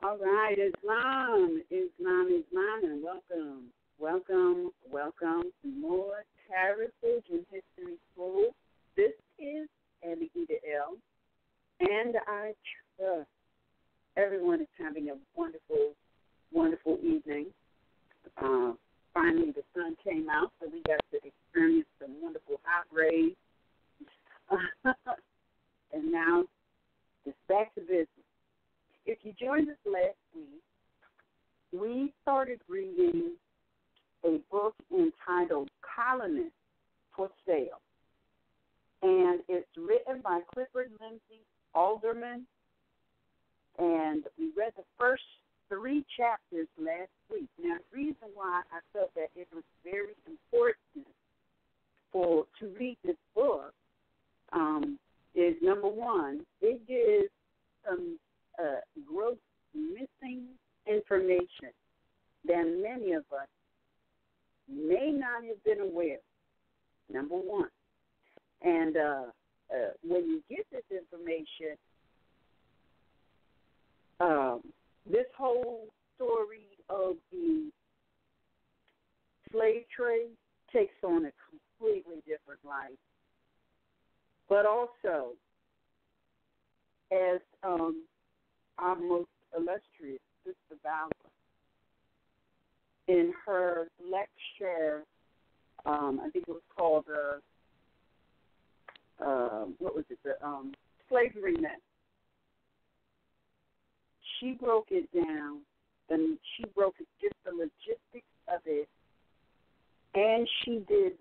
All right, Islam, and welcome to Moor Heritage and History School. This is Anita L., and I trust everyone is having a wonderful evening. Finally, the sun came out, so we got to experience some wonderful hot rays. And now, it's back to business. If you joined us last week, we started reading a book entitled Colonist For Sale. And it's written by Clifford Lindsey Alderman. And we read the first 3 chapters last week. Now, the reason why I felt that it was very important to read this book is, number one, it gives some gross missing information that many of us may not have been aware of, number one. And when you get this information, this whole story of the slave trade takes on a completely different light. But also, as our most illustrious Sister Valor, in her lecture, I think it was called the Slavery Myth. She broke it down, and she broke it, just the logistics of it, and she did,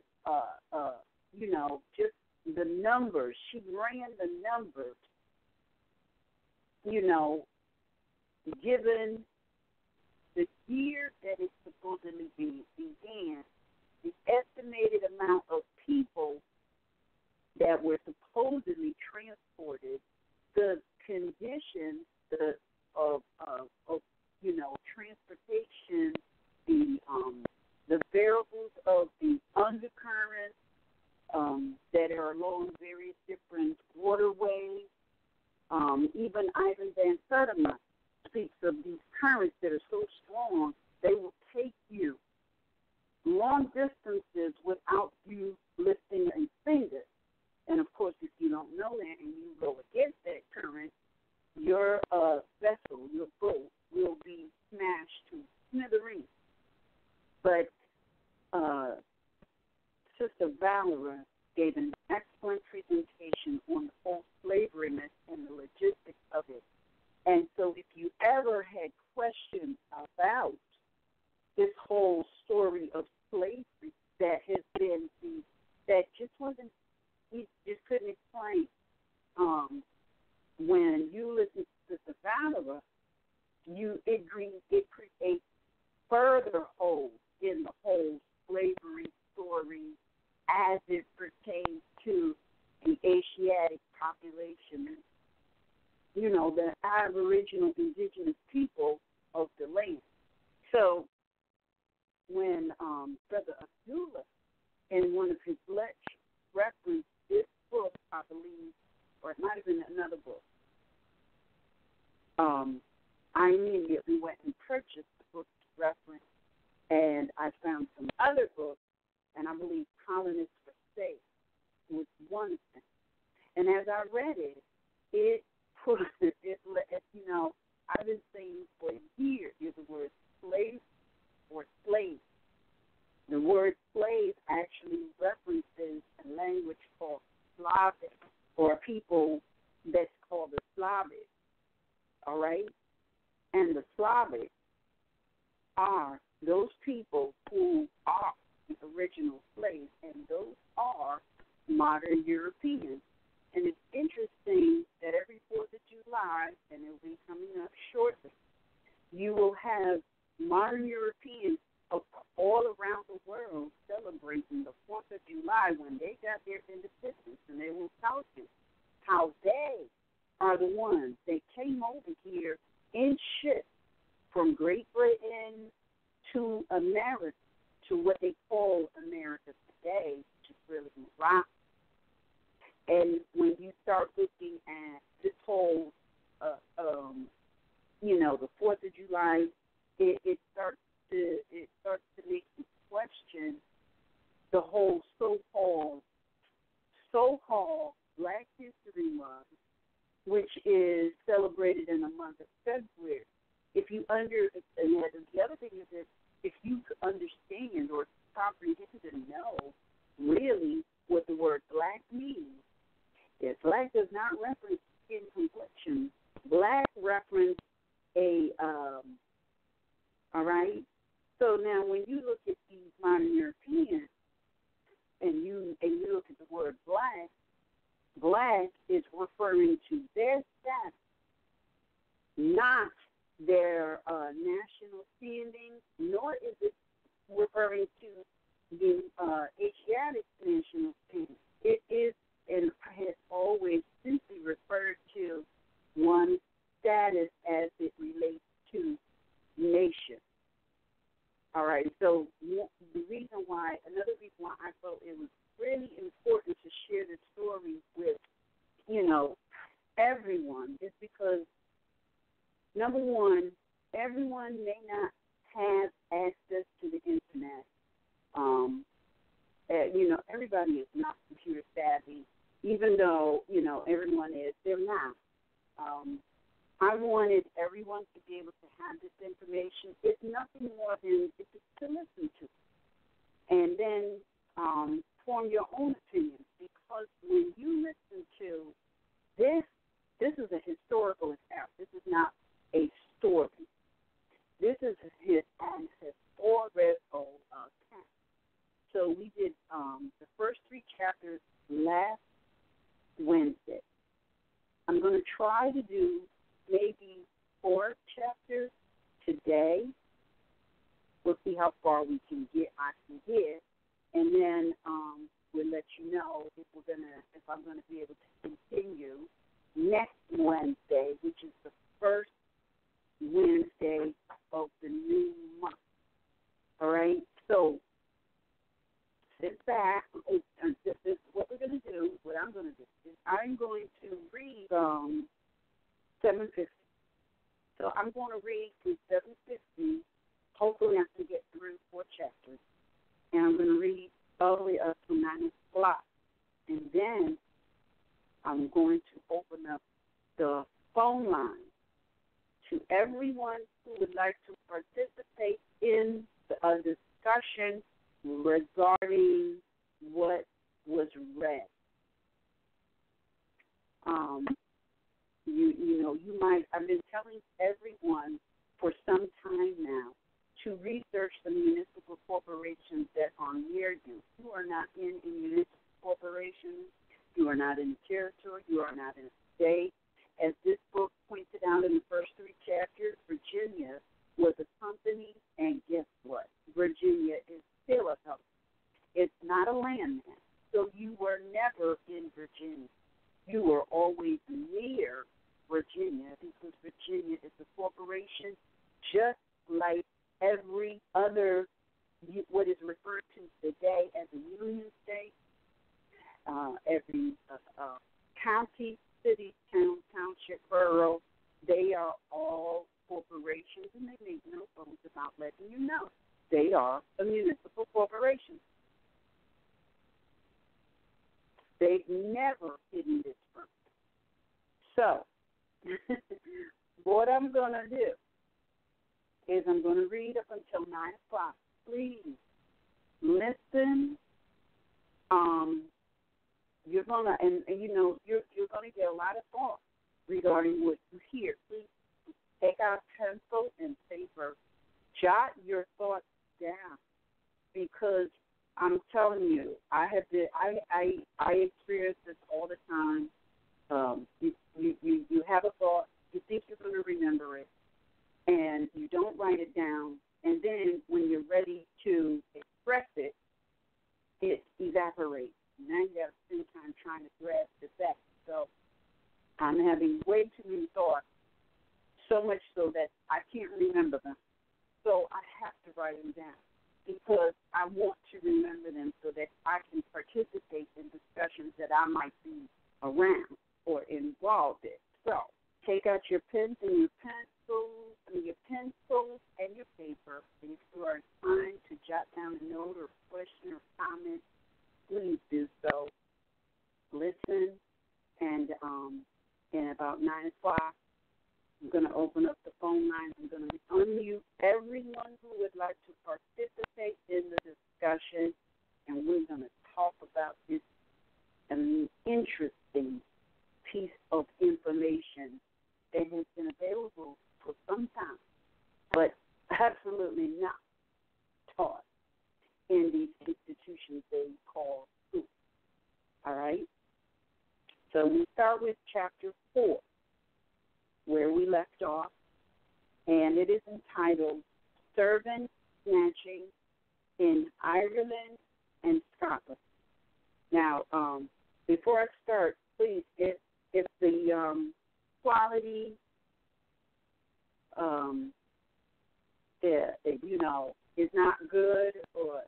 just the numbers. She ran the numbers, given the year that it supposedly began, the estimated amount of people that were supposedly transported, the conditions of transportation, the variables of the undercurrents that are along various different waterways. Even Ivan Van Sertima speaks of these currents that are so strong they will take you long distances without you lifting a finger. And of course, if you don't know that and you go against that current, your vessel, your boat, will be smashed to smithereens. But Sister Valera gave an excellent presentation on the whole slavery myth and the logistics of it. And so if you ever had questions about this whole story of slavery that has been that just wasn't, we just couldn't explain. When you listen to Sister Valera, it creates further holes in the whole slavery story as it pertains to the Asiatic population, the Aboriginal indigenous people of the land. So when Brother Abdullah, in one of his lectures, referenced this book, I believe, or it might have been another book, I immediately went and purchased the book reference, and I found some other books, and I believe Colonist For Sale was one of them. And as I read it, I've been saying for years the word slave or slave. The word slave actually references a language called Slavic, or people that's called the Slavic, all right? And the Slavic are those people who are the original slaves, and those are modern Europeans. And it's interesting that every 4th of July, and it will be coming up shortly, you will have modern Europeans all around the world celebrating the 4th of July when they got their independence, and they will tell you how they are the ones that came over here in ships from Great Britain to America, to what they call America today, which is really Morocco. And when you start looking at this whole the 4th of July, it starts to make you question the whole so-called Black History Month, which is celebrated in the month of February. And the other thing is that if you understand or comprehend and know really what the word black means, is black does not reference skin complexion. Black reference all right? So now when you look at these modern Europeans and you look at the word black, black is referring to their status, not their national standing, nor is it referring to the Asiatic national standing. It is and has always simply referred to one's status as it relates to nation. All right, so another reason why I felt it was really important to share this story with, everyone is because, number one, everyone may not have access to the internet. Everybody is not computer savvy, even though, everyone is. They're not. I wanted everyone to be able to have this information. It's nothing more than to listen to. And then form your own opinions, because when you listen to this is a historical account. This is not a story. This is an historical account. So we did the first 3 chapters last Wednesday. I'm going to try to do maybe 4 chapters today. We'll see how far I can get, and then we'll let you know if I'm gonna be able to continue next Wednesday, which is the first Wednesday of the new month. All right, so sit back. And this is what we're gonna do. What I'm gonna do is I'm going to read 750. So I'm going to read through 750. Hopefully I can get through 4 chapters. And I'm going to read all the way up to 9 o'clock. And then I'm going to open up the phone line to everyone who would like to participate in a discussion regarding what was read. You might, I've been telling everyone for some time now to research the municipal corporations that are near you. You are not in a municipal corporation. You are not in a territory. You are not in a state. As this book pointed out in the first 3 chapters, Virginia was a company, and guess what? Virginia is still a company. It's not a landmass. So you were never in Virginia. You were always near Virginia, because Virginia is a corporation just like every other, what is referred to today as a union state, every county, city, town, township, borough, they are all corporations, and they make no bones about letting you know. They are a municipal corporation. They've never hidden this from you. So, what I'm going to do is I'm going to read up until 9 o'clock. Please listen. You're going to, and you're going to get a lot of thoughts regarding what you hear. Please take out pencil and paper. Jot your thoughts down, because I'm telling you, I experience this all the time. You have a thought, you think you're going to remember it, and you don't write it down, and then when you're ready to express it, it evaporates. Now you got to spend time trying to grasp it back. So I'm having way too many thoughts, so much so that I can't remember them. So I have to write them down, because I want to remember them so that I can participate in discussions that I might be around or involved in. So Take out your pens and your pencils and your paper. And if you are inclined to jot down a note or question or comment, please do so. Listen, and in about 9 o'clock, I'm going to open up the phone lines. I'm going to unmute everyone who would like to participate in the discussion, and we're going to talk about this interesting piece of information that has been available for some time, but absolutely not taught in these institutions they call school. All right? So we start with Chapter 4, where we left off, and it is entitled Servant Snatching in Ireland and Scotland. Now, before I start, please, if the quality, is not good, or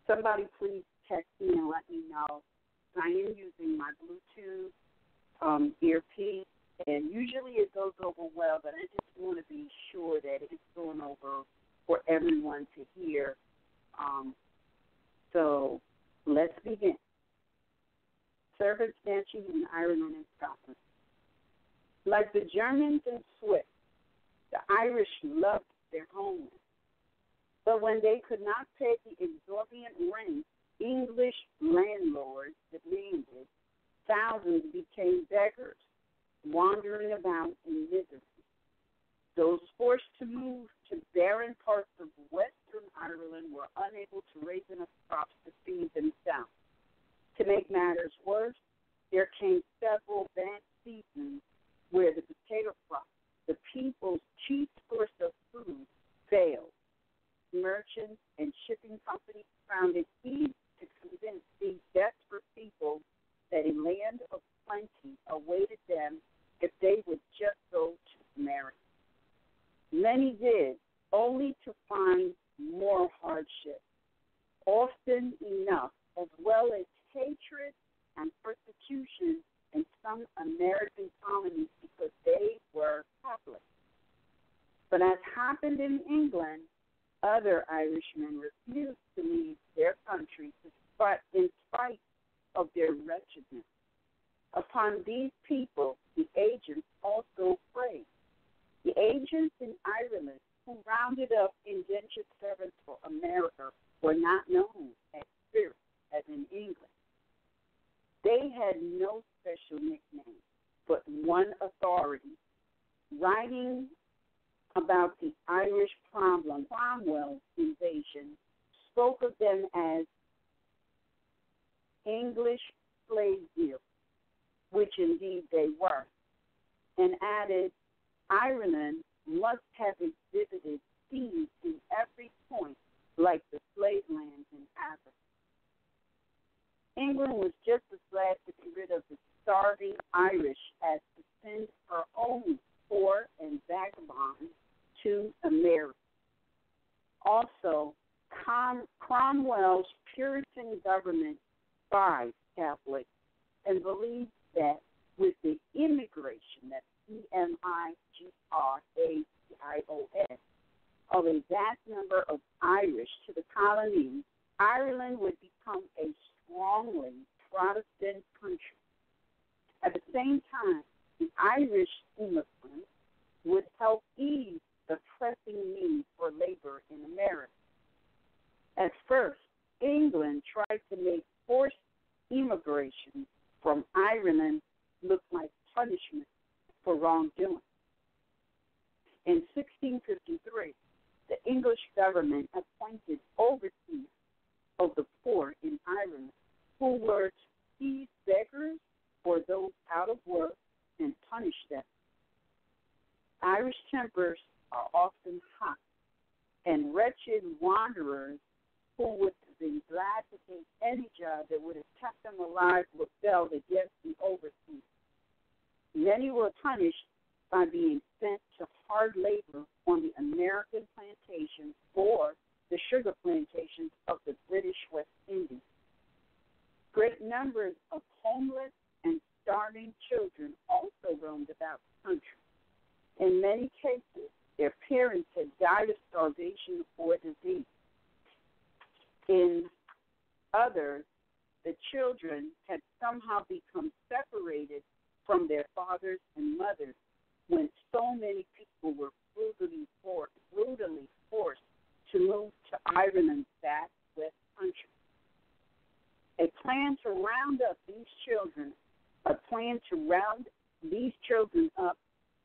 somebody please text me and let me know. I am using my Bluetooth earpiece, and usually it goes over well, but I just want to be sure that it's going over for everyone to hear. So let's begin. Servant snatching in Ireland and Scotland. Like the Germans and Swiss, the Irish loved their homeland. But when they could not pay the exorbitant rent English landlords demanded, thousands became beggars, wandering about in misery. Those forced to move to barren parts of Western Ireland were unable to raise enough crops to feed themselves. To make matters worse, there came several bad seasons where the potato crop, the people's chief source of food, failed. Merchants and shipping companies found it easy to convince these desperate people that a land of plenty awaited them if they would just go to America. Many did, only to find more hardship, often enough, as well as hatred and persecution in some American colonies because they were Catholic. But as happened in England, other Irishmen refused to leave their country in spite of their wretchedness. Upon these people, the agents also preyed. The agents in Ireland who rounded up indentured servants for America were not known as spirits, as in England. They had no special nickname, but one authority. Writing about the Irish problem, Cromwell's invasion, spoke of them as English slave dealers, which indeed they were, and added, Ireland must have exhibited speed in every point like the slave lands in Africa. England was just as glad to get rid of the starving Irish as to send her own poor and vagabonds to America. Also, Cromwell's Puritan government spied Catholics and believed that with the immigration, that's E-M-I-G-R-A-C-I-O-S, of a vast number of Irish to the colonies, Ireland would become a strongly Protestant country. At the same time, the Irish immigrants would help ease the pressing need for labor in America. At first, England tried to make forced immigration from Ireland look like punishment for wrongdoing. In 1653, the English government appointed overseers of the poor in Ireland who were to seize beggars or those out of work and punish them. Irish tempers are often hot, and wretched wanderers who would have been glad to take any job that would have kept them alive rebelled against the overseers. Many were punished by being sent to hard labor on the American plantations or the sugar plantations of the British West Indies. Great numbers of homeless and starving children also roamed about the country. In many cases, their parents had died of starvation or disease. In others, the children had somehow become separated from their fathers and mothers when so many people were brutally forced to move to Ireland's vast west country. A plan to round these children up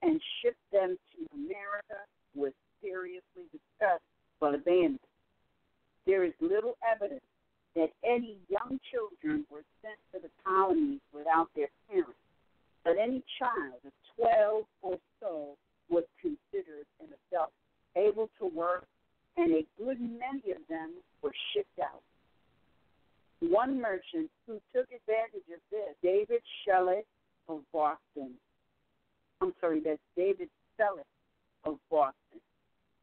and ship them to America was seriously discussed but abandoned. There is little evidence that any young children were sent to the colonies without their parents, but any child of 12 or so was considered an adult, able to work, and a good many of them were shipped out. One merchant who took advantage of this, David Shelley of Boston, who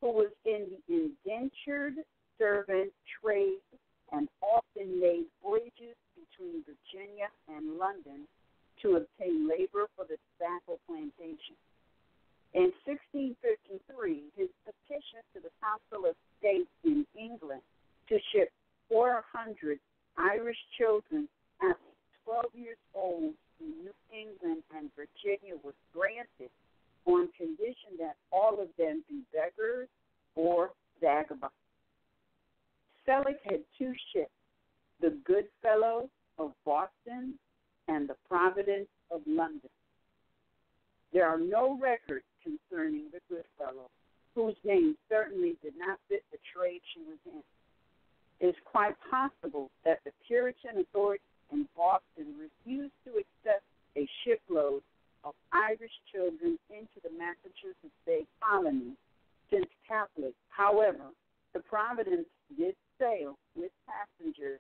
was in the indentured servant trade and often made voyages between Virginia and London to obtain labor for the tobacco plantation. In 1653, his petition to the Council of State in England to ship 400 Irish children at 12 years old to New England and Virginia was granted on condition that all of them be beggars or vagabonds. Selig had two ships, the Goodfellow of Boston and the Providence of London. There are no records concerning the Goodfellow, whose name certainly did not fit the trade she was in. It is quite possible that the Puritan authorities in Boston refused to accept a shipload of Irish children into the Massachusetts Bay Colony, since Catholic. However, the Providence did sail with passengers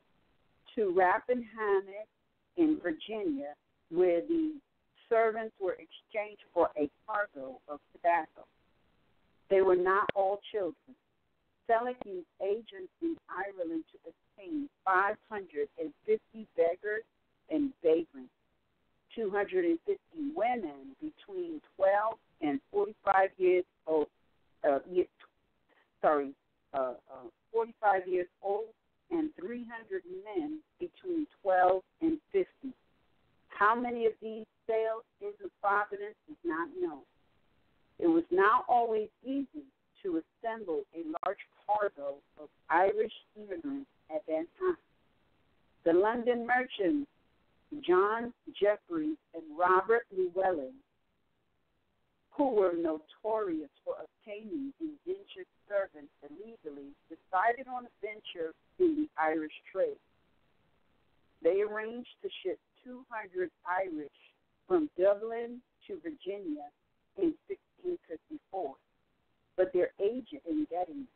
to Rappahannock in Virginia, where the servants were exchanged for a cargo of tobacco. They were not all children. Selig used agents in Ireland to obtain 550 beggars and vagrants, 250 women between 12 and 45 years old, 45 years old, and 300 men between 12 and 50. How many of these sailed into Providence is not known. It was not always easy to assemble a large cargo of Irish immigrants at that time. The London merchants, John Jeffreys and Robert Llewellyn, who were notorious for obtaining indentured servants illegally, decided on a venture in the Irish trade. They arranged to ship 200 Irish from Dublin to Virginia in 1654, but their agent in getting it.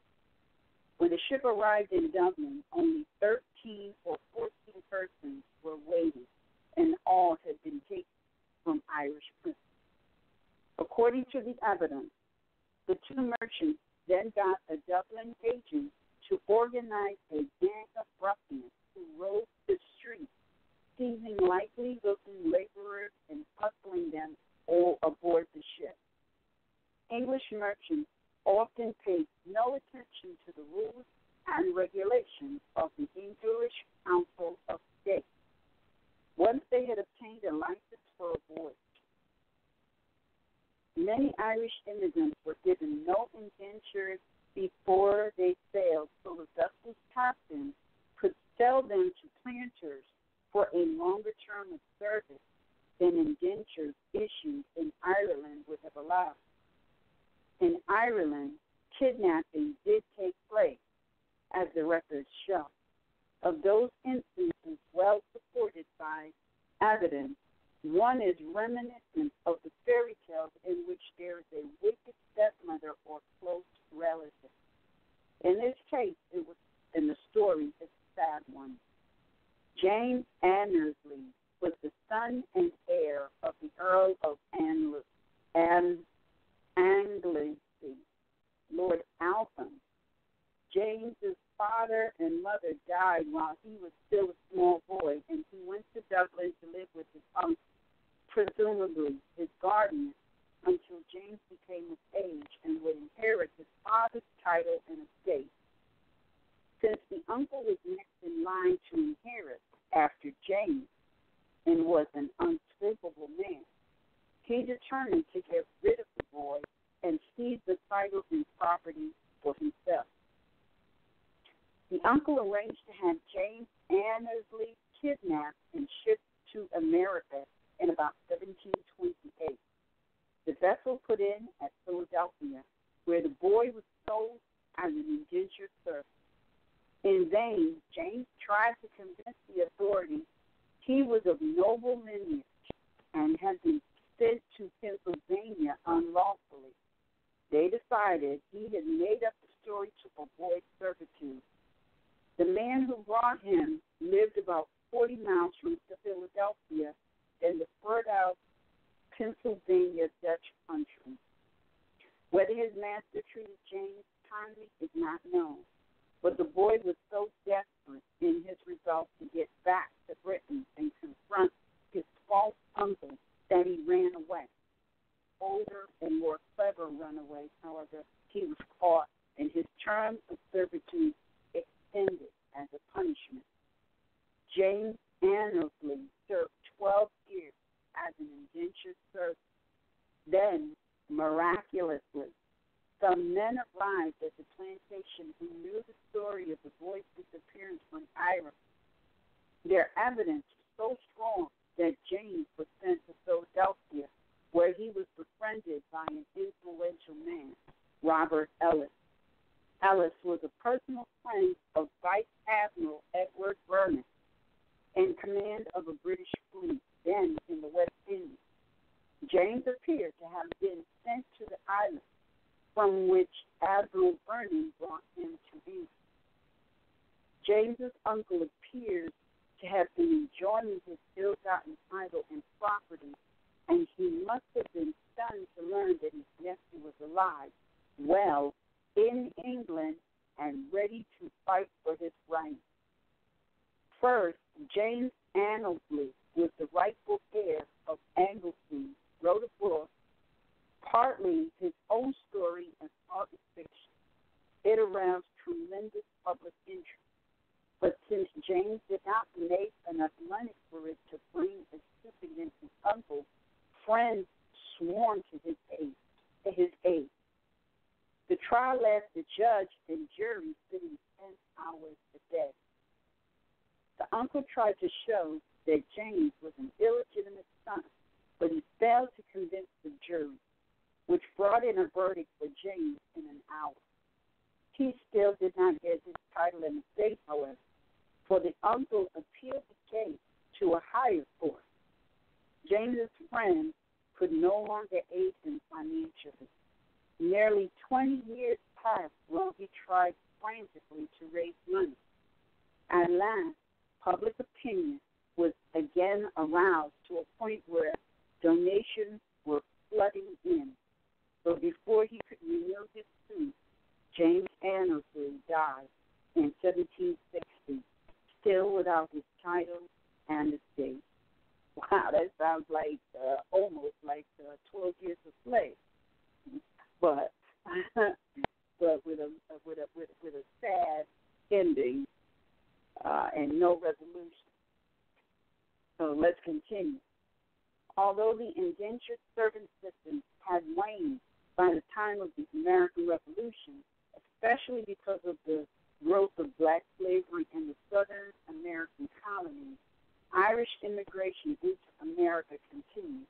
When the ship arrived in Dublin, only 13 or 14 persons were waiting, and all had been taken from Irish prisoners. According to the evidence, the two merchants then got a Dublin agent to organize a gang of ruffians who rode the streets, seizing likely-looking laborers and hustling them all aboard the ship. English merchants often paid no attention to the rules and regulations of the English Council of State. Once they had obtained a license for a voyage, many Irish immigrants were given no indentures before they sailed, so the vessel's captain could sell them to planters for a longer term of service than indentures issued in Ireland would have allowed. In Ireland, kidnapping did take place, as the records show. Of those instances well supported by evidence, one is reminiscent of the fairy tales in which there is a wicked stepmother or close relative. In this case, in the story, it's a sad one. James Annesley was the son and heir of the Earl of Anglesey, Lord Alpham. James's father and mother died while he was still a small boy, and he went to Dublin to live with his uncle. title and estate. Since the uncle was next in line to inherit after James and was an unscrupulous man, he determined to get rid of the boy and seize the title and property for himself. The uncle arranged to have James Annesley kidnapped and shipped to America in about 1728. The vessel put in at Philadelphia, where the boy was sold as an indentured servant. In vain, James tried to convince the authorities he was of noble lineage and had been sent to Pennsylvania unlawfully. They decided he had made up the story to avoid servitude. The man who brought him lived about 40 miles from Philadelphia in the spread-out Pennsylvania Dutch country. Whether his master treated James kindly is not known, but the boy was so desperate in his resolve to get back to Britain and confront his false uncle that he ran away. Older and more clever runaway, however, he was caught, and his term of servitude extended as a punishment. James Annesley served 12 years as an indentured servant. Then, miraculously, some men arrived at the plantation who knew the story of the boy's disappearance from Ireland. Their evidence was so strong that James was sent to Philadelphia, where he was befriended by an influential man, Robert Ellis. Ellis was a personal friend of Vice Admiral Edward Vernon, in command of a British fleet then in the West Indies. James appeared to have been sent to the island from which Admiral Vernon brought him to England. James's uncle appears to have been enjoying his ill-gotten title and property, and he must have been stunned to learn that his nephew was alive, well, in England, and ready to fight for his rights. First, James Annesley, was the rightful heir of Anglesey, wrote a book, partly his own story and partly fiction. It aroused tremendous public interest. But since James did not make enough money for it to bring a suit against his uncle, friends swarmed to his aid. The trial left the judge and jury sitting 10 hours a day. The uncle tried to show that James was an illegitimate son, but he failed to convince the jury, which brought in a verdict for James in an hour. He still did not get his title and estate, however, for the uncle appealed the case to a higher court. James's friends could no longer aid him financially. Nearly 20 years passed while he tried frantically to raise money. At last, public opinion was again aroused to a point where donations were flooding in. But before he could renew his suit, James Annesley died in 1760, still without his title and estate. Wow, that sounds like almost like 12 years a slave, but with a sad ending and no resolution. So let's continue. Although the indentured servant system had waned by the time of the American Revolution, especially because of the growth of black slavery in the southern American colonies, Irish immigration into America continued.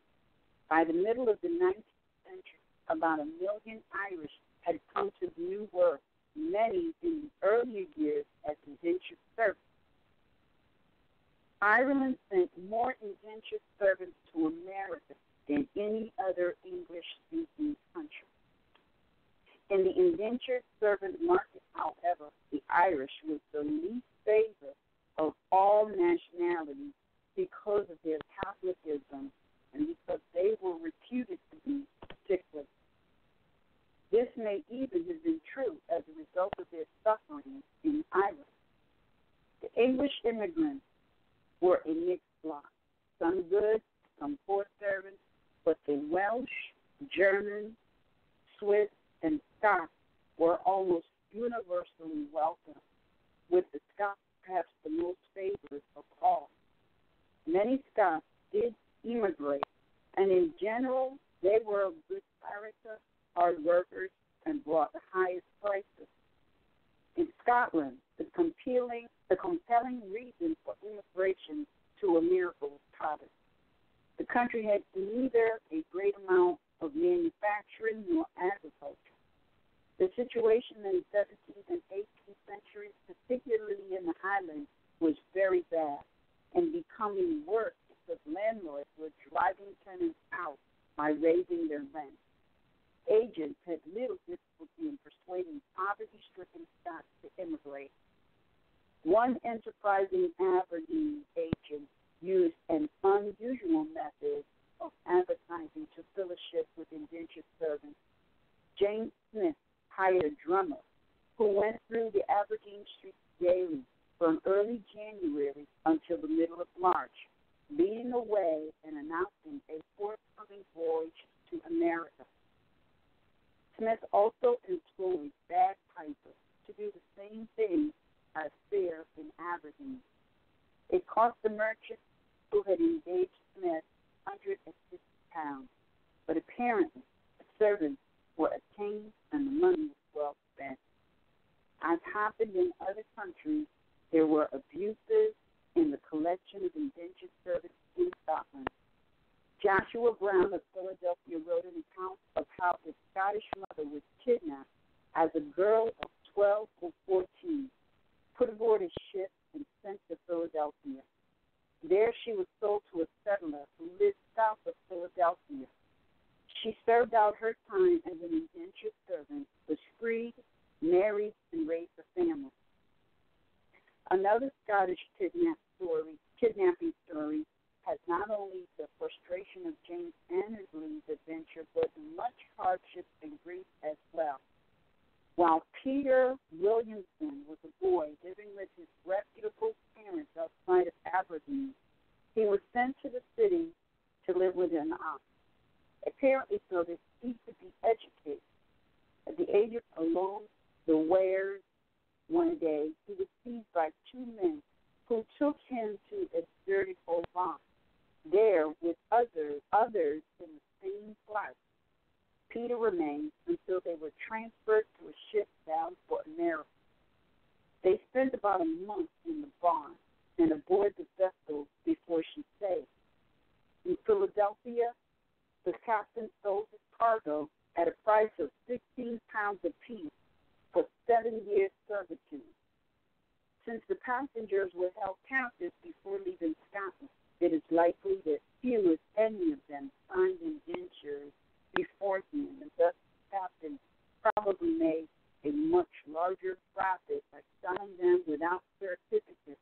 By the middle of the 19th century, about 1 million Irish had come to New York, many in the earlier years as indentured servants. Ireland sent more indentured servants to America than any other English-speaking country. In the indentured servant market, however, the Irish was the least favored of all nationalities because of their Catholicism and because they were reputed to be particular. This may even have been true as a result of their suffering in Ireland. The English immigrants were a mixed flock, some good, some poor servants, but the Welsh, German, Swiss, and Scots were almost universally welcome, with the Scots perhaps the most favored of all. Many Scots did immigrate, and in general, they were of good character, hard workers, and brought the highest prices. In Scotland, the compelling reason for immigration to America was poverty. The country had neither a great amount of manufacturing nor agriculture. The situation in the 17th and 18th centuries, particularly in the Highlands, was very bad and becoming worse because landlords were driving tenants out by raising their rent. Agents had little difficulty in persuading poverty-stricken Scots to immigrate. One enterprising Aberdeen agent used an unusual method of advertising to fill a ship with indentured servants. James Smith hired a drummer who went through the Aberdeen streets daily from early January until the middle of March, leading away and announcing a forthcoming voyage to America. Smith also employed bagpipers to do the same thing as fare in Aberdeen. It cost the merchant who had engaged Smith £150, but apparently the servants were attained and the money was well spent. As happened in other countries, there were abuses in the collection of indentured servants in Scotland. Joshua Brown of Philadelphia wrote an account of how his Scottish mother was kidnapped as a girl of 12 or 14, put aboard a ship, and sent to Philadelphia. There she was sold to a settler who lived south of Philadelphia. She served out her time as an indentured servant, was freed, married, and raised a family. Another Scottish kidnapping story has not only the frustration of James Annesley's adventure, but much hardship and grief as well. While Peter Williamson was a boy living with his reputable parents outside of Aberdeen, he was sent to the city to live with an aunt, apparently so that he could be educated. At the age of alone, the Wares, one day, he was seized by two men who took him to a deserted Ovan. There, with others in the same flight, Peter remained until they were transferred to a ship bound for America. They spent about a month in the barn and aboard the vessel before she sailed. In Philadelphia, the captain sold his cargo at a price of £16 apiece for 7 years' servitude. Since the passengers were held captive before leaving Scotland, it is likely that few, if any of them, signed indentures beforehand, and thus the captain probably made a much larger profit by selling them without certificates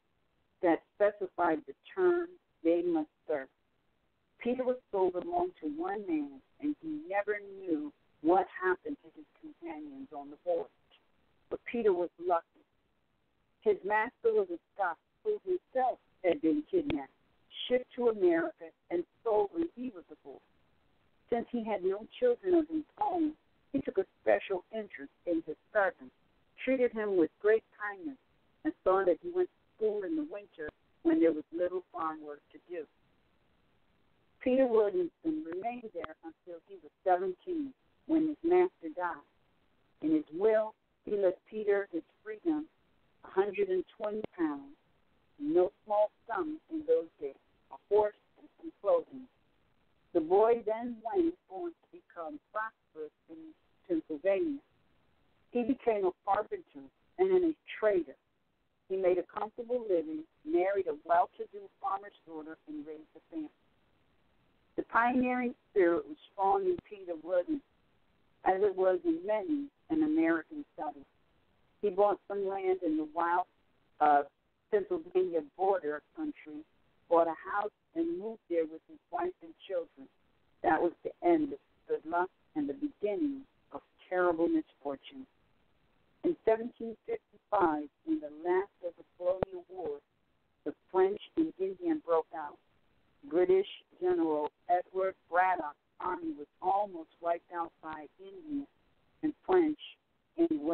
that specified the term they must serve. Peter was sold along to one man, and he never knew what happened to his companions on the voyage. But Peter was lucky. His master was a Scot who himself had been kidnapped, shipped to America, and sold when he was a boy. Since he had no children of his own, he took a special interest in his cousin, treated him with great kindness, and saw that he went to school in the winter when there was little farm work to do. Peter Williamson remained there until he was 17, when his master died. In his will, he left Peter his freedom, £120, no small sum in those days, a horse and some clothing. The boy then went on to become prosperous in Pennsylvania. He became a carpenter and then a trader. He made a comfortable living, married a well-to-do farmer's daughter, and raised a family. The pioneering spirit was strong in Peter Williamson, as it was in many an American settlers. He bought some land in the wild Pennsylvania border country, bought a house, and moved there with his wife and children. That was the end of good luck and the beginning of terrible misfortune. In 1755, in the last of the colonial wars, the French and Indian broke out. British General Edward Braddock's army was almost wiped out by Indians and French in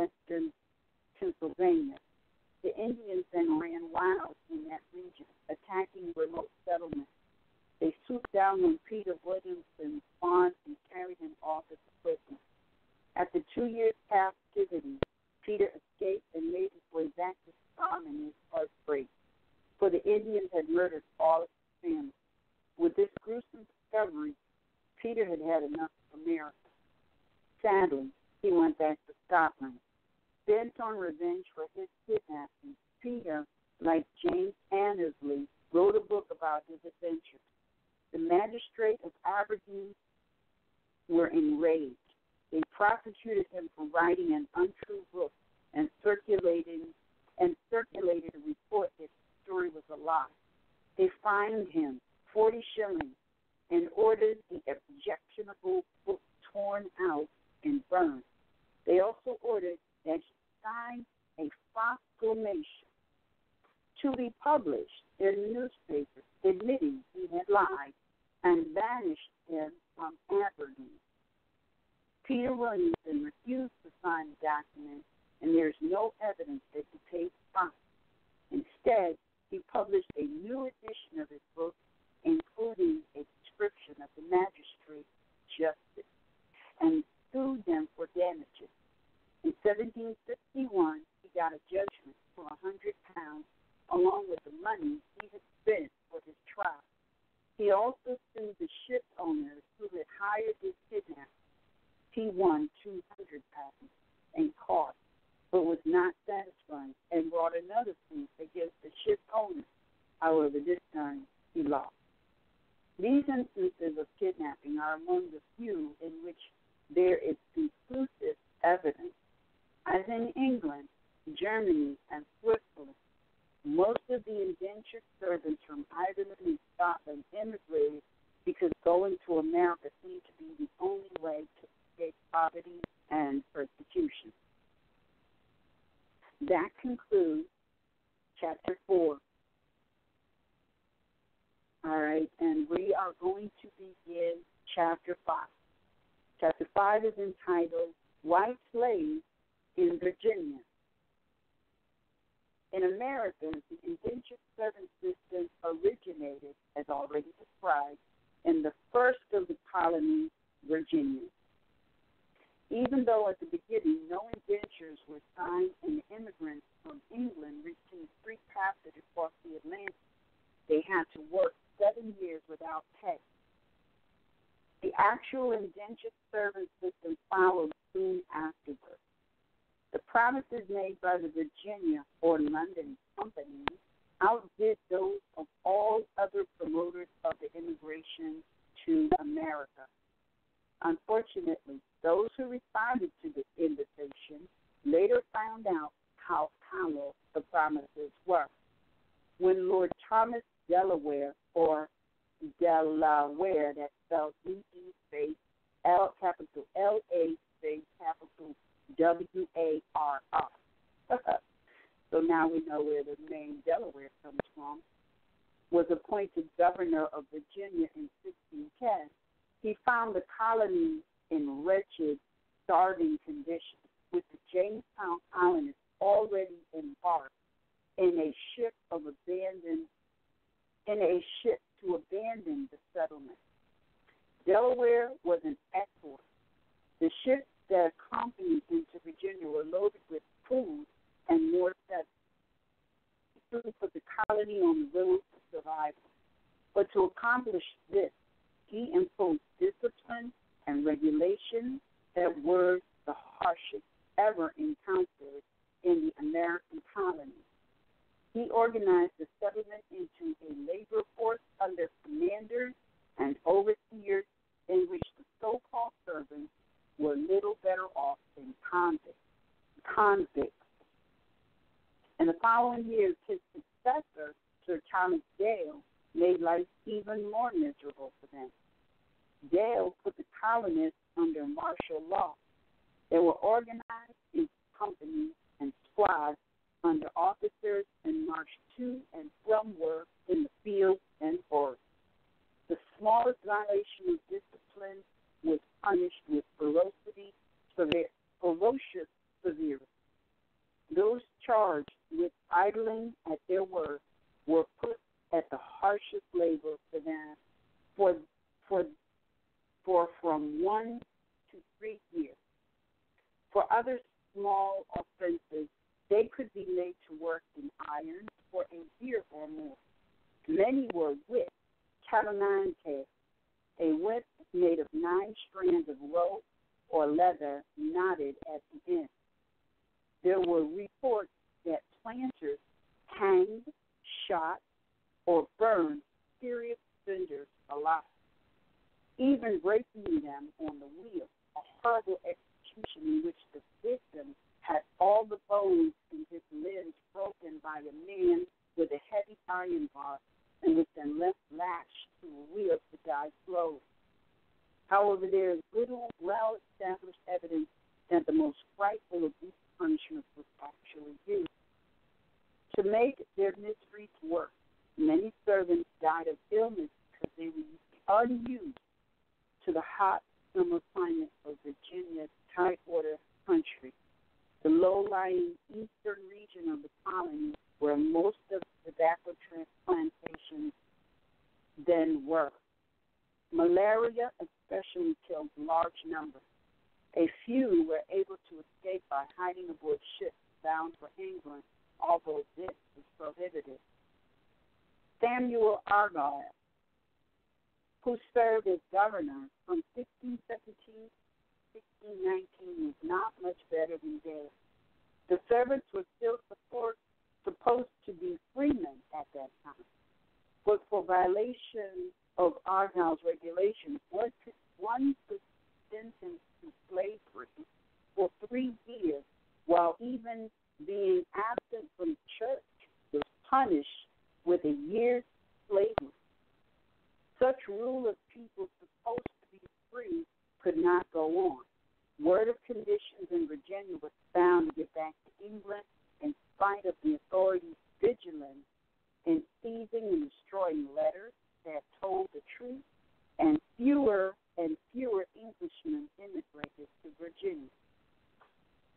2 years' captivity, Peter escaped and made his way back to Scotland in his heartbreak, for the Indians had murdered all of his family. With this gruesome discovery, Peter had had enough of America. Sadly, he went back to Scotland. Bent on revenge for his kidnapping, Peter, like James Annesley, wrote a book about his adventures. The magistrate of Aberdeen were enraged. They prosecuted him for writing an untrue book and circulated a report that the story was a lie. They fined him 40 shillings and ordered the objectionable book torn out and burned. They also ordered that he sign a proclamation to be published in the newspaper admitting he had lied and banished him from Aberdeen. Peter Williamson refused to sign the document, and there is no evidence that he paid the fine. Instead, he published a new edition of his book, including a description of the magistrate's justice, and sued them for damages. In 1761, he got a judgment for £100, along with the money he had spent for his trial. He also sued the ship owners who had hired his kidnapper. He won £200 in cost, but was not satisfied and brought another suit against the ship owner. However, this time he lost. These instances of kidnapping are among the few in which there is conclusive evidence. As in England, Germany, and Switzerland, most of the indentured servants from Ireland and Scotland immigrated because going to America seemed to be the only way to escape poverty and persecution. That concludes Chapter 4. All right, and we are going to begin Chapter 5. Chapter 5 is entitled White Slaves in Virginia. In America, the indentured servant system originated, as already described, in the first of the colonies, Virginia. Even though at the beginning no indentures were signed and immigrants from England received free passage across the Atlantic, they had to work 7 years without pay. The actual indentured servant system followed soon afterwards. The promises made by the Virginia or London companies outdid those of all other promoters of the immigration to America. Unfortunately, those who responded to the invitation later found out how hollow the promises were. When Lord Thomas Delaware, or Delaware, that's spelled D-E space L capital L-A space capital W-A-R-R. So now we know where the name Delaware comes from, was appointed governor of Virginia in 1610. He found the colony in wretched, starving conditions, with the Jamestown colonists already embarked in a ship to abandon the settlement. Delaware was an export. The ships that accompanied him to Virginia were loaded with food and more settlers. He put the colony on the road to survival. But to accomplish this, he imposed discipline and regulations that were the harshest ever encountered in the American colonies. He organized the settlement into a labor force under commanders and overseers in which the so-called servants were little better off than convicts. In the following years, his successor, Sir Thomas Dale, made life even more miserable for them. Dale put the colonists under martial law. They were organized in companies and squads under officers and marched to and from work in the fields and forests. The smallest violation of discipline was punished with ferocious severity. Those charged with idling at their work were put at the harshest labor for them for from 1 to 3 years. other small offenses, they could be made to work in iron for a year or more. Many were whipped, calamante, a whip made of 9 strands of rope or leather knotted at the end. There were reports that planters hanged, shot, or burned serious offenders alive, even breaking them on the wheel, a horrible execution in which the victim had all the bones in his limbs broken by a man with a heavy iron bar and was then left lashed to a wheel to die slowly. However, there is little well-established evidence that the most frightful of these punishments was actually used. To make their miseries worse, many servants died of illness because they were unused to the hot summer climate of Virginia's tidewater country, the low-lying eastern region of the colony where most of the tobacco plantations then were. Malaria especially killed large numbers. A few were able to escape by hiding aboard ships bound for England, although this was prohibited. Samuel Argyle, who served as governor from 1617 to 1619, was not much better than dead. The servants were still supposed to be freemen at that time, but for violation of Argyle's regulations, one could sentence to slavery for 3 years, while even being absent from church was punished with a year's slavery. Such rule of people supposed to be free could not go on. Word of conditions in Virginia was bound to get back to England in spite of the authorities' vigilance in seizing and destroying letters that told the truth, and fewer Englishmen immigrated to Virginia.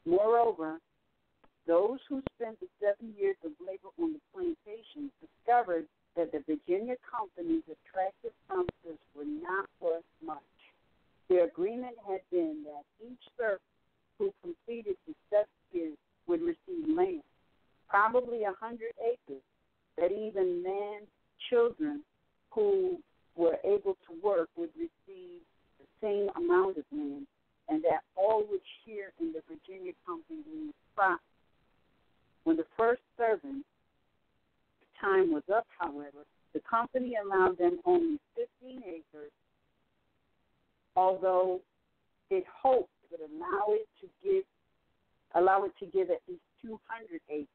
Moreover, those who spent the 7 years of labor on the plantations discovered that the Virginia Company's attractive promises were not worth much. Their agreement had been that each servant who completed the 7 years would receive land, probably 100 acres, that even men, children who were able to work would receive the same amount of land, and that all would share in the Virginia Company's profit. When the first servant's time was up, however, the company allowed them only 15 acres, although it hoped it would allow it to give at least 200 acres.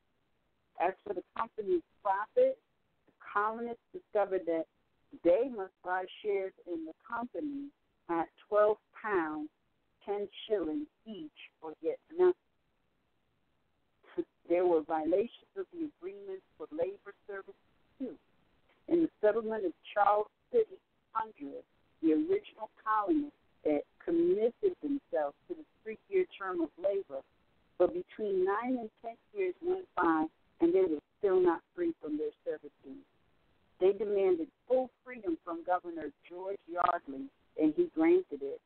As for the company's profit, the colonists discovered that they must buy shares in the company at £12, 10 shillings each, or get nothing. There were violations of the agreements for labor service, too. In the settlement of Charles City 100, the original colonists that committed themselves to the 3-year term of labor, but between 9 and 10 years went by, and they were still not free from their servitude. They demanded full freedom from Governor George Yardley, and he granted it.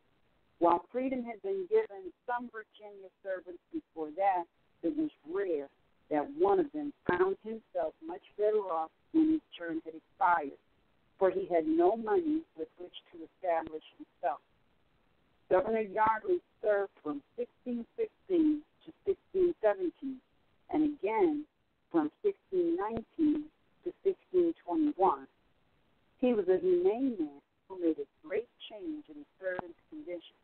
While freedom had been given some Virginia servants before that, it was rare that one of them found himself much better off when his term had expired, for he had no money with which to establish himself. Governor Yardley served from 1616 to 1617, and again from 1619 to 1621. He was a humane man who made a great change in the servant's condition.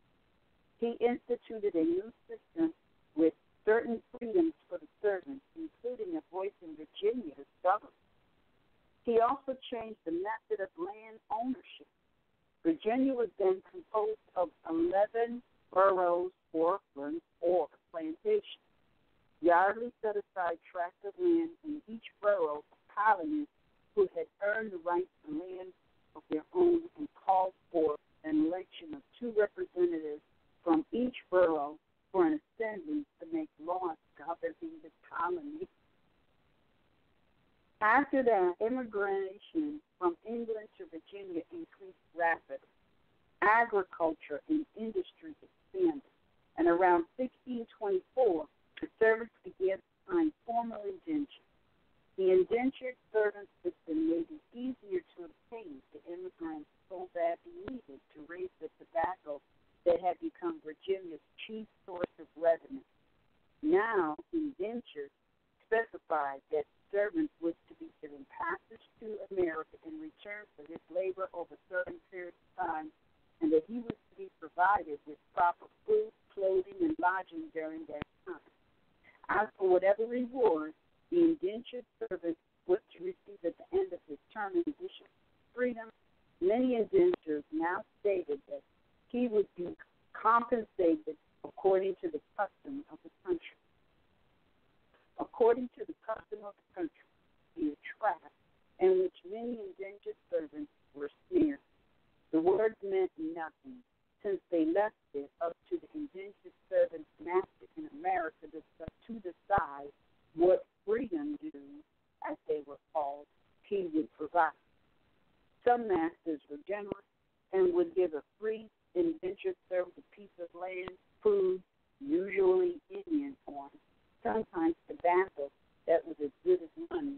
He instituted a new system with certain freedoms for the servants, including a voice in Virginia as governor. He also changed the method of land ownership. Virginia was then composed of 11 boroughs, or plantations. Yardley set aside tracts of land in each borough for colonists who had earned the right to land of their own, and called for an election of 2 representatives from each borough for an assembly to make laws governing the colony. After that, immigration from England to Virginia increased rapidly. Agriculture and industry expanded, and around 1624, the servants began to sign formal indentures. The indentured servant system made it easier to obtain the immigrants so badly needed to raise the tobacco that had become Virginia's chief source of revenue. Now, indentures specified that servants was to be given passage to America in return for his labor over certain periods of time, and that he was to be provided with proper food, clothing, and lodging during that time. As for whatever reward the indentured servant was to receive at the end of his term in addition to freedom, many indentures now stated that he would be compensated according to the custom of the country. According to the custom of the country, the trap in which many indentured servants were snared. The words meant nothing, since they left it up to the indentured servant's master in America to decide what freedom dues, as they were called, he would provide. Some masters were generous and would give a free indentured servant a piece of land, food, usually Indian corn, sometimes tobacco that was as good as money,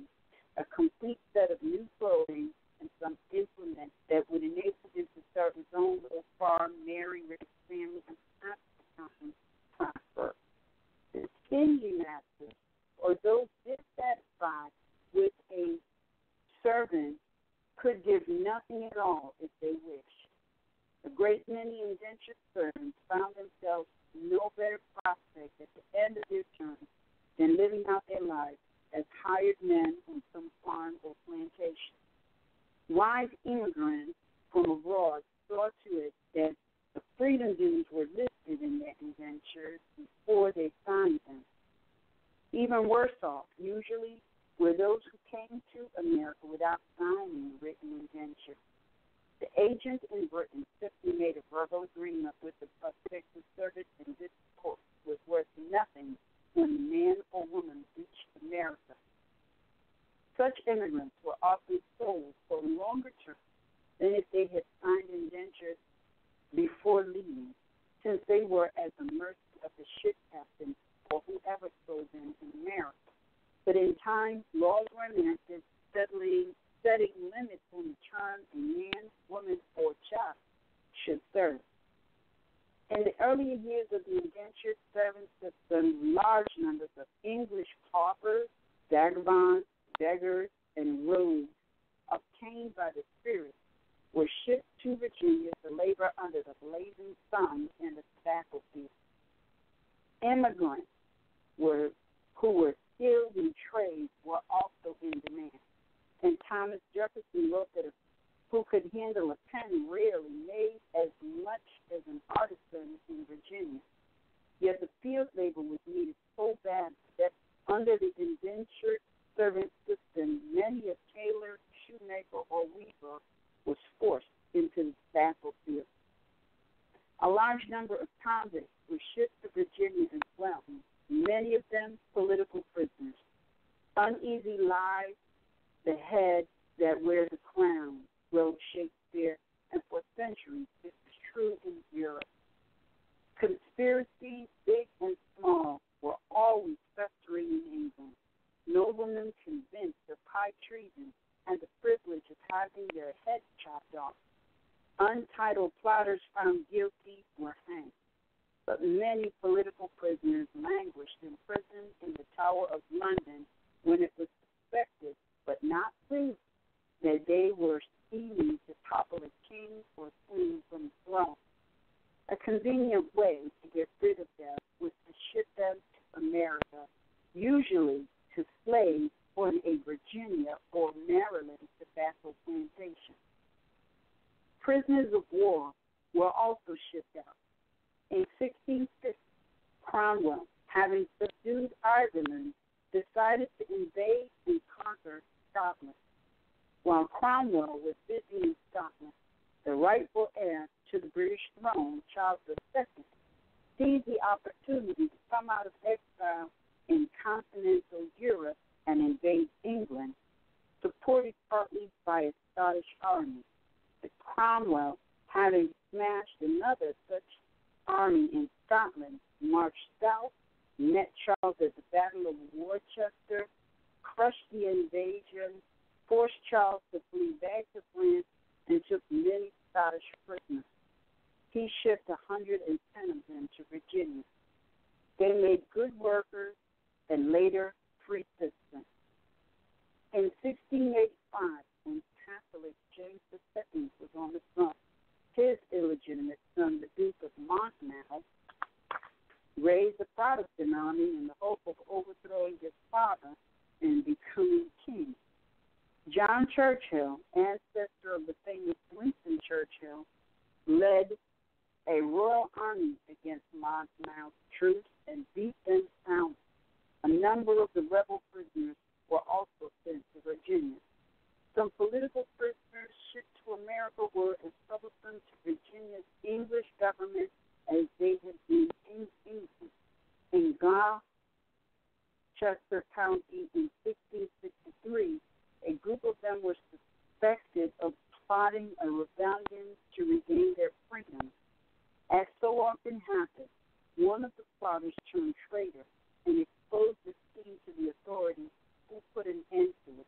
a complete set of new clothing, and some implements that would enable him to start his own little farm, marry, raise a family, and prosper. The stingy masters, or those dissatisfied with a servant, could give nothing at all if they wished. A great many indentured servants found themselves no better prospect at the end of their term than living out their lives as hired men on some farm or plantation. Wise immigrants from abroad saw to it that the freedom dues were listed in their indentures before they signed them. Even worse off, usually, were those who came to America without signing a written indenture. The agent in Britain simply made a verbal agreement with the prospective servant, and this, of course, was worth nothing when the man or woman reached America. Such immigrants were often sold for a longer term than if they had signed indentures before leaving, since they were at the mercy of the ship captain or whoever sold them in America. But in time, laws were enacted setting limits on the term a man, woman, or child should serve. In the earlier years of the indentured servant system, large numbers of English paupers, vagabonds, beggars, and rogues obtained by the Spirit were shipped to Virginia to labor under the blazing sun in the tobacco field. Immigrants who were skilled in trades were also in demand, and Thomas Jefferson wrote that who could handle a pen rarely made as much as an artisan in Virginia. Yet the field labor was needed so bad that under the indentured servant system, many a tailor, shoemaker, or weaver was forced into the tobacco field. A large number of convicts were shipped to Virginia as well, many of them political prisoners. Uneasy lies, the head that wears a crown, wrote Shakespeare, and for centuries this was true in Europe. Conspiracies, big and small, were always festering in England. Noblemen convinced of high treason and the privilege of having their heads chopped off. Untitled plotters found guilty were hanged. But many political prisoners languished in prison in the Tower of London when it was suspected, but not proved, that they were scheming to topple a king or queen from the throne. A convenient way to get rid of them was to ship them to America, usually to slaves on a Virginia or Maryland tobacco plantation. Prisoners of war were also shipped out. In 1650, Cromwell, having subdued Ireland, decided to invade and conquer Scotland. While Cromwell was busy in Scotland, the rightful heir to the British throne, Charles II, seized the opportunity to come out of exile in continental Europe and invade England, supported partly by a Scottish army. But Cromwell, having smashed another such army in Scotland, marched south, met Charles at the Battle of Worcester, crushed the invasion, forced Charles to flee back to France, and took many Scottish prisoners. He shipped 110 of them to Virginia. They made good workers and later free citizens. In 1685, when Catholic James II was on the throne, his illegitimate son, the Duke of Monmouth, raised a Protestant army in the hope of overthrowing his father and becoming king. John Churchill, ancestor of the famous Winston Churchill, led a royal army against Monmouth's troops and beat them soundly. A number of the rebel prisoners were also sent to Virginia. Some political prisoners shipped to America were as troublesome to Virginia's English government as they had been in England. In Gloucester County in 1663, a group of them were suspected of plotting a rebellion to regain their freedom. As so often happens, one of the plotters turned traitor and exposed the scheme to the authorities, who put an end to it.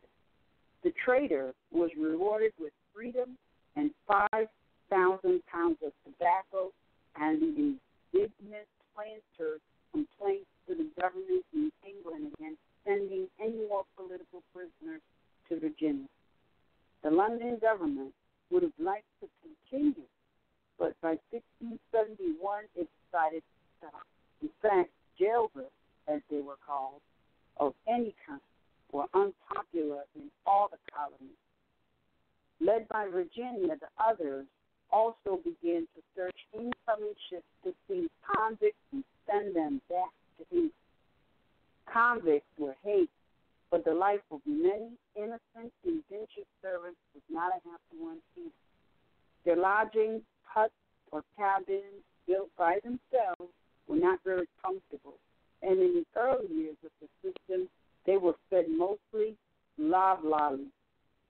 The traitor was rewarded with freedom and 5,000 pounds of tobacco, and the indignant planters complained to the government in England against sending any more political prisoners to Virginia. The London government would have liked to continue, but by 1671 it decided to stop. In fact, jailbirds, as they were called, of any kind, were unpopular in all the colonies. Led by Virginia, the others also began to search incoming ships to seize convicts and send them back to England. Convicts were hated, but the life of many innocent indentured servants was not a happy one either. Their lodgings, huts, or cabins built by themselves were not very comfortable, and in the early years of the system, they were fed mostly loblolly,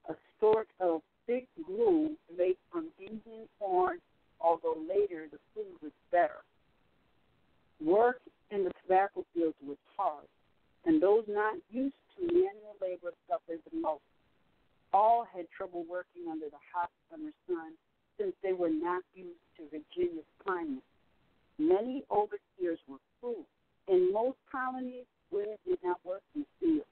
a sort of thick glue made from Indian corn, although later the food was better. Work in the tobacco fields was hard, and those not used to manual labor suffered the most. All had trouble working under the hot summer sun since they were not used to Virginia's climate. Many overseers were cruel. In most colonies, women did not work in fields.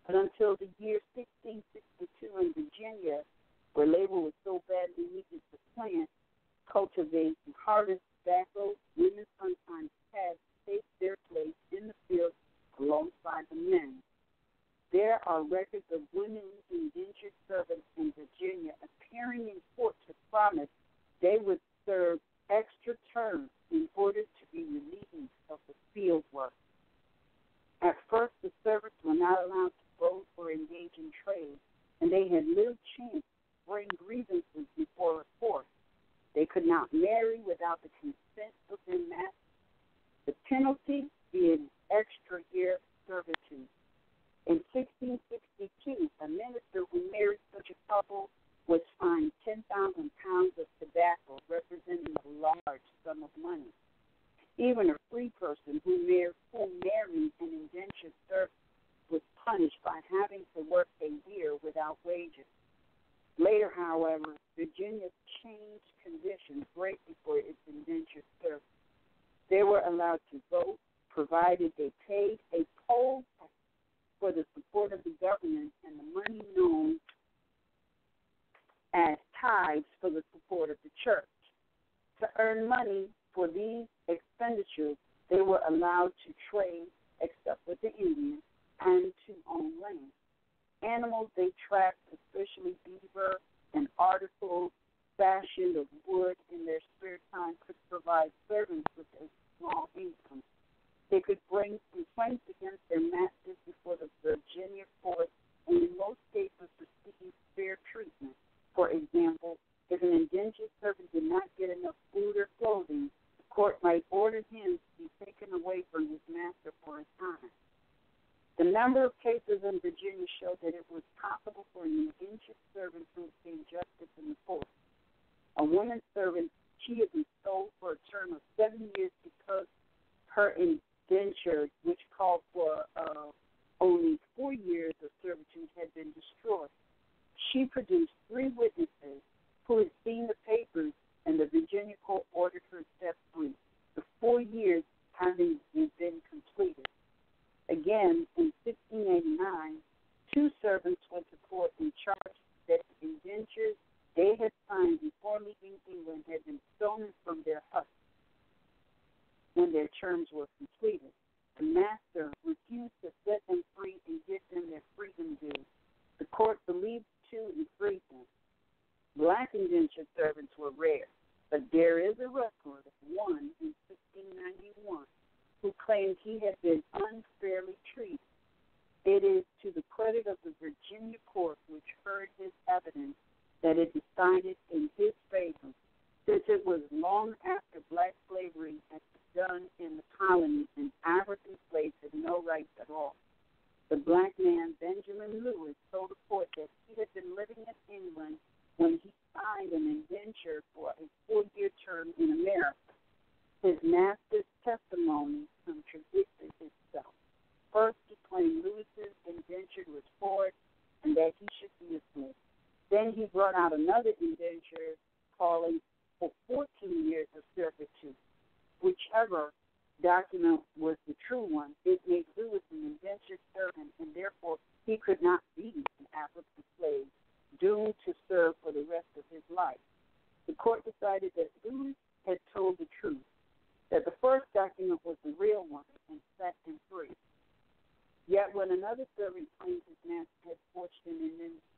But until the year 1662 in Virginia, where labor was so badly needed to plant, cultivate, and harvest tobacco, women sometimes had to take their place in the field alongside the men. There are records of women indentured servants in Virginia appearing in court to promise they would serve extra terms in order to be relieved of the field work. At first, the servants were not allowed to vote or engage in trade, and they had little chance to bring grievances before a court. They could not marry without the consent of their master. The penalty being extra year servitude. In 1662, a minister who married such a couple was fined 10,000 pounds of tobacco, representing a large sum of money. Even a free person who married an indentured servant was punished by having to work a year without wages. Later, however, Virginia changed conditions greatly for its indentured servants. They were allowed to vote, provided they paid a poll tax for the support of the government and the money known as tithes for the support of the church. To earn money for these expenditures, they were allowed to trade, except with the Indians, and to own land. Animals they trapped, especially beaver and articles fashioned of wood in their spare time, could provide servants with a small income. They could bring complaints against their masters before the Virginia court, and in most cases receive fair treatment. For example, if an indentured servant did not get enough food or clothing, the court might order him to be taken away from his master for a time. The number of cases in Virginia showed that it was possible for an indentured servant to obtain justice in the court. A woman servant, she had been sold for a term of 7 years because her indenture, which called for only 4 years of servitude, had been destroyed. She produced 3 witnesses who had seen the papers, and the Virginia court ordered her set free, the 4 years having been completed. Again, in 1689, 2 servants went to court and charged that the indentures they had signed before leaving England had been stolen from their huts when their terms were completed. The master refused to set them free and give them their freedom due. The court believed the 2 and freed them. Black indentured servants were rare, but there is a record of one in 1691 who claimed he had been unfairly treated. It is to the credit of the Virginia court, which heard his evidence, that it decided in his favor, since it was long after black slavery had begun in the colonies and African slaves had no rights at all. The black man, Benjamin Lewis, told the court that he had been living in England when he signed an indenture for a 4-year term in America. His master's testimony contradicted itself. First, he claimed Lewis's indenture was forged and that he should be a slave. Then he brought out another indenture calling for 14 years of servitude. Whichever document was the true one, it made Lewis an indentured servant, and therefore he could not be an African slave, doomed to serve for the rest of his life. The court decided that Lewis had told the truth, that the first document was the real one, and set him free. Yet when another servant claimed his master had forged an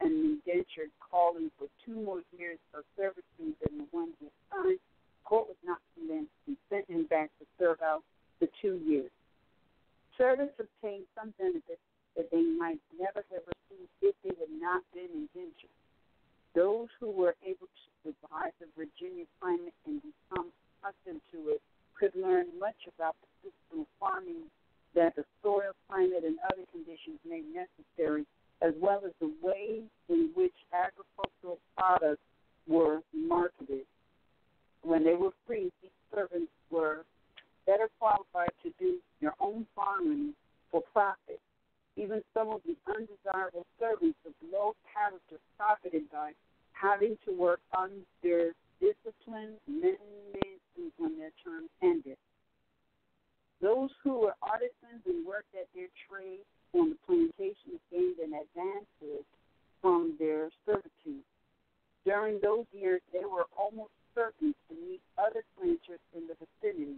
indenture calling for 2 more years of servitude than the one he had signed, the court was not convinced and sent him back to serve out the 2 years. Servants obtained some benefits that they might never have received if they had not been indentured. Those who were able to survive the Virginia climate and become accustomed to it could learn much about the system of farming that the soil, climate, and other conditions made necessary, as well as the way in which agricultural products were marketed. When they were free, these servants were better qualified to do their own farming for profit. Even some of the undesirable servants of low character profited by having to work under discipline many when their term ended. Those who were artisans and worked at their trade on the plantations gained an advantage from their servitude. During those years, they were almost certain to meet other planters in the vicinity.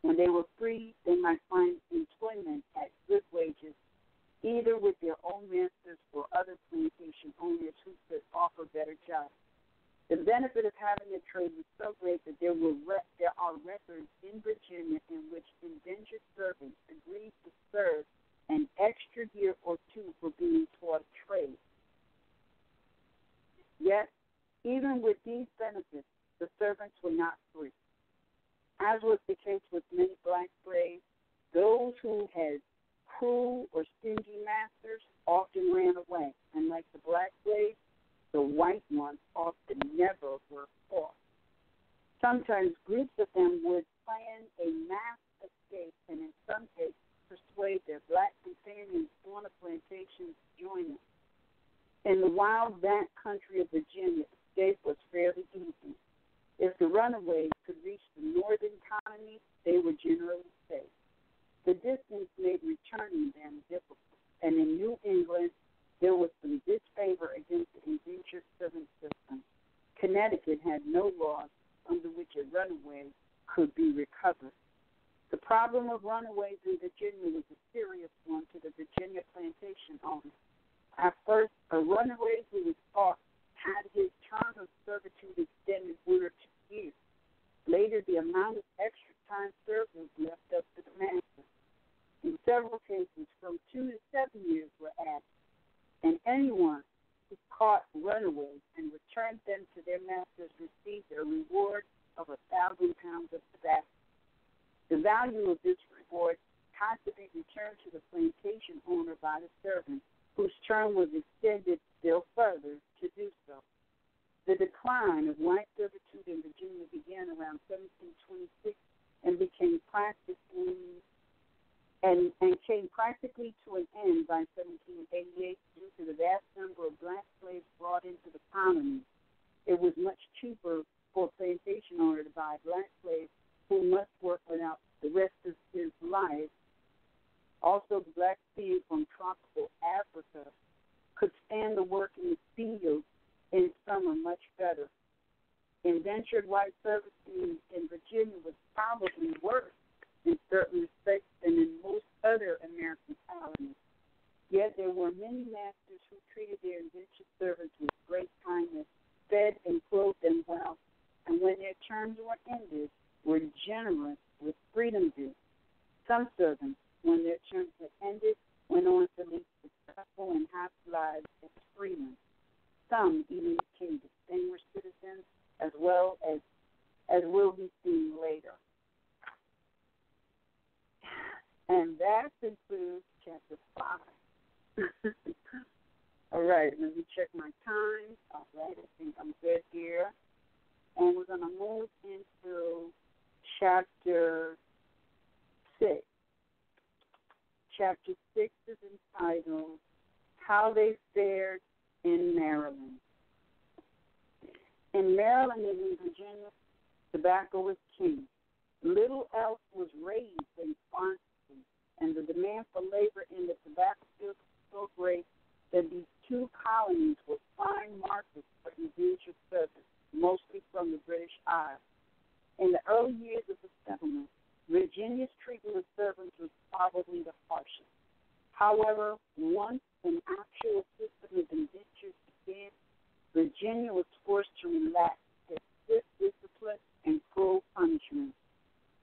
When they were free, they might find employment at good wages, either with their own masters or other plantation owners who could offer better jobs. The benefit of having a trade was so great that there are records in Virginia in which indentured servants agreed to serve an extra year or 2 for being taught a trade. Yet, even with these benefits, the servants were not free. As was the case with many black slaves, those who had cruel or stingy masters often ran away, and like the black slaves, the white ones often never were caught. Sometimes groups of them would plan a mass escape and in some cases persuade their black companions on a plantation to join them. In the wild back country of Virginia, escape was fairly easy. If the runaways could reach the northern colonies, they were generally safe. The distance made returning them difficult, and in New England, there was some disfavor against the indentured servant system. Connecticut had no laws under which a runaway could be recovered. The problem of runaways in Virginia was a serious one to the Virginia plantation owners. At first, a runaway who was caught had his term of servitude extended 1 or 2 years. Later, the amount of extra time served was left up to the master. In several cases, from 2 to 7 years were added, and anyone who caught runaways and returned them to their masters received a reward of 1,000 pounds of tobacco. The value of this reward had to be returned to the plantation owner by the servant, whose term was extended still further to do so. The decline of white servitude in Virginia began around 1726 and became practiced in came practically to an end by 1788 due to the vast number of black slaves brought into the colony. It was much cheaper for a plantation owner to buy black slaves who must work without the rest of his life. Also, the black seed from tropical Africa could stand the work in the fields in summer much better. Indentured white servitude in Virginia was probably worse in certain respects than in most other American colonies. Yet there were many masters who treated their indentured servants with great kindness, fed and clothed them well, and when their terms were ended, were generous with freedom due. Some servants, when their terms had ended, went on to lead successful and happy lives as freemen. Some even became distinguished citizens, as well as will be seen later. And that concludes chapter 5. All right, let me check my time. All right, I think I'm good here. And we're going to move into chapter 6. Chapter 6 is entitled, How They Fared in Maryland. In Maryland and in Virginia, tobacco was king. Little else was raised in quantity, and the demand for labor in the tobacco fields was so great that these two colonies were prime markets for indentured service, mostly from the British Isles. In the early years of the settlement, Virginia's treatment of servants was probably the harshest. However, once an actual system of indentures began, Virginia was forced to relax its stiff discipline and cruel punishment.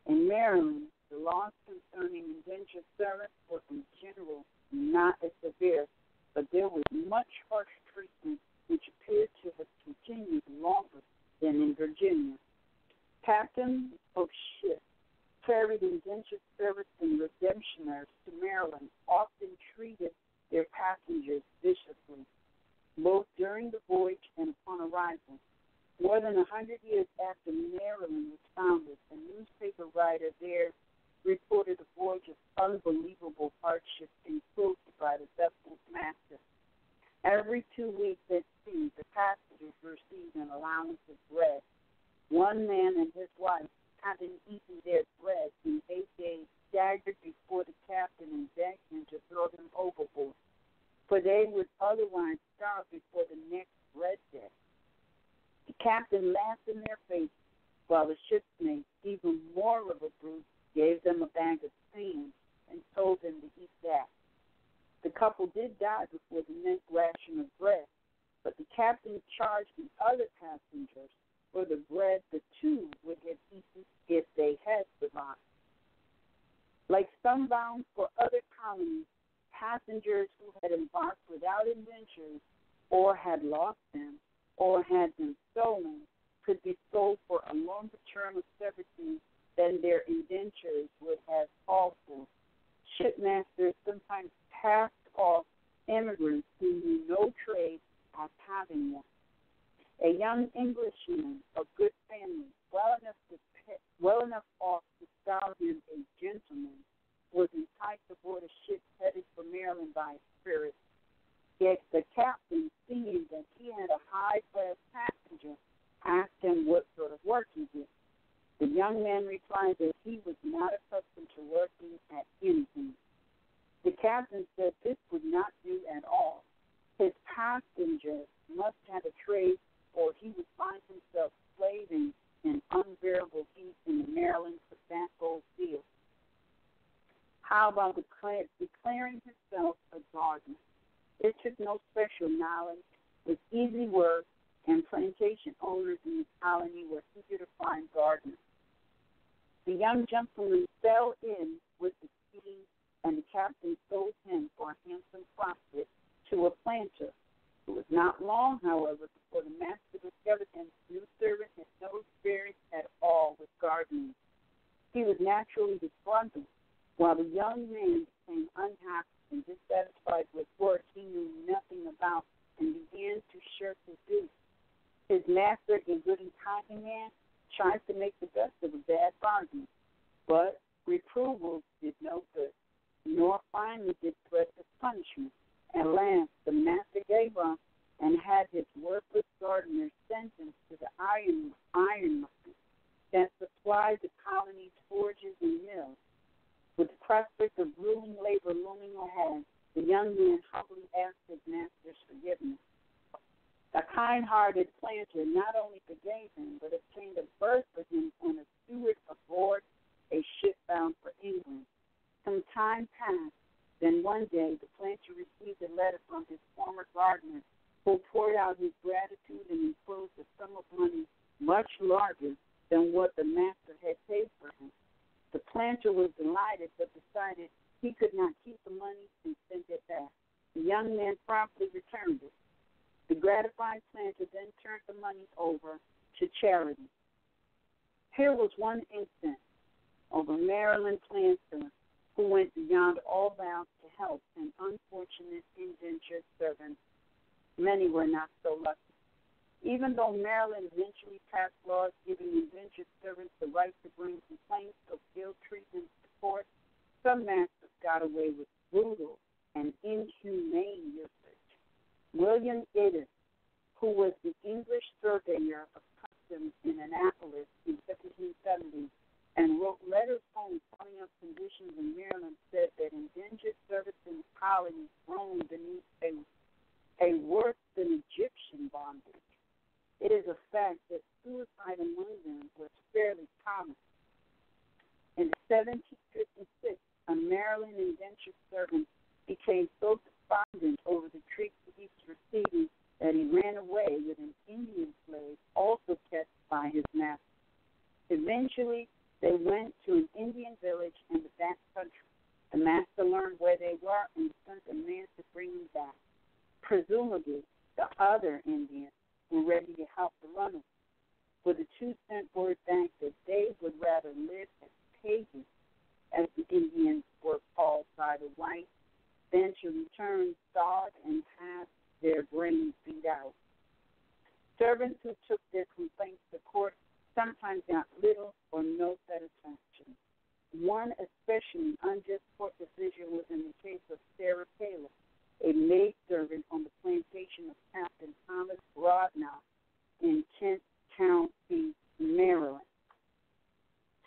In Maryland, the laws concerning indentured servants were in general not as severe, but there was much harsh treatment which appeared to have continued longer than in Virginia. Captains of ships carried indentured servants and redemptioners to Maryland, often treated their passengers viciously, both during the voyage and upon arrival. More than 100 years after Maryland was founded, a newspaper writer there reported a voyage of unbelievable hardship and cruelty by the vessel's master. Every 2 weeks at sea, the passengers received an allowance of bread. One man and his wife, having eaten their bread in 8 days, staggered before the captain and begged him to throw them overboard, for they would otherwise starve before the next bread day. The captain laughed in their faces, while the shipmate, even more of a brute, gave them a bag of sand and told them to eat that. The couple did die before the next ration of bread, but the captain charged the other passengers for the bread the two would have eaten if they had survived. Like some bound for other colonies, passengers who had embarked without indentures or had lost them or had been stolen could be sold for a longer term of servitude than their indentures would have called for. Shipmasters sometimes passed off immigrants who knew no trade as having one. A young Englishman of good family, well enough off to style him a gentleman, was enticed aboard a ship headed for Maryland by a spirit. Yet the captain, seeing that he had a high-class passenger, asked him what sort of work he did. The young man replied that he was not accustomed to working at anything. The captain said this would not do at all. His passenger must have a trade, or he would find himself slaving in unbearable heat in the Maryland tobacco field. How about declaring himself a gardener? It took no special knowledge. With easy work, and plantation owners in the colony were eager to find gardeners. The young gentleman fell in with the scheme, and the captain sold him for a handsome profit to a planter. It was not long, however, before the master discovered his new servant had no experience at all with gardening. He was naturally disgruntled, while the young man became unhappy and dissatisfied with work he knew nothing about and began to shirk his duties. His master, a good and kindly man, tried to make the best of a bad bargain, but reprovals did no good, nor finally did threat of punishment. At last, the master gave up and had his worthless gardener sentenced to the iron mine that supplied the colony's forges and mills. With the prospect of grueling labor looming ahead, the young man humbly asked his master's forgiveness. The kind-hearted planter not only forgave him, but obtained a berth for him on a steward aboard a ship bound for England. Some time passed. Then one day, the planter received a letter from his former gardener, who poured out his gratitude and enclosed a sum of money much larger than what the master had paid for him. The planter was delighted, but decided he could not keep the money and sent it back. The young man promptly returned it. The gratified planter then turned the money over to charity. Here was one instance of a Maryland planter who went beyond all bounds to help an unfortunate indentured servant. Many were not so lucky. Even though Maryland eventually passed laws giving indentured servants the right to bring complaints of ill treatment to court, some masters got away with brutal and inhumane usage. William Idis, who was the English surveyor of customs in Annapolis in 1770 and wrote letters home telling of conditions in Maryland, said that indentured servants in the colonies groaned beneath a worse than Egyptian bondage. It is a fact that suicide among them was fairly common. In 1756, a Maryland indentured servant became so despondent over the treatment he was receiving that he ran away with an Indian slave also kept by his master. Eventually, they went to an Indian village in the back country. The master learned where they were and sent a man to bring them back. Presumably, the other Indians were ready to help the runaways. For the two sent word back that they would rather live as pagans, as the Indians were called by the whites, than to return starved and have their brains beat out. Servants who took their complaints to court sometimes got little or no satisfaction. One especially unjust court decision was in the case of Sarah Taylor, a maidservant on the plantation of Captain Thomas Broadknopp in Kent County, Maryland.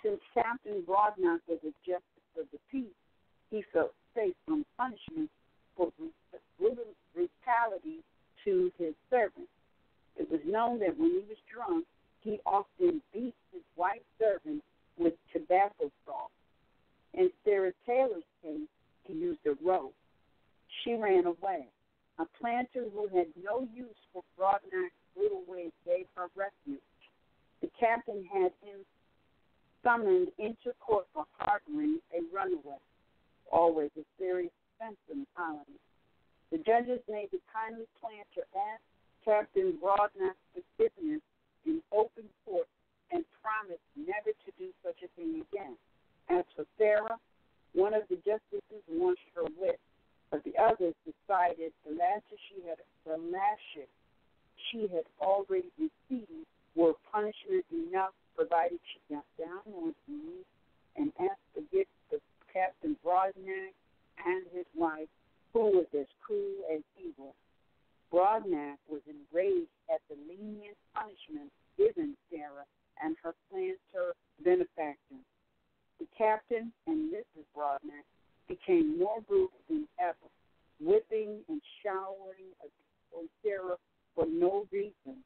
Since Captain Broadknopp was a justice of the peace, he felt safe from punishment for brutality to his servants. It was known that when he was drunk, he often beat his white servant with tobacco salt. In Sarah Taylor's case, he used a rope. She ran away. A planter who had no use for Broadknopp's brutal ways gave her refuge. The captain had him summoned into court for harboring a runaway, always a serious offense in the colony. The judges made the kindly planter ask Captain Broadknopp's forgiveness in open court and promised never to do such a thing again. As for Sarah, one of the justices washed her wit, but the others decided the lashes she had already received were punishment enough, provided she got down on her knees and asked forgiveness of Captain Broadknopp and his wife, who was as cruel as evil. Broadknopp was enraged at the lenient punishment given Sarah and her planter benefactor. The captain and Mrs. Broadknopp became more brutal than ever, whipping and showering on Sarah for no reason.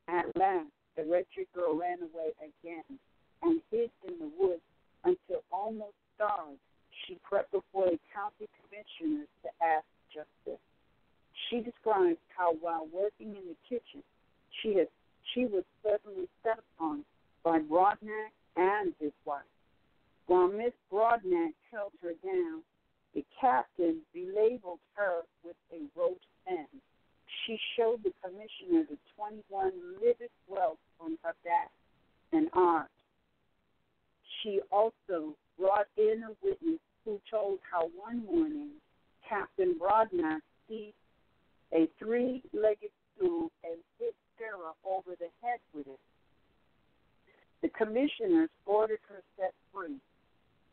At last, the wretched girl ran away again and hid in the woods until almost starved. She crept before the county commissioners to ask justice. She describes how while working in the kitchen, she was suddenly set upon by Broadknopp and his wife. While Miss Broadknopp held her down, the captain belabeled her with a rope's end. She showed the commissioner the 21 livid welts on her back and arms. She also brought in a witness who told how one morning Captain Broadknopp seized a three-legged stool and hit Sarah over the head with it. The commissioners ordered her set free.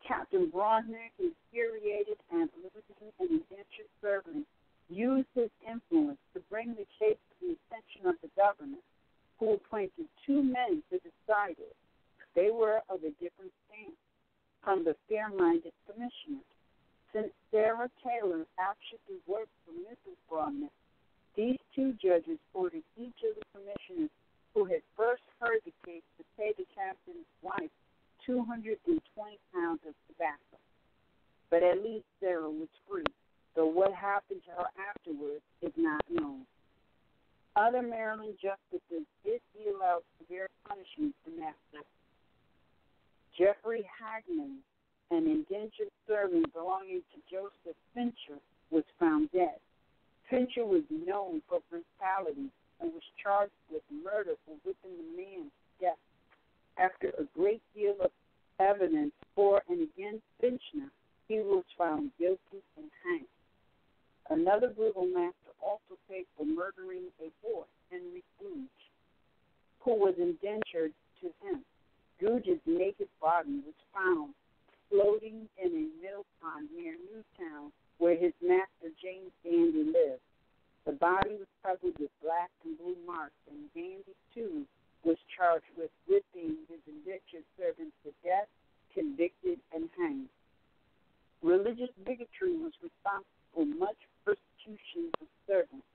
Captain Broadneck, infuriated and losing an indentured servant, used his influence to bring the case to the attention of the governor, who appointed two men to decide it. They were of a different stance from the fair-minded commissioners. Since Sarah Taylor actually worked for Mrs. Broadneck, these two judges ordered each of the commissioners who had first heard the case to pay the captain's wife 220 pounds of tobacco. But at least Sarah was free, though what happened to her afterwards is not known. Other Maryland justices did deal out severe punishments in that case. Jeffrey Hagman, an indentured servant belonging to Joseph Fincher, was found dead. Fincher was known for brutality and was charged with murder for whipping the man to death. After a great deal of evidence for and against Fincher, he was found guilty and hanged. Another brutal master also paid for murdering a boy, Henry Googe, who was indentured to him. Googe's naked body was found floating in a mill pond near Newtown, where his master James Dandy lived. The body was covered with black and blue marks, and Dandy, too, was charged with whipping his indentured servants to death, convicted, and hanged. Religious bigotry was responsible for much persecution of servants.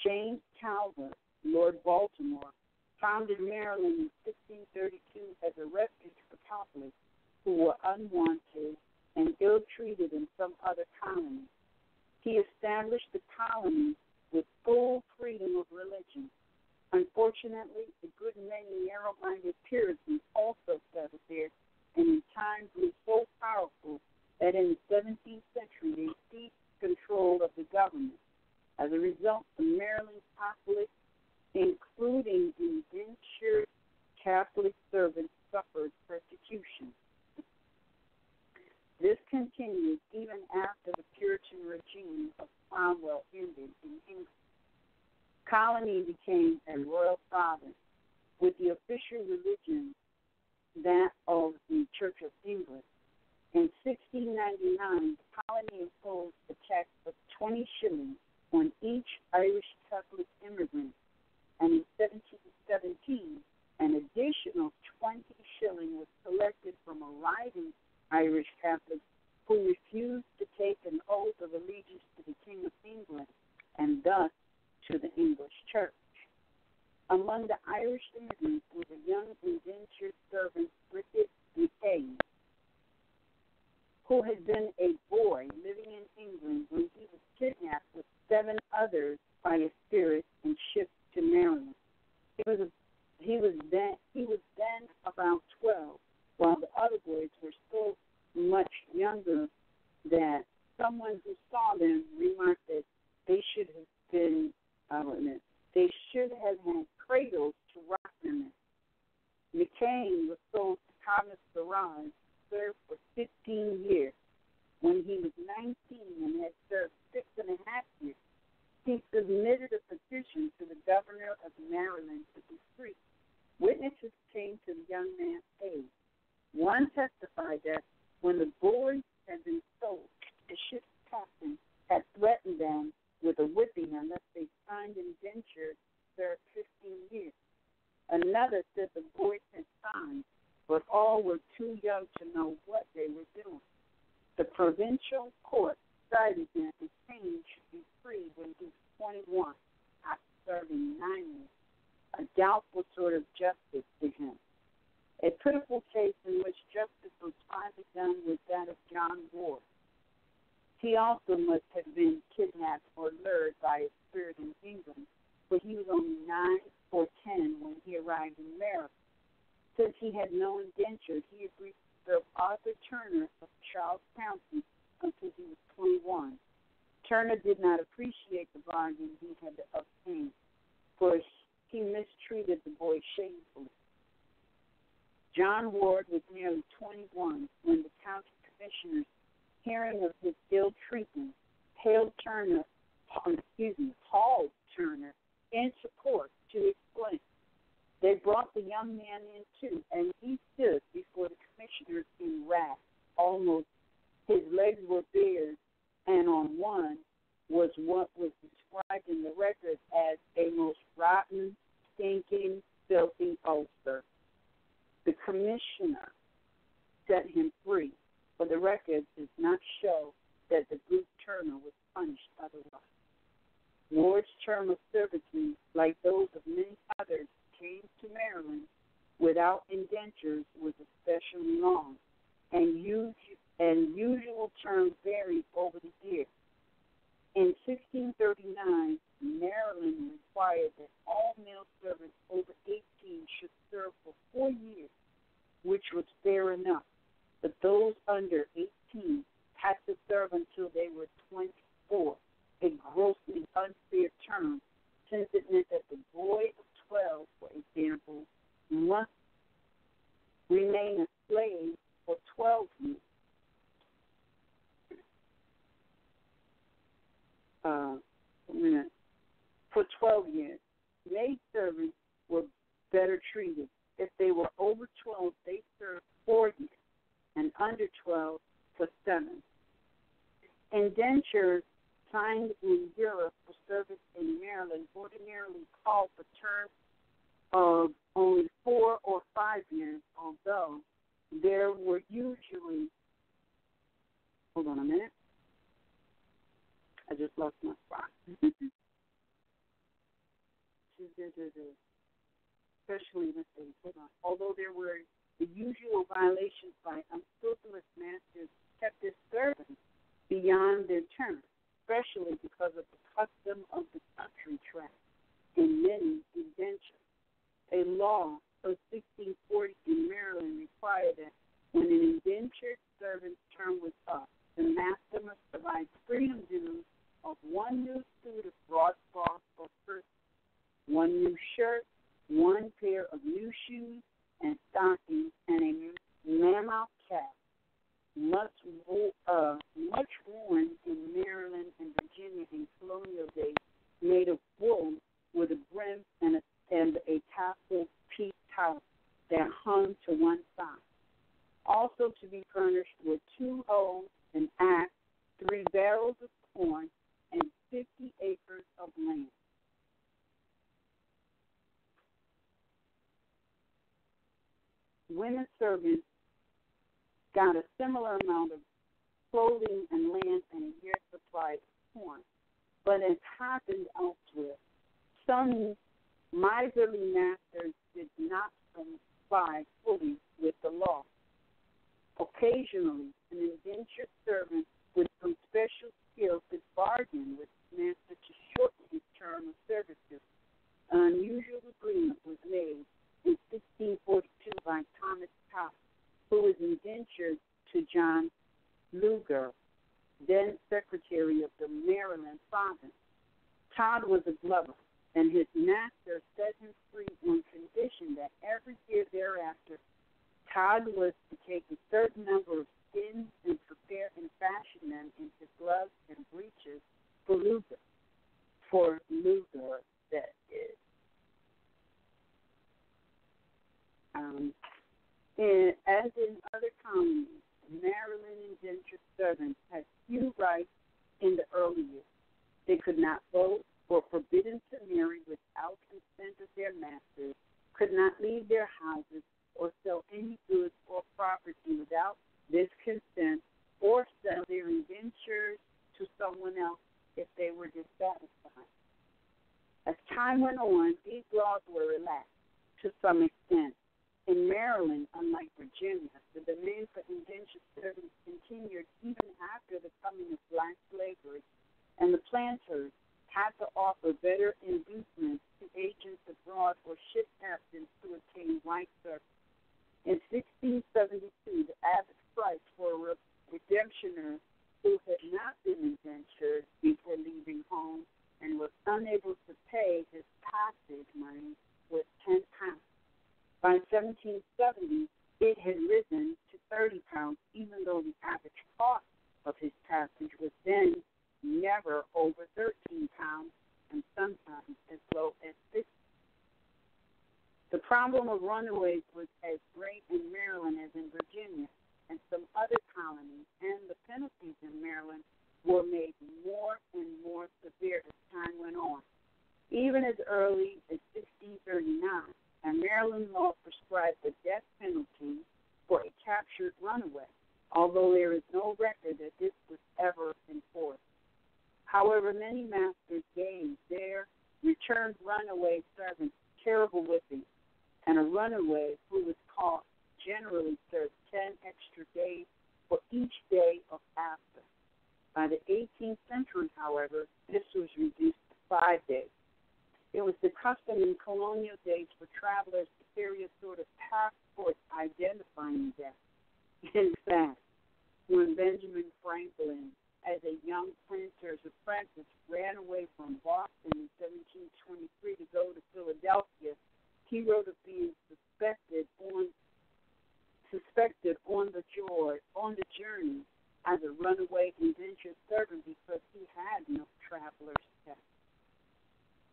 James Calvert, Lord Baltimore, founded Maryland in 1632 as a refuge for Catholics who were unwanted and ill-treated in some other colonies. He established the colony with full freedom of religion. Unfortunately, a good many narrow-minded Puritans also settled there, and in time grew so powerful that in the 17th century they seized control of the government. As a result, the Maryland Catholics, including indentured Catholic servants, suffered persecution. This continued even after the Puritan regime of Cromwell ended in England. Colony became a royal province, with the official religion that of the Church of England. In 1699, the colony imposed a tax of 20 shillings on each Irish Catholic immigrant, and in 1717, an additional 20 shillings was collected from arriving Irish Catholics who refused to take an oath of allegiance to the King of England and thus to the English Church. Among the Irish immigrants was a young indentured servant, Bridget McKay, who had been a boy living in England when he was kidnapped with 7 others by a spirit and shipped to Maryland. He was then about 12, while the other boys were so much younger that someone who saw them remarked that they should have had cradles to rock them in. McCain was sold to Thomas Garage, served for 15 years. When he was 19 and had served 6.5 years, he submitted a petition to the governor of Maryland to be free. Witnesses came to the young man's aid. One testified that when the boys had been sold, the ship's captain had threatened them with a whipping unless they signed indentures served 15 years. Another said the boys had signed, but all were too young to know what they were doing. The provincial court decided that the king should be free when he was 21, after serving 9 years, a doubtful sort of justice to him. A pitiful case in which justice was finally done was that of John Moor. He also must have been kidnapped or lured by a spirit in England, but he was only 9 or 10 when he arrived in America. Since he had no indenture, he agreed to serve Arthur Turner of Charles County until he was 21. Turner did not appreciate the bargain he had obtained, for he mistreated the boy shamefully. John Ward was nearly 21 when the county commissioners, hearing of his ill treatment, hauled Turner into court to explain. They brought the young man in too, and he stood before the commissioners in wrath. almost, his legs were bare, and on one was what was described in the records as a most rotten, stinking, filthy ulcer. The commissioner set him free, but the record does not show that the brute Turner was punished otherwise. Moor's term of servitude, like those of many others, came to Maryland without indentures, was especially long, and usual terms varied over the years. In 1639, Maryland required that all male servants over 18 should serve for 4 years, which was fair enough, but those under 18 had to serve until they were 24, a grossly unfair term, since it meant that the boy of 12, for example, must remain a slave for 12 years. For 12 years. Maid servants were better treated. If they were over 12, they served 4 years, and under 12 for 7. Indentures signed in Europe for service in Maryland ordinarily called for terms of only 4 or 5 years, although there were usually, hold on a minute, I just lost my spot. Especially, let's see, hold on. Although there were the usual violations by unscrupulous masters kept their servants beyond their term, especially because of the custom of the country tract in many indentures. A law of 1640 in Maryland required that when an indentured servant's term was up, the master must provide freedom dues of 1 new suit of broadcloth or shirt, 1 new shirt, 1 pair of new shoes and stockings, and a mammoth cap, much worn in Maryland and Virginia in colonial days, made of wool with a brim and a tassel peak top that hung to one side. Also to be furnished were 2 hoes, an axe, 3 barrels of corn, and 50 acres of land. Women servants got a similar amount of clothing and land and a year's supply of corn. But as happened elsewhere, some miserly masters did not comply fully with the law. Occasionally, an indentured servant with some special skill could bargain with his master to shorten his term of servitude. An unusual agreement was made in 1642 by Thomas Todd, who was indentured to John Lugar, then Secretary of the Maryland Province. Todd was a glover, and his master set him free on condition that every year thereafter, Todd was to take a certain number of skins and prepare and fashion them into gloves and breeches for Lugar. For Lugar, that is. As in other colonies, Maryland indentured servants had few rights in the early years. They could not vote, were forbidden to marry without consent of their masters, could not leave their houses or sell any goods or property without this consent, or sell their indentures to someone else if they were dissatisfied. As time went on, these laws were relaxed to some extent. In Maryland, unlike Virginia, the demand for indentured servants continued even after the coming of black slavery, and the planters had to offer better inducements to agents abroad or ship captains to obtain white servants. In 1672, the average price for a redemptioner who had not been indentured before leaving home and was unable to pay his passage money was 10 pounds. By 1770, it had risen to 30 pounds, even though the average cost of his passage was then never over 13 pounds and sometimes as low as 50. The problem of runaways was as great in Maryland as in Virginia and some other colonies. However, many masters gave their returned runaway servants terrible whipping, and a runaway who was caught generally served 10 extra days for each day of after. By the 18th century, however, this was reduced to 5 days. It was the custom in colonial days for travelers to carry a sort of passport identifying them. In fact, when Benjamin Franklin, as a young printer's apprentice, ran away from Boston in 1723 to go to Philadelphia, he wrote of being suspected on the journey as a runaway indentured servant because he had no traveler's test.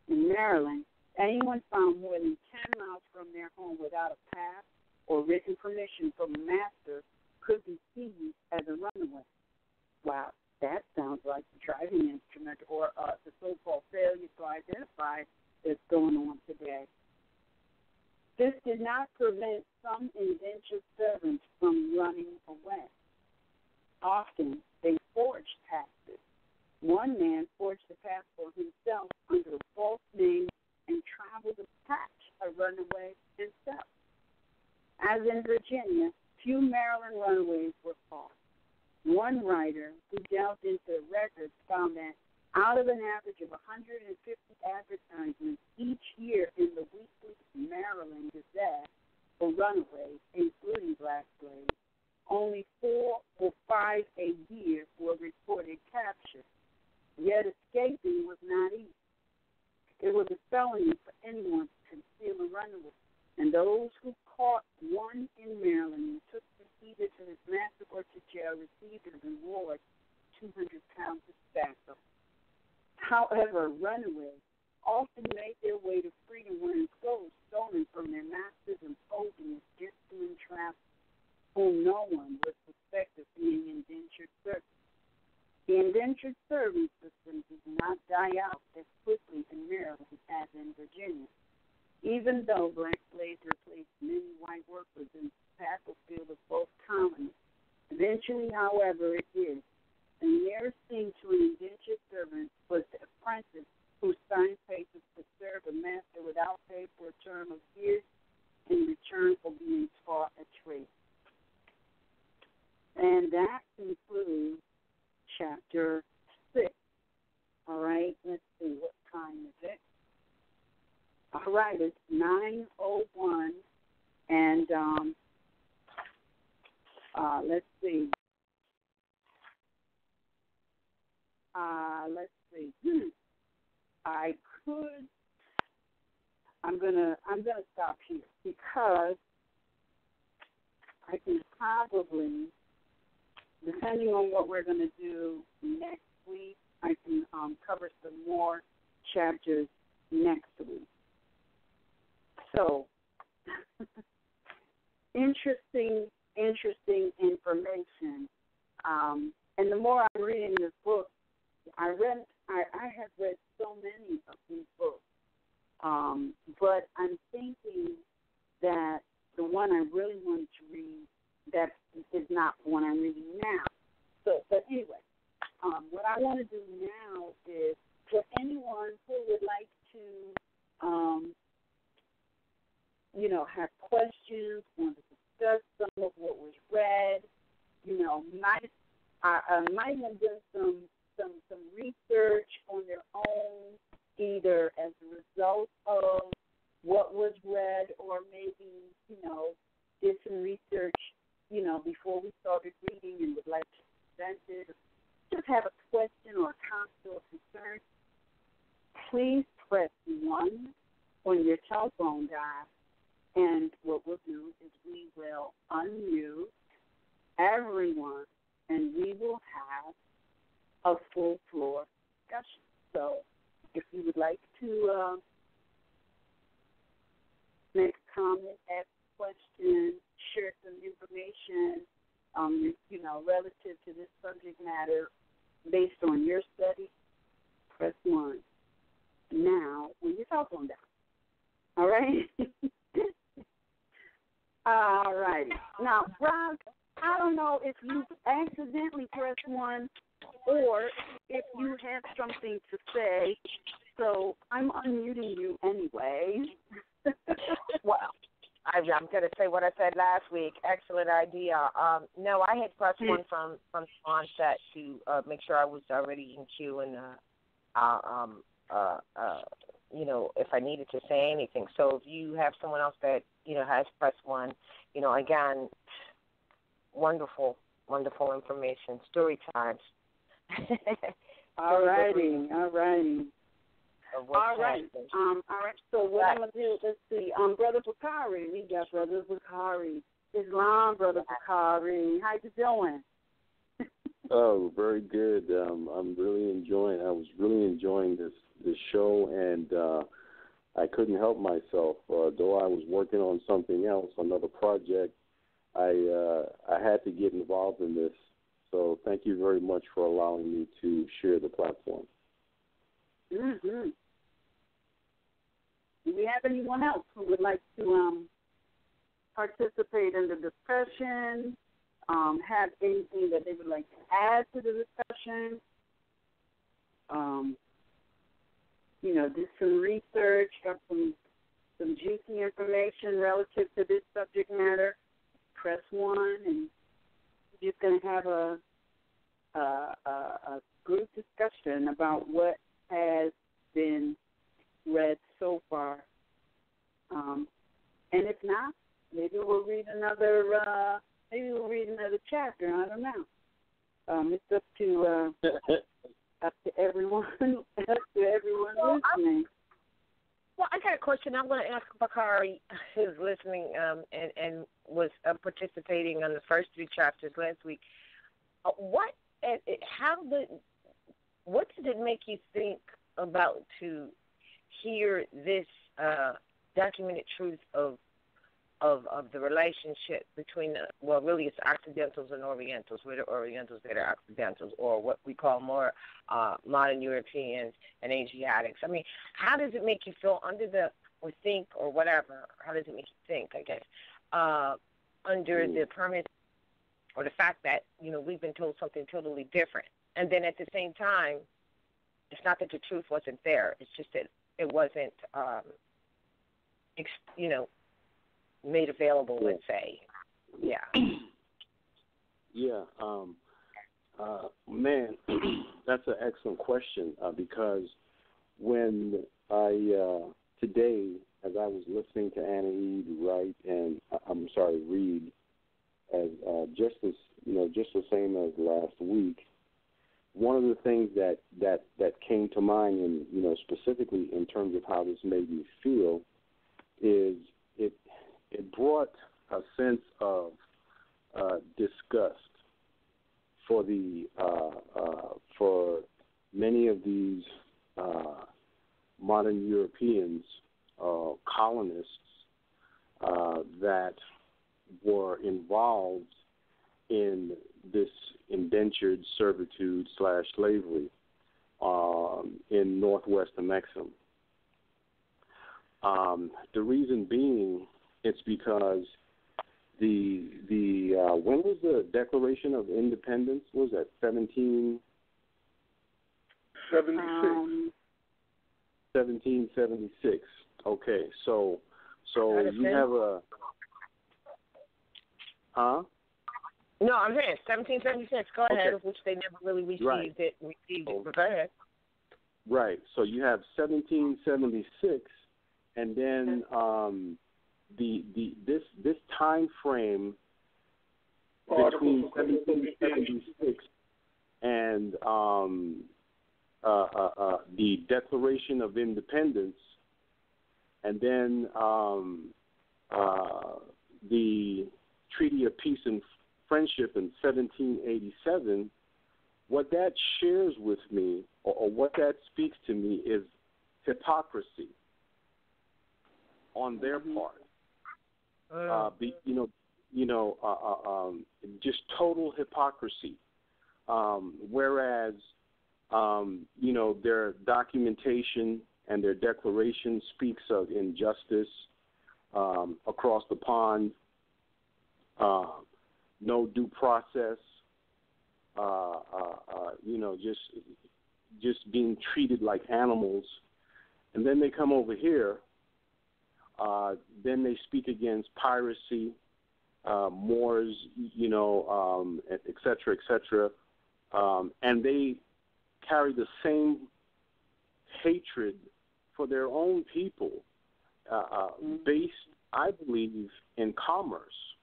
In Maryland, anyone found more than 10 miles from their home without a pass or written permission from a master could be seized as a runaway. Wow, that sounds like the driving instrument or the so-called failure to identify that's going on today. This did not prevent some indentured servants from running away. Often, they forged passes. One man forged a pass for himself under a false name and traveled to catch a runaway himself. As in Virginia, few Maryland runaways were caught. One writer who delved into records found that out of an average of 150 advertisements each year in the weekly Maryland Gazette for runaways, including black slaves, only 4 or 5 a year were reported captured. Yet escaping was not easy. It was a felony for anyone to conceal a runaway, and those who caught one in Maryland and took him either to his master or to jail received a reward of 200 pounds of tobacco. However, runaways often made their way to freedom wearing clothes stolen from their masters and posing as gentlemen travelers, whom no one would suspect of being indentured servants. The indentured servant system did not die out as quickly in Maryland as in Virginia. Even though black slaves replaced many white workers in the battlefield of both colonies, eventually, however, it did. The nearest thing to an indentured servant was the apprentice who signed papers to serve a master without pay for a term of years in return for being taught a trade. And that concludes Chapter 6. All right, let's see, what time is it? All right, it's 9:01, and let's see. I'm gonna stop here because I can probably, depending on what we're gonna do next week, I can cover some more chapters next week. So, interesting information. And the more I'm reading this book, I have read so many of these books, but I'm thinking that the one I really wanted to read, that is not the one I'm reading now. So, but anyway, what I want to do now is for anyone who would like to, have questions, want to discuss some of what was read, might have done some research on their own, either as a result of what was read or maybe, did some research, before we started reading and would like to present it, just have a question or a comment or concern, please press 1 on your telephone dial, and what we'll do is we will unmute everyone, and we will have a full floor discussion. So if you would like to make a comment, ask a question, share some information, relative to this subject matter based on your study, press 1. Now, when your telephone down. All right? All righty. Now, Rob, I don't know if you accidentally pressed 1 or if you have something to say. So I'm unmuting you anyway. Well, I'm going to say what I said last week. Excellent idea. No, I had pressed one from onset to make sure I was already in queue and, if I needed to say anything. So if you have someone else that, has pressed one, again, wonderful information. Story times. All righty. All right. So what I'm going to do, let's see. Brother Bakari. We got Brother Bakari. Islam, Brother Bakari. How you doing? Oh, very good. I was really enjoying this show, and I couldn't help myself. Though I was working on something else, another project, I had to get involved in this. So thank you very much for allowing me to share the platform. Mm-hmm. Do we have anyone else who would like to participate in the discussion, have anything that they would like to add to the discussion, do some research, have some juicy information relative to this subject matter? Press 1, and we're just going to have a group discussion about what has been read so far. And if not, maybe we'll read another chapter. I don't know. It's up to everyone. Up to everyone listening. Well, I got a question. I'm going to ask Bakari, who's listening and was participating on the first 3 chapters last week. What did it make you think about to hear this documented truth of the relationship between, really it's Occidentals and Orientals. We're the Orientals, they're the Occidentals, or what we call more modern Europeans and Asiatics. I mean, how does it make you feel or think, or whatever? How does it make you think, I guess, under the premise or the fact that, we've been told something totally different? And then at the same time, it's not that the truth wasn't there. It's just that it wasn't, made available, let's say. Yeah. Yeah. Man, that's an excellent question because when today, as I was listening to Anna Eve read, as just the same as last week, one of the things that came to mind, and specifically in terms of how this made me feel, is it brought a sense of disgust for for many of these modern Europeans, colonists that were involved in this indentured servitude / slavery in northwestern Mexico. The reason being, it's because the when was the Declaration of Independence? Was that 1776? Okay, so you have a No, I'm saying 1776. Go ahead, which they never really received it. But go ahead. Right. So you have 1776, and then this time frame between 1776 and the Declaration of Independence, and then the Treaty of Peace and Friendship in 1787, what that shares with me, or what that speaks to me, is hypocrisy on their part. Just total hypocrisy. Whereas, their documentation and their declaration speaks of injustice across the pond, no due process, just being treated like animals, and then they come over here. Then they speak against piracy, Moors, et cetera, and they carry the same hatred for their own people, based, I believe, in commerce,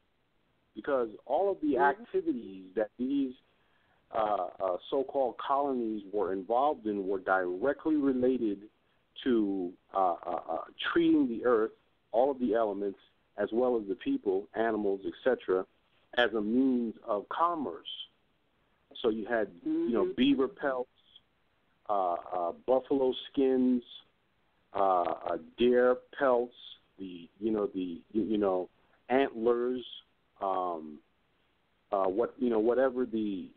because all of the activities that these so-called colonies were involved in were directly related to treating the earth, all of the elements, as well as the people, animals, etc., as a means of commerce. So you had, beaver pelts, buffalo skins, deer pelts, the antlers, whatever the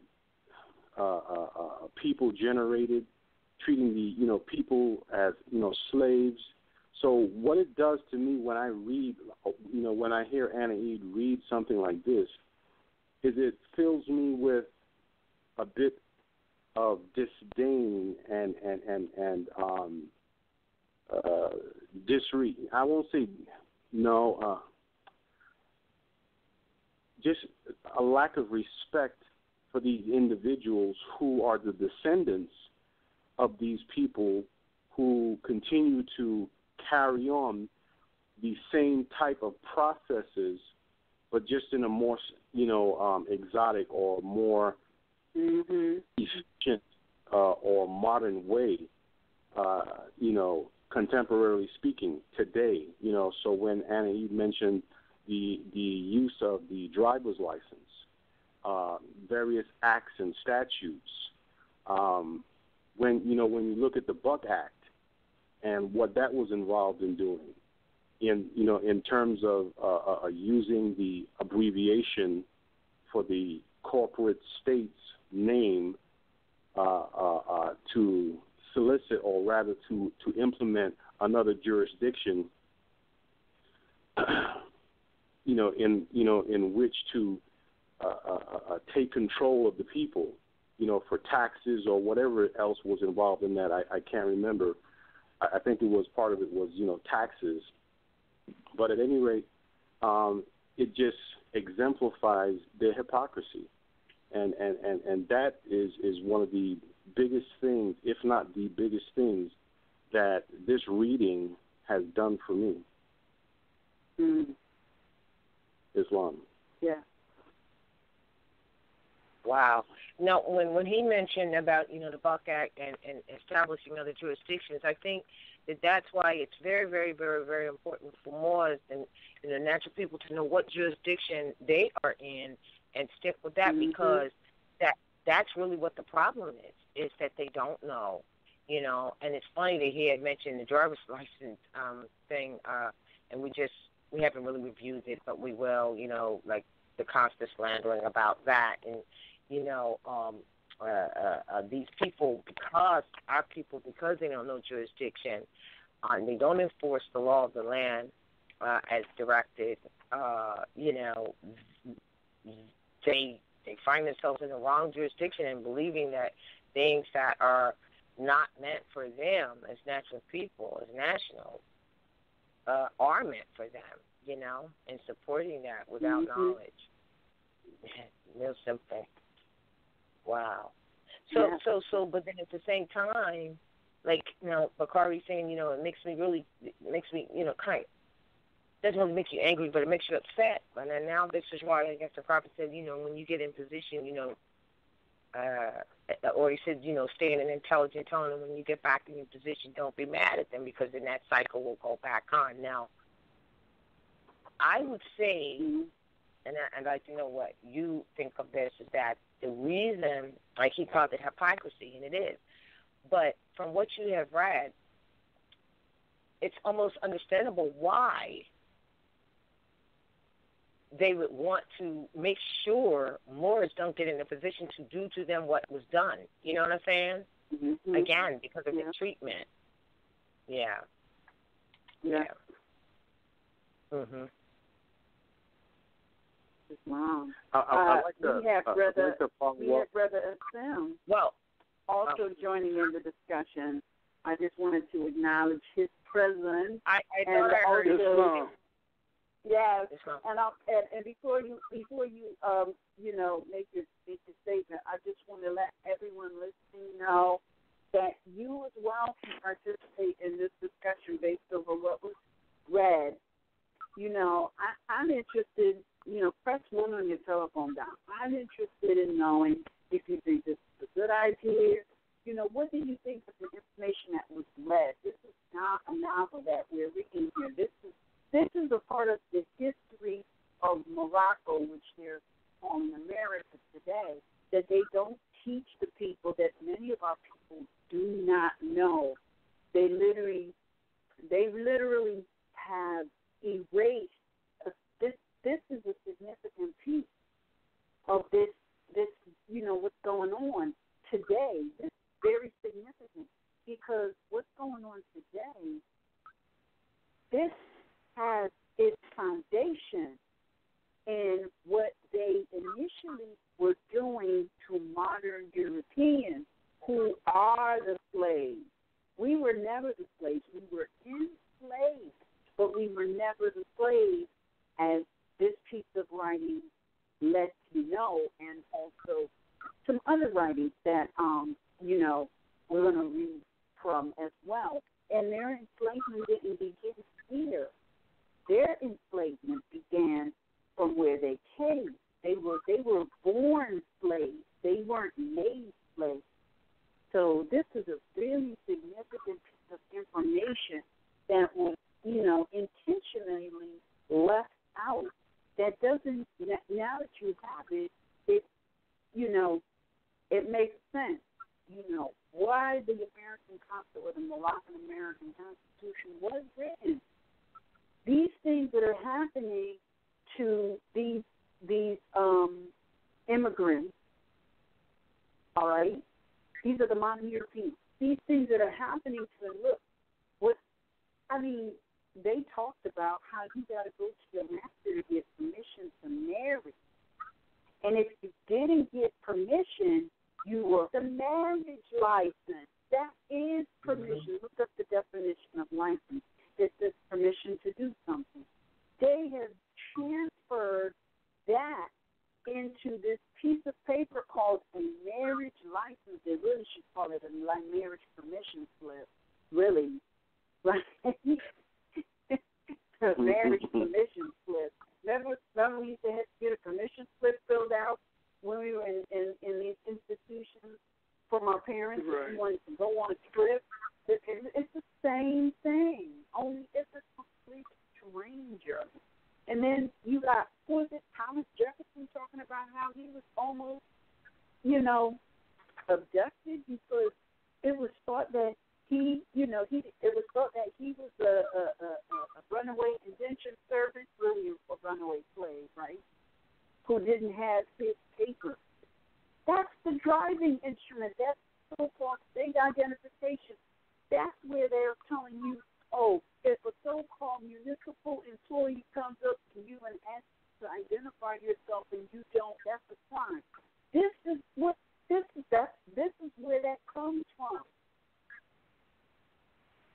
people generated, treating the people as slaves. So what it does to me when I read, when I hear Anna Ede read something like this, is it fills me with a bit of disdain and I won't say no, just a lack of respect for these individuals who are the descendants of these people who continue to carry on the same type of processes, but just in a more, exotic or more efficient or modern way, contemporarily speaking today. So when Anna Ede mentioned the use of the driver's license, various acts and statutes, when you look at the Buck Act and what that was involved in doing, in terms of using the abbreviation for the corporate state's name to solicit, or rather to implement another jurisdiction, in which to take control of the people, for taxes or whatever else was involved in that. I can't remember. I think it was part of it was, taxes. But at any rate, it just exemplifies their hypocrisy. And that is one of the biggest things, if not the biggest things, that this reading has done for me. Islam. Yeah. Wow. Now, when he mentioned about, the Buck Act and establishing other jurisdictions, I think that's why it's very, very, very, very important for Moors and natural people to know what jurisdiction they are in and stick with that, because that's really what the problem is that they don't know, And it's funny that he had mentioned the driver's license thing, and we haven't really reviewed it, but we will, like the constant slandering about that. And, these people, because they don't know jurisdiction, and they don't enforce the law of the land as directed, they find themselves in the wrong jurisdiction and believing that things that are not meant for them as natural people, as nationals, are meant for them, and supporting that without knowledge. Real simple. Wow. So, but then at the same time, like, Bakari's saying, it makes me, kind of, doesn't really make you angry, but it makes you upset. And then now this is why I guess the prophet said, when you get in position, or he said, stay in an intelligent tone, and when you get back in your position, don't be mad at them, because then that cycle will go back on. Now, I would say, and I'd like to know what you think of this, is that the reason, like he called it hypocrisy, and it is, but from what you have read, it's almost understandable why they would want to make sure Moors don't get in a position to do to them what was done. You know what I'm saying? Again, because of the treatment. Yeah. Wow. I'd like we have Brother Assim. Well, also joining in the discussion. I just wanted to acknowledge his presence. I thought I heard also, yes, Islam. and before you make your statement, I just want to let everyone listening know that you as well can participate in this discussion based over what was read. I'm interested. Press 1 on your telephone down. I'm interested in knowing if you think this is a good idea. What do you think of the information that was read? This is not a novel that we're reading here. This is a part of the history of Morocco, which they're calling America today, that they don't teach the people, that many of our people do not know. They literally have erased. This is a significant piece of this what's going on today. This is very significant because what's going on today, this has its foundation in what they initially were doing to modern Europeans who are the slaves. We were never the slaves. We were enslaved, but we were never the slaves, as this piece of writing lets you know, and also some other writings that we're going to read from as well. And their enslavement didn't begin here. Their enslavement began from where they came. They were born slaves. They weren't made slaves. So this is a really significant piece of information that was, intentionally left out. That doesn't, now that you have it, it makes sense. Why the American Constitution or the Moroccan American Constitution was written. These things that are happening to these immigrants, all right? These are the modern Europeans. These things that are happening to them, look, they talked about how you got to go to your master to get permission to marry. And if you didn't get permission, you were the marriage license. That is permission. Look up the definition of license. It's the permission to do something. They have transferred that into this piece of paper called a marriage license. They really should call it a marriage permission slip. Really. Right? A marriage permission slip. Remember we used to have to get a permission slip filled out when we were in these institutions from our parents? Right. If we wanted to go on a trip. It's the same thing, only it's a complete stranger. And then you got, who was it, Thomas Jefferson talking about how he was almost, abducted because it was thought that he was a runaway indentured servant, really a runaway slave, right? Who didn't have his paper. That's the driving instrument. That's so-called state identification. That's where they're telling you, if a so-called municipal employee comes up to you and asks to identify yourself and you don't, that's a crime. This is where that comes from.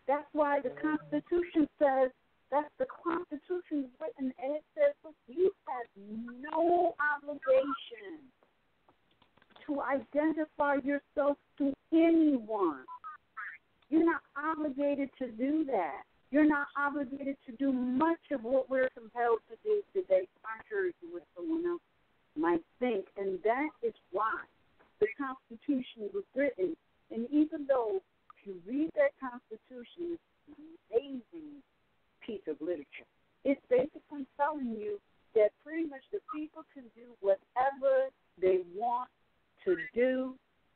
That's why the Constitution says, the Constitution is written, and it says, look, you have no obligation to identify yourself to anyone. You're not obligated to do that. You're not obligated to do much of what we're compelled to do today, contrary to what someone else might think. And that is why the Constitution was written. And even though if you read that Constitution, it's an amazing piece of literature. It's basically telling you that pretty much the people can do whatever they want to do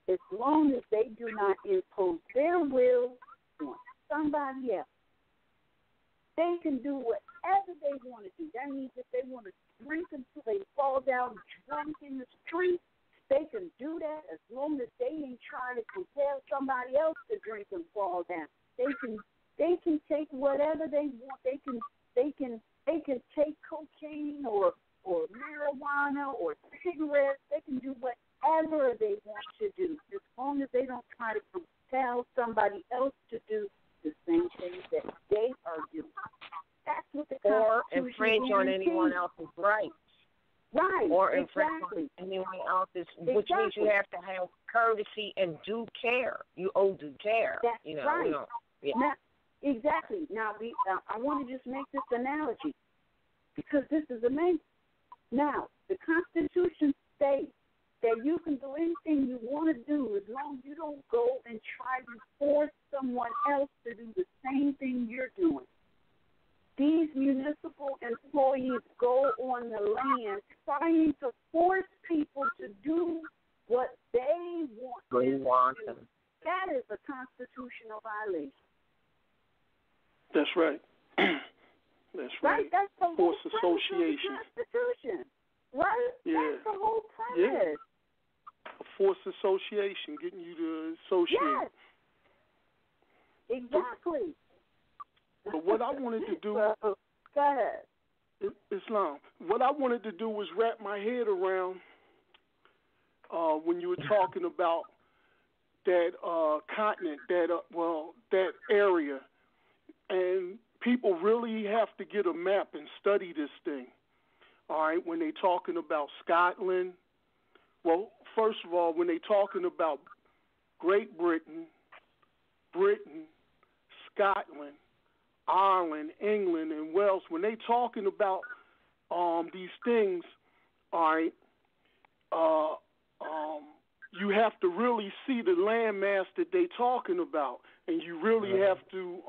as long as they do not impose their will on somebody else. They can do whatever they want to do. That means if they want to drink until they fall down drunk in the street, they can do that as long as they ain't trying to compel somebody else to drink and fall down. They can take whatever they want. They can take cocaine or marijuana marijuana or cigarettes. They can do whatever they want to do, as long as they don't try to compel somebody else to do the same things that they are doing. That's what the or Constitution infringe on anyone else's rights. Right. Or infringe on anyone else's, which means you have to have courtesy and due care. You owe due care. That's you know, right. Yeah. Now, exactly. Now, I want to just make this analogy because this is amazing. Now, the Constitution states that you can do anything you want to do as long as you don't go and try to force someone else to do the same thing you're doing. These municipal employees go on the land trying to force people to do what they want them to do. That is a constitutional violation. That's right. That's right. That's the Force whole association. Of the Constitution. Right? Yeah. That's the whole premise. Yeah. A forced association, getting you to associate. Yes. Exactly. But what I wanted to do, go ahead. Islam. What I wanted to do was wrap my head around when you were talking about that continent, that area, and people really have to get a map and study this thing. All right, when they're talking about Scotland, well, first of all, when they're talking about Great Britain, Scotland, Ireland, England, and Wales, when they talking about these things, all right, you have to really see the landmass that they talking about, and you really have to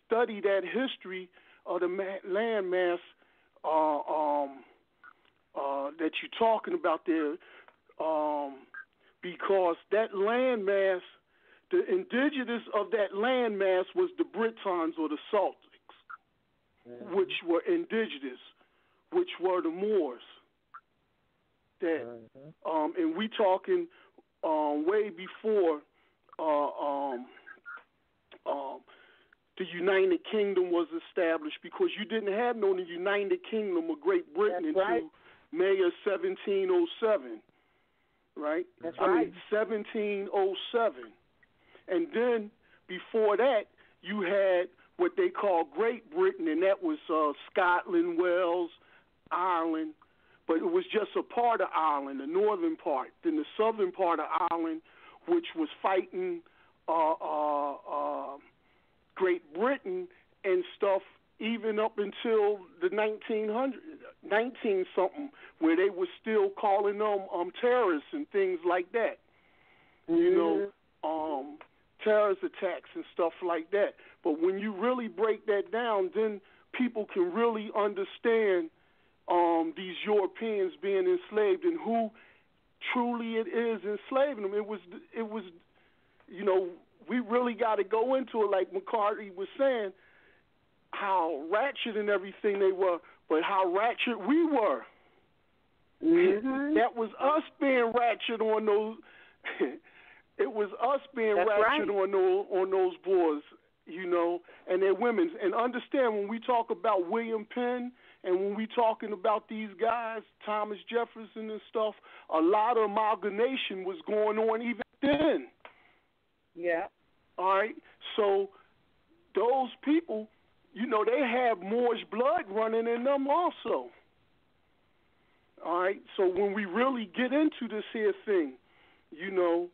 study that history of the landmass that you're talking about there, because that landmass, the indigenous of that landmass was the Britons or the Celtics, which were indigenous, which were the Moors. That, and we talking way before the United Kingdom was established, because you didn't have no United Kingdom of Great Britain until May of 1707, right? That's I mean, 1707. And then before that, you had what they call Great Britain, and that was Scotland, Wales, Ireland, but it was just a part of Ireland, the northern part. Then the southern part of Ireland, which was fighting Great Britain and stuff, even up until the 19-something, where they were still calling them terrorists and things like that. You know, terrorist attacks and stuff like that. But when you really break that down, then people can really understand these Europeans being enslaved and who truly it is enslaving them. It was, you know, we really got to go into it, like McCarthy was saying, how ratchet and everything they were, but how ratchet we were. That was us being ratchet on those. It was us being ratchet on those boys, you know, and their women. And understand, when we talk about William Penn and when we talking about these guys, Thomas Jefferson and stuff, a lot of amalgamation was going on even then. Yeah. All right. So those people, you know, they have Moorish blood running in them also. All right. So when we really get into this here thing, you know,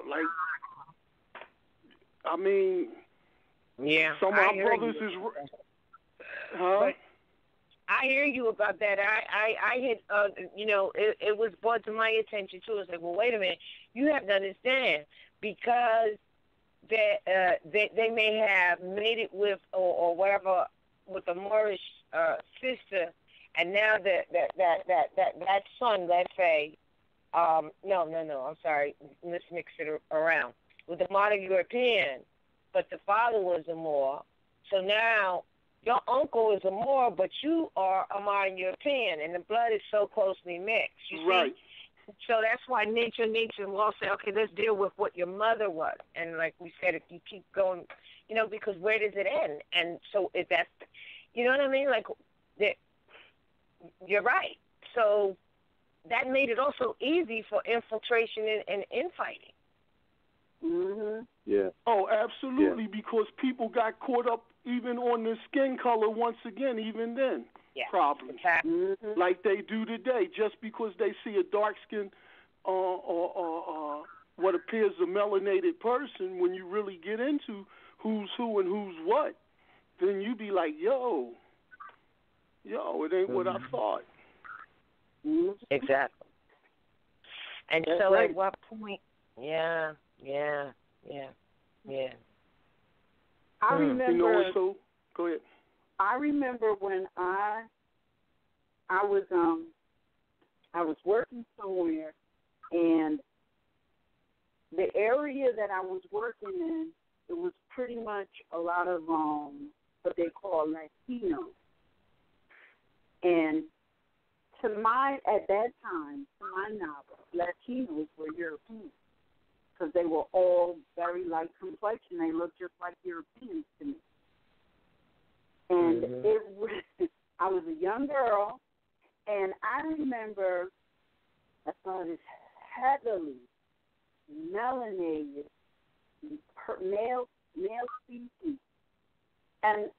like, I mean, some of our brothers is, But I hear you about that. I had, you know, it was brought to my attention too. It's like, well, wait a minute, you have to understand, because they may have made it with or whatever with a Moorish sister, and now that son, let's say, no, I'm sorry, let's mix it around, with the modern European, but the father was a Moor, so now your uncle is a Moor, but you are a modern European, and the blood is so closely mixed. You see? So that's why nature will say, okay, let's deal with what your mother was. And like we said, if you keep going, you know, because where does it end? And so if that's, you know what I mean? Like, you're right. So that made it also easy for infiltration and infighting. Yeah. Oh, absolutely, because people got caught up even on the skin color once again, even then, probably. Exactly. Like they do today, just because they see a dark-skinned or what appears a melanated person, when you really get into who's who and who's what, then you be like, yo, it ain't what I thought. Exactly. And That's so right. at what point, yeah. I remember. You know, so go ahead. I remember when I was working somewhere, and the area that I was working in, it was pretty much a lot of what they call Latinos. And at that time, to my knowledge, Latinos were Europeans, because they were all very light complexion. They looked just like Europeans to me. And I was a young girl, and I remember I saw this heavily melanated male species, and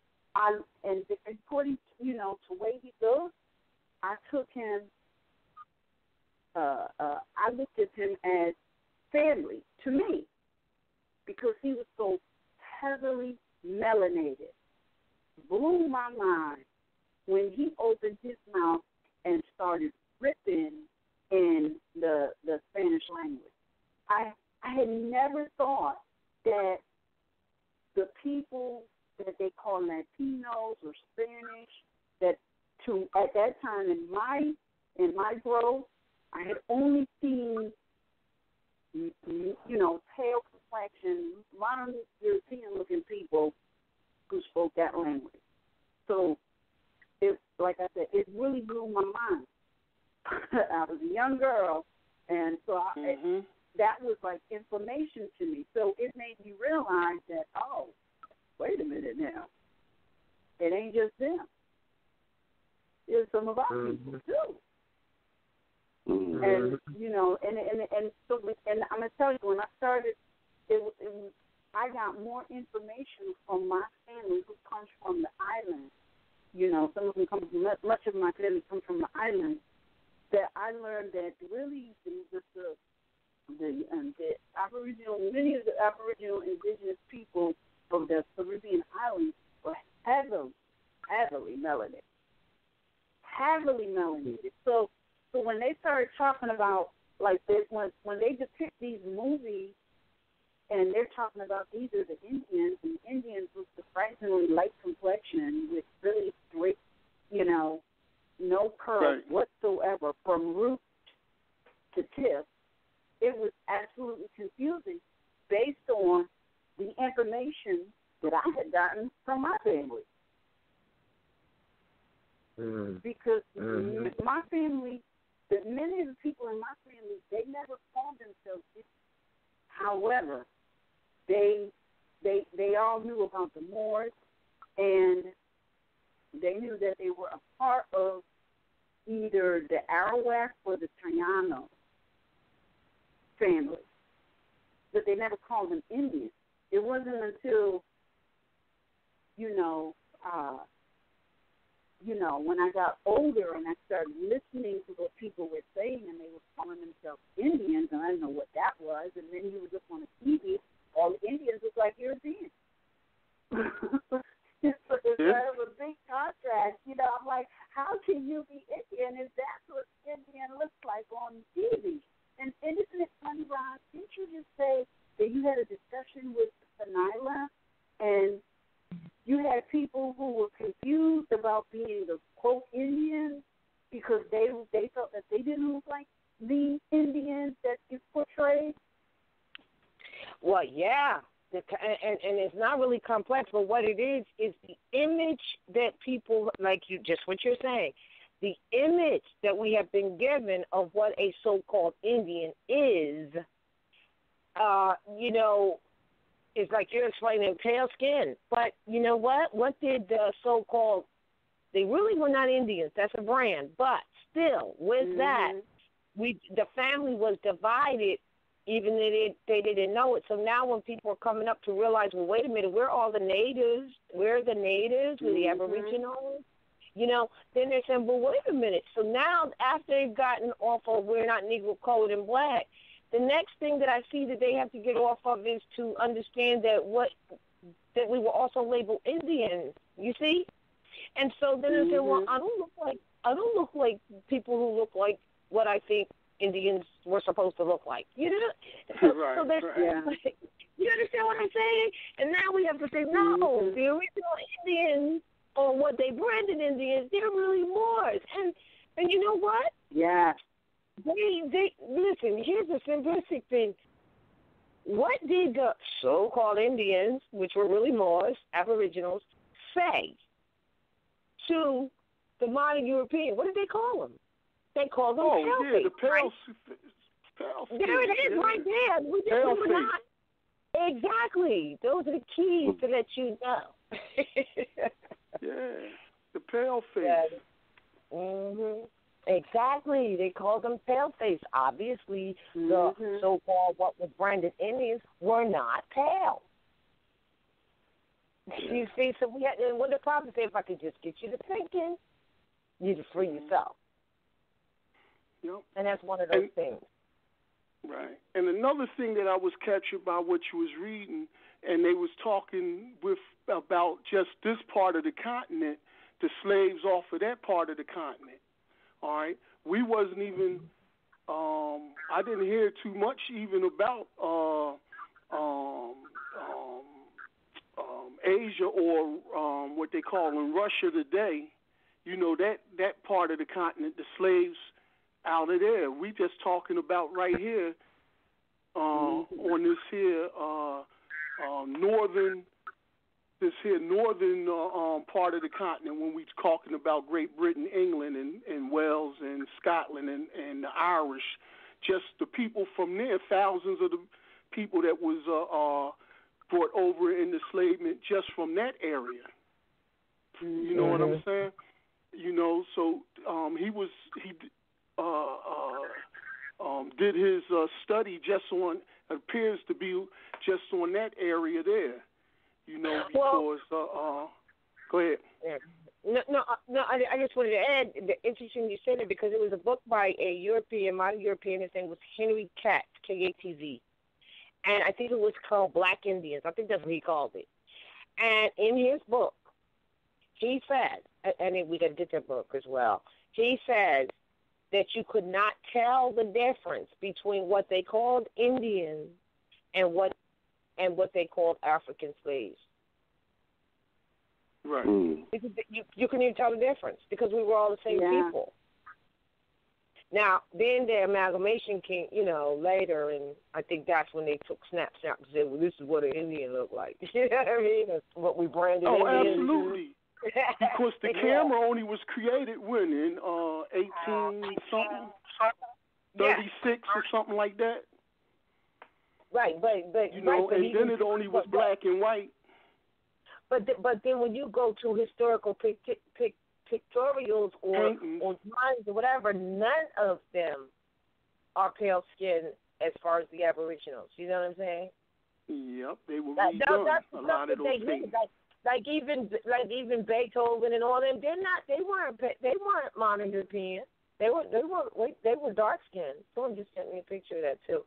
according to the way he looked, I took him. I looked at him as family to me, because he was so heavily melanated. Blew my mind when he opened his mouth and started ripping in the Spanish language. I had never thought that the people that they call Latinos or Spanish, that at that time in my growth, I had only seen pale complexion, modern European-looking people who spoke that language. So, like I said, it really blew my mind. I was a young girl, and so that was like information to me. So it made me realize that, oh, wait a minute now. It ain't just them. There's some of our people, too. And, and I'm going to tell you, when I started, I got more information from my family who comes from the island. Some of them come from, much of my family come from the island, that I learned that really the Aboriginal, many of the Aboriginal indigenous people of the Caribbean islands were heavily melanated. So when they started talking about, like, when they depict these movies, and they're talking about these are the Indians, and the Indians with surprisingly light complexion with really straight, no curls whatsoever from root to tip, it was absolutely confusing based on the information that I had gotten from my family. Because my family, many of the people in my family, they never called themselves Indians. However, they all knew about the Moors, and they knew that they were a part of either the Arawak or the Triano family, but they never called them Indians. It wasn't until, when I got older and I started listening to what people were saying, and they were calling themselves Indians, and I didn't know what that was, and then you would look on the TV, all the Indians look like Europeans. It's kind of a big contrast. I'm like, how can you be Indian if that's what Indian looks like on TV? And isn't it funny, Ron? Didn't you just say that you had a discussion with Fanila, and you had people who were confused about being the quote Indians because they felt that they didn't look like the Indians that is portrayed? Well, yeah, and it's not really complex, but what it is the image that people, like you, just what you're saying, the image that we have been given of what a so-called Indian is, it's like you're explaining pale skin. But you know what? What did the so-called They really were not Indians. That's a brand. But still, with that, the family was divided, even though they didn't know it. So now when people are coming up to realize, well, wait a minute, we're all the natives. We're the natives. We're the Aboriginals. You know, then they're saying, well, wait a minute. So now after they've gotten off of we're not Negro, colored, and black, the next thing that I see that they have to get off of is to understand that we were also labeled Indians. You see? And so then they say, well, I don't look like people who look like what I think Indians were supposed to look like. You know? So you understand what I'm saying? And now we have to say, no, the original Indians, or what they branded Indians, they're really Moors. And you know what? Yeah. They listen, here's the simplistic thing. What did the so-called Indians, which were really Moors, Aboriginals, say to the modern European? What did they call them? They called them pale-face. The pale. There it is, right there. We were not. Exactly. Those are the keys to let you know. The pale face. Exactly. They called them pale face. Obviously, the so-called what was branded Indians were not pale. You see, so we had, and what the prophet said, if I could just get you to thinking, you'd free yourself. Yep. And that's one of those things. Right. And another thing that I was captured by what you was reading, and they was talking about just this part of the continent, the slaves off of that part of the continent. All right. We wasn't even. I didn't hear too much even about Asia or what they call in Russia today. You know, that part of the continent, the slaves out of there. We just talking about right here on this here northern part of the continent, when we talking about Great Britain, England, and Wales, and Scotland, and the Irish, just the people from there, thousands of the people that was brought over in enslavement just from that area. You know what I'm saying? You know, so he did his study just on, appears to be just on that area there. You know, because go ahead. No. I just wanted to add. Interesting you said it, because it was a book by a modern European. His name was Henry Katz, K-A-T-Z, and I think it was called Black Indians. I think that's what he called it. And in his book, he said, and we got to get that book as well. He says that you could not tell the difference between what they called Indians and what they called African slaves. Right. Because you couldn't even tell the difference, because we were all the same people. Now, then the amalgamation came, later, and I think that's when they took snap and said, well, this is what an Indian looked like. You know what I mean? That's what we branded Indians. Oh, absolutely. Because the camera only was created when, in 18-something? 36 or something like that? Right, but and then it only was black and white. But then when you go to historical pictorials or drawings or whatever, none of them are pale skinned as far as the Aboriginals. You know what I'm saying? Yep, they were redone. A lot of those things. Like even Beethoven and all them, they weren't modern European. They were dark skinned. Someone just sent me a picture of that too.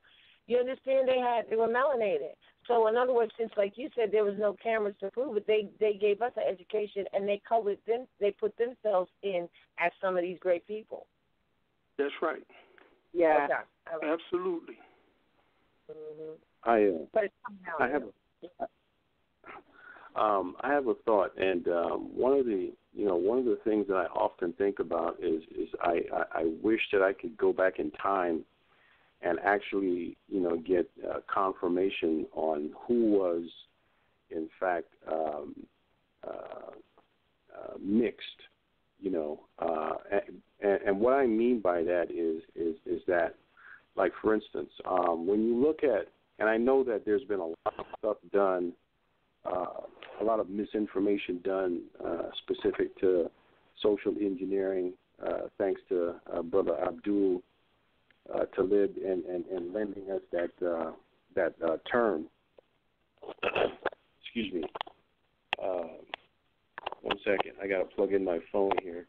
You understand? They were melanated. So in other words, since like you said, there was no cameras to prove it, they gave us an education, and they colored them. They put themselves in as some of these great people. That's right. Yeah. Okay. Absolutely. I have a thought, and one of the things that I often think about is I wish that I could go back in time and actually, get confirmation on who was, in fact, mixed, and what I mean by that is that, like, for instance, when you look at, and I know that there's been a lot of stuff done, a lot of misinformation done specific to social engineering, thanks to Brother Abdul Talib and lending us that term. Excuse me. 1 second. I got to plug in my phone here.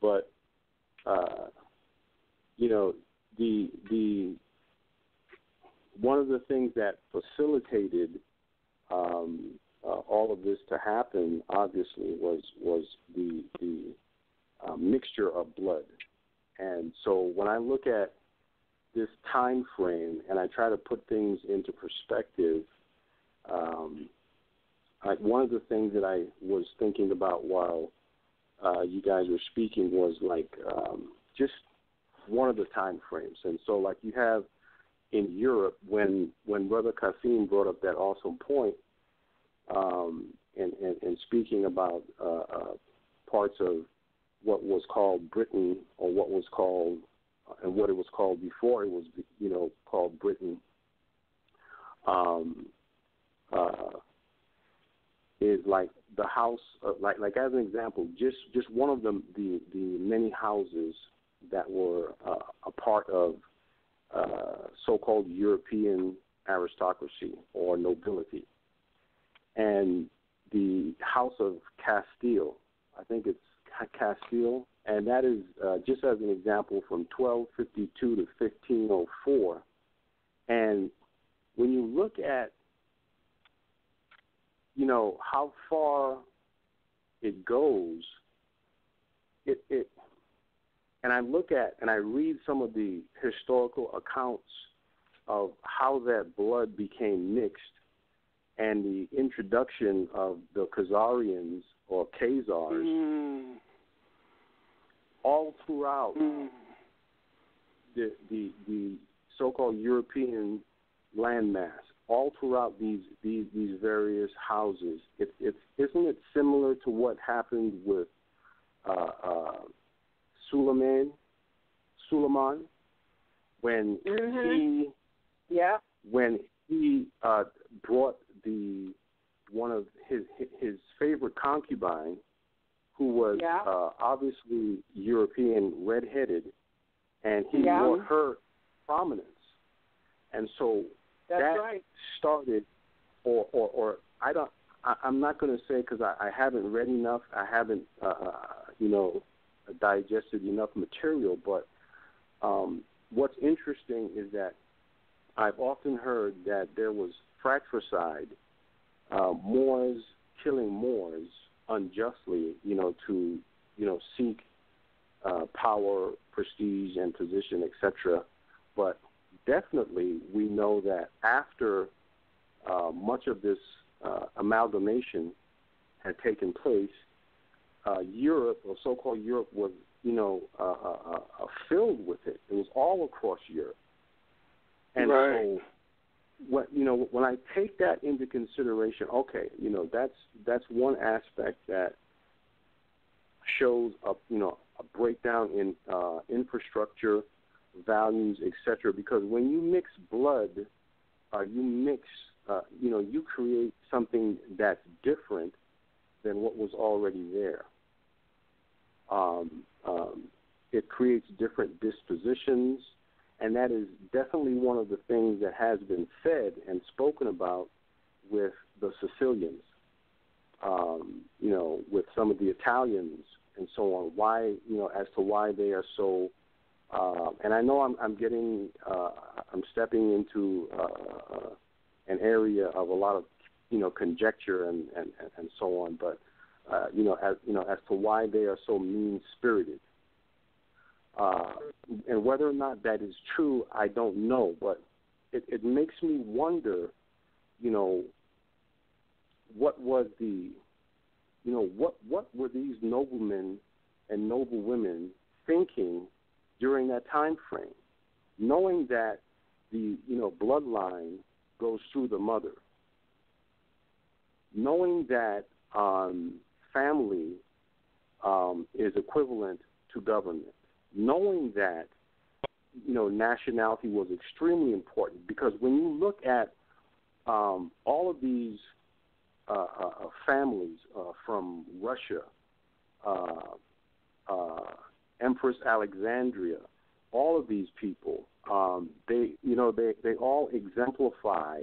But you know, the one of the things that facilitated all of this to happen, obviously, was the mixture of blood. And so when I look at this time frame and I try to put things into perspective, one of the things that I was thinking about while you guys were speaking was just one of the time frames. And so like you have in Europe, when Brother Qasim brought up that awesome point, and speaking about parts of what was called Britain, or what was called, and what it was called before it was, called Britain, is like the house, like as an example, just one of the many houses that were a part of so-called European aristocracy or nobility. And the House of Castile, I think it's Castile, and that is just as an example from 1252 to 1504. And when you look at, how far it goes, and I look at and I read some of the historical accounts of how that blood became mixed, and the introduction of the Khazarians or Khazars all throughout the so-called European landmass, all throughout these various houses. Isn't it similar to what happened with Suleiman when he brought one of his favorite concubine, who was obviously European, redheaded, and he brought her prominence, and so started, or I'm not going to say, because I haven't read enough, I haven't digested enough material, but what's interesting is that I've often heard that there was fratricide, Moors killing Moors unjustly, to seek power, prestige, and position, etc. But definitely we know that after much of this amalgamation had taken place, Europe, or so-called Europe, was filled with it. It was all across Europe, and so when I take that into consideration, okay, that's one aspect that shows a breakdown in infrastructure, values, etc. Because when you mix blood, you create something that's different than what was already there. It creates different dispositions, and that is definitely one of the things that has been said and spoken about with the Sicilians, with some of the Italians and so on. Why, as to why they are so. And I know I'm stepping into an area of a lot of conjecture and so on, but as to why they are so mean-spirited. And whether or not that is true, I don't know, but it makes me wonder, what was what were these noblemen and noble women thinking during that time frame, knowing that the bloodline goes through the mother, knowing that family is equivalent to government, knowing that nationality was extremely important, because when you look at all of these families from Russia, Empress Alexandria, all of these people, they all exemplify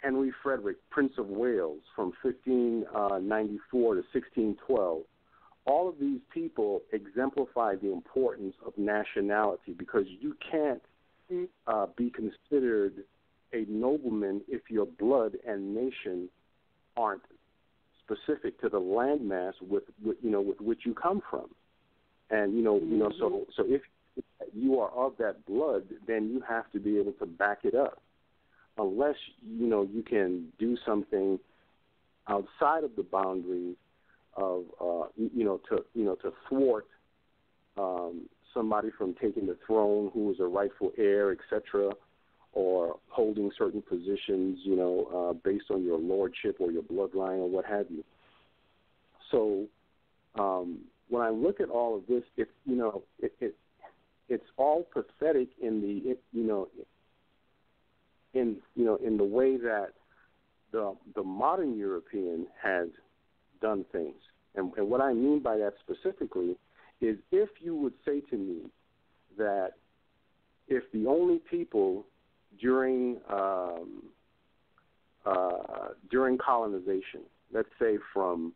Henry Frederick, Prince of Wales, from 1594 to 1612. All of these people exemplify the importance of nationality, because you can't be considered a nobleman if your blood and nation aren't specific to the landmass with which you come from. And so if you are of that blood, then you have to be able to back it up. Unless you can do something outside of the boundaries of to thwart somebody from taking the throne who is a rightful heir, etc., or holding certain positions, based on your lordship or your bloodline or what have you. So when I look at all of this, it's all pathetic in the in the way that the modern European has done things. And what I mean by that specifically is, if you would say to me that if the only people during colonization, let's say from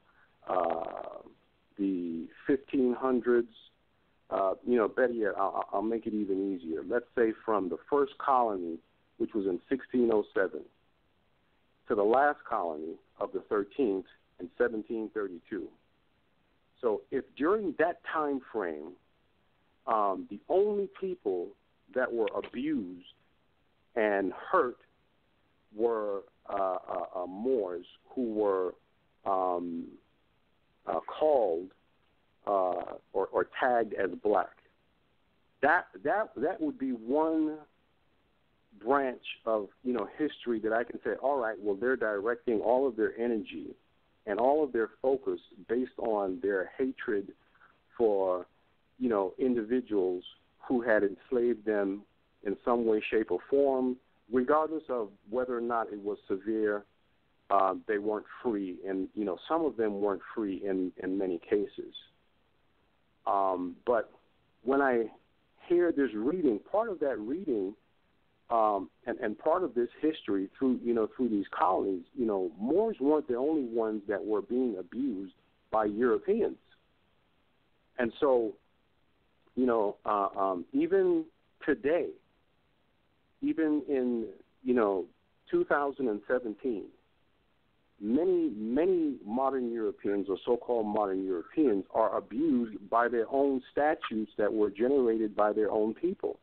the 1500s, better yet, I'll make it even easier. Let's say from the first colony, which was in 1607, to the last colony of the 13th in 1732. So if during that time frame, the only people that were abused and hurt were Moors, who were called or tagged as black, that would be one branch of history that I can say, all right, well, they're directing all of their energy and all of their focus based on their hatred for individuals who had enslaved them in some way, shape, or form, regardless of whether or not it was severe. They weren't free, and some of them weren't free in many cases. But when I hear this reading, part of that reading, and part of this history through these colonies, Moors weren't the only ones that were being abused by Europeans. And so, even today, even in 2017, many modern Europeans, or so-called modern Europeans, are abused by their own statutes that were generated by their own people.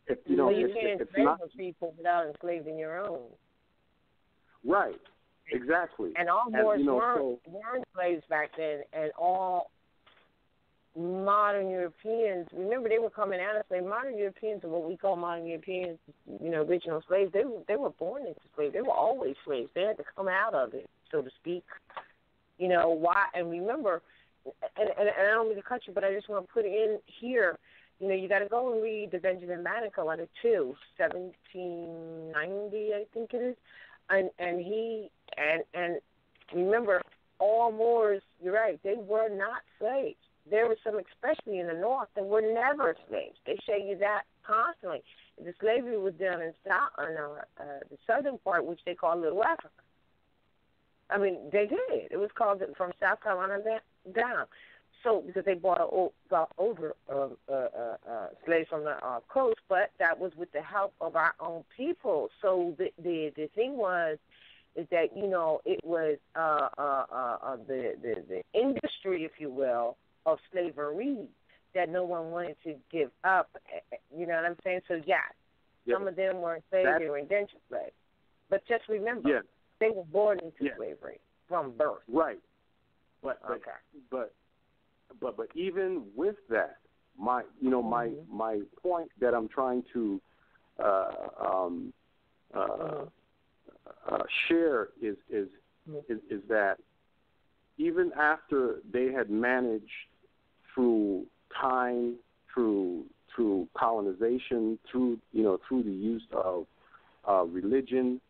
You can't enslave people without enslaving your own. Right, exactly. And all Moors weren't slaves back then, and all modern Europeans, remember, they were coming out of slavery. Modern Europeans are what we call modern Europeans, original slaves. They were born into slavery. They were always slaves. They had to come out of it, so to speak. Why? And remember, and I don't mean to cut you, but I just want to put in here, you got to go and read the Benjamin Banneker letter too, 1790, I think it is, and remember, all Moors, you're right, they were not slaves. There were some, especially in the north, that were never slaves. They show you that constantly. The slavery was done in the southern part, which they call Little Africa. I mean, they did. It was called from South Carolina down. So, because they brought over slaves from the coast, but that was with the help of our own people. So the thing is that it was the industry, if you will, of slavery that no one wanted to give up. You know what I'm saying? So some of them weren't slaves; they were indentured slaves. But just remember, they were born into slavery from birth. Right. But even with that, my point that I'm trying to share is that even after they had managed through time, through through colonization, through the use of religion,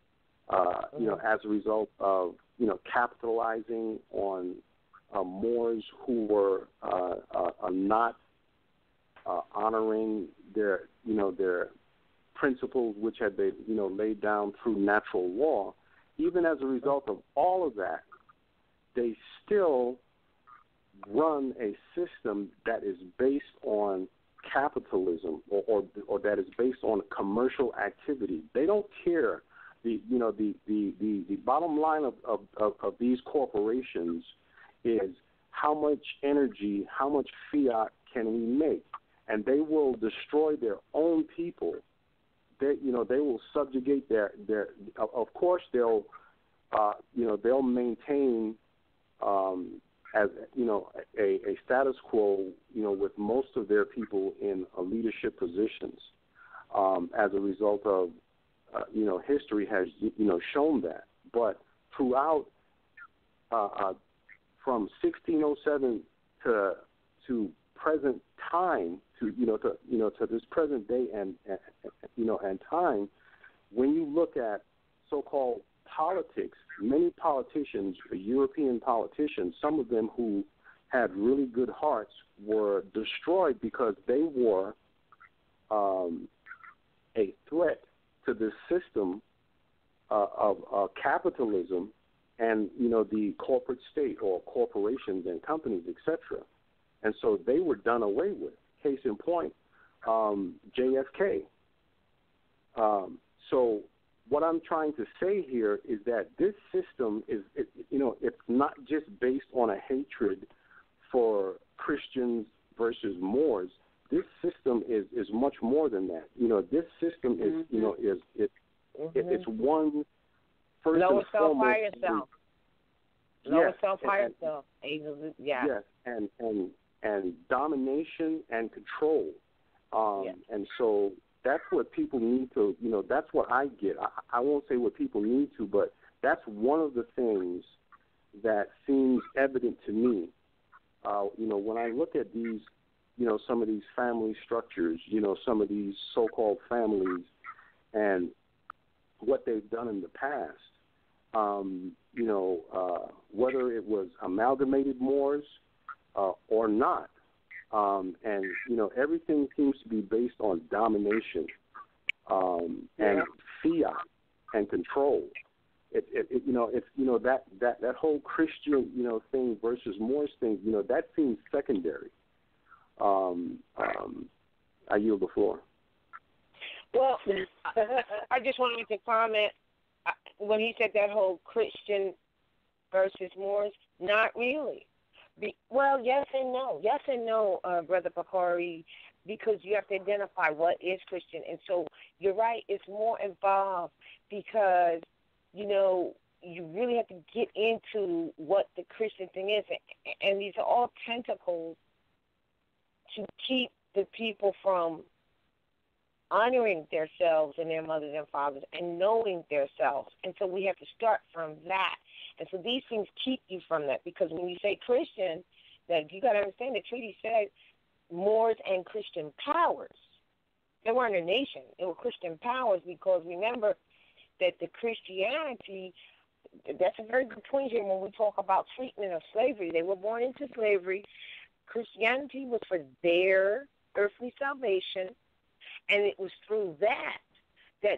as a result of capitalizing on Moors who were not honoring their principles, which had been laid down through natural law. Even as a result of all of that, they still run a system that is based on capitalism or that is based on commercial activity. They don't care. The bottom line of these corporations is how much energy, how much fiat can we make, and they will destroy their own people. They will subjugate their. Of course, they'll maintain as a status quo, with most of their people in leadership positions. As a result of history has shown that. But throughout from 1607 to present time to this present day and time, when you look at so-called politics, many politicians, European politicians, some of them who had really good hearts, were destroyed because they were a threat to this system of capitalism and the corporate state or corporations and companies, etc. And so they were done away with. Case in point, JFK. So what I'm trying to say here is that this system is, it's not just based on a hatred for Christians versus Moors. This system is much more than that. This system is, it's one first lower and self, foremost. higher self. Lower self, higher self. Yeah. Yes, and domination and control. And so that's what people need to, that's what I get. I won't say what people need to, but that's one of the things that seems evident to me. When I look at these, some of these family structures, some of these so-called families and what they've done in the past, whether it was amalgamated Moors or not. And everything seems to be based on domination and fiat and control. That whole Christian thing versus Moorish thing, that seems secondary. I yield the floor. Well, I just wanted to comment when he said that whole Christian versus Moors. Not really. Well, yes and no. Yes and no, Brother Bakari, because you have to identify what is Christian. And so you're right, it's more involved because, you really have to get into what the Christian thing is. And these are all tentacles to keep the people from honoring themselves and their mothers and fathers and knowing themselves. And so we have to start from that. And so these things keep you from that, because when you say Christian, that you got to understand the treaty said Moors and Christian powers. They weren't a nation. They were Christian powers, because remember that the Christianity, that's a very good point here when we talk about treatment of slavery. They were born into slavery. Christianity was for their earthly salvation, and it was through that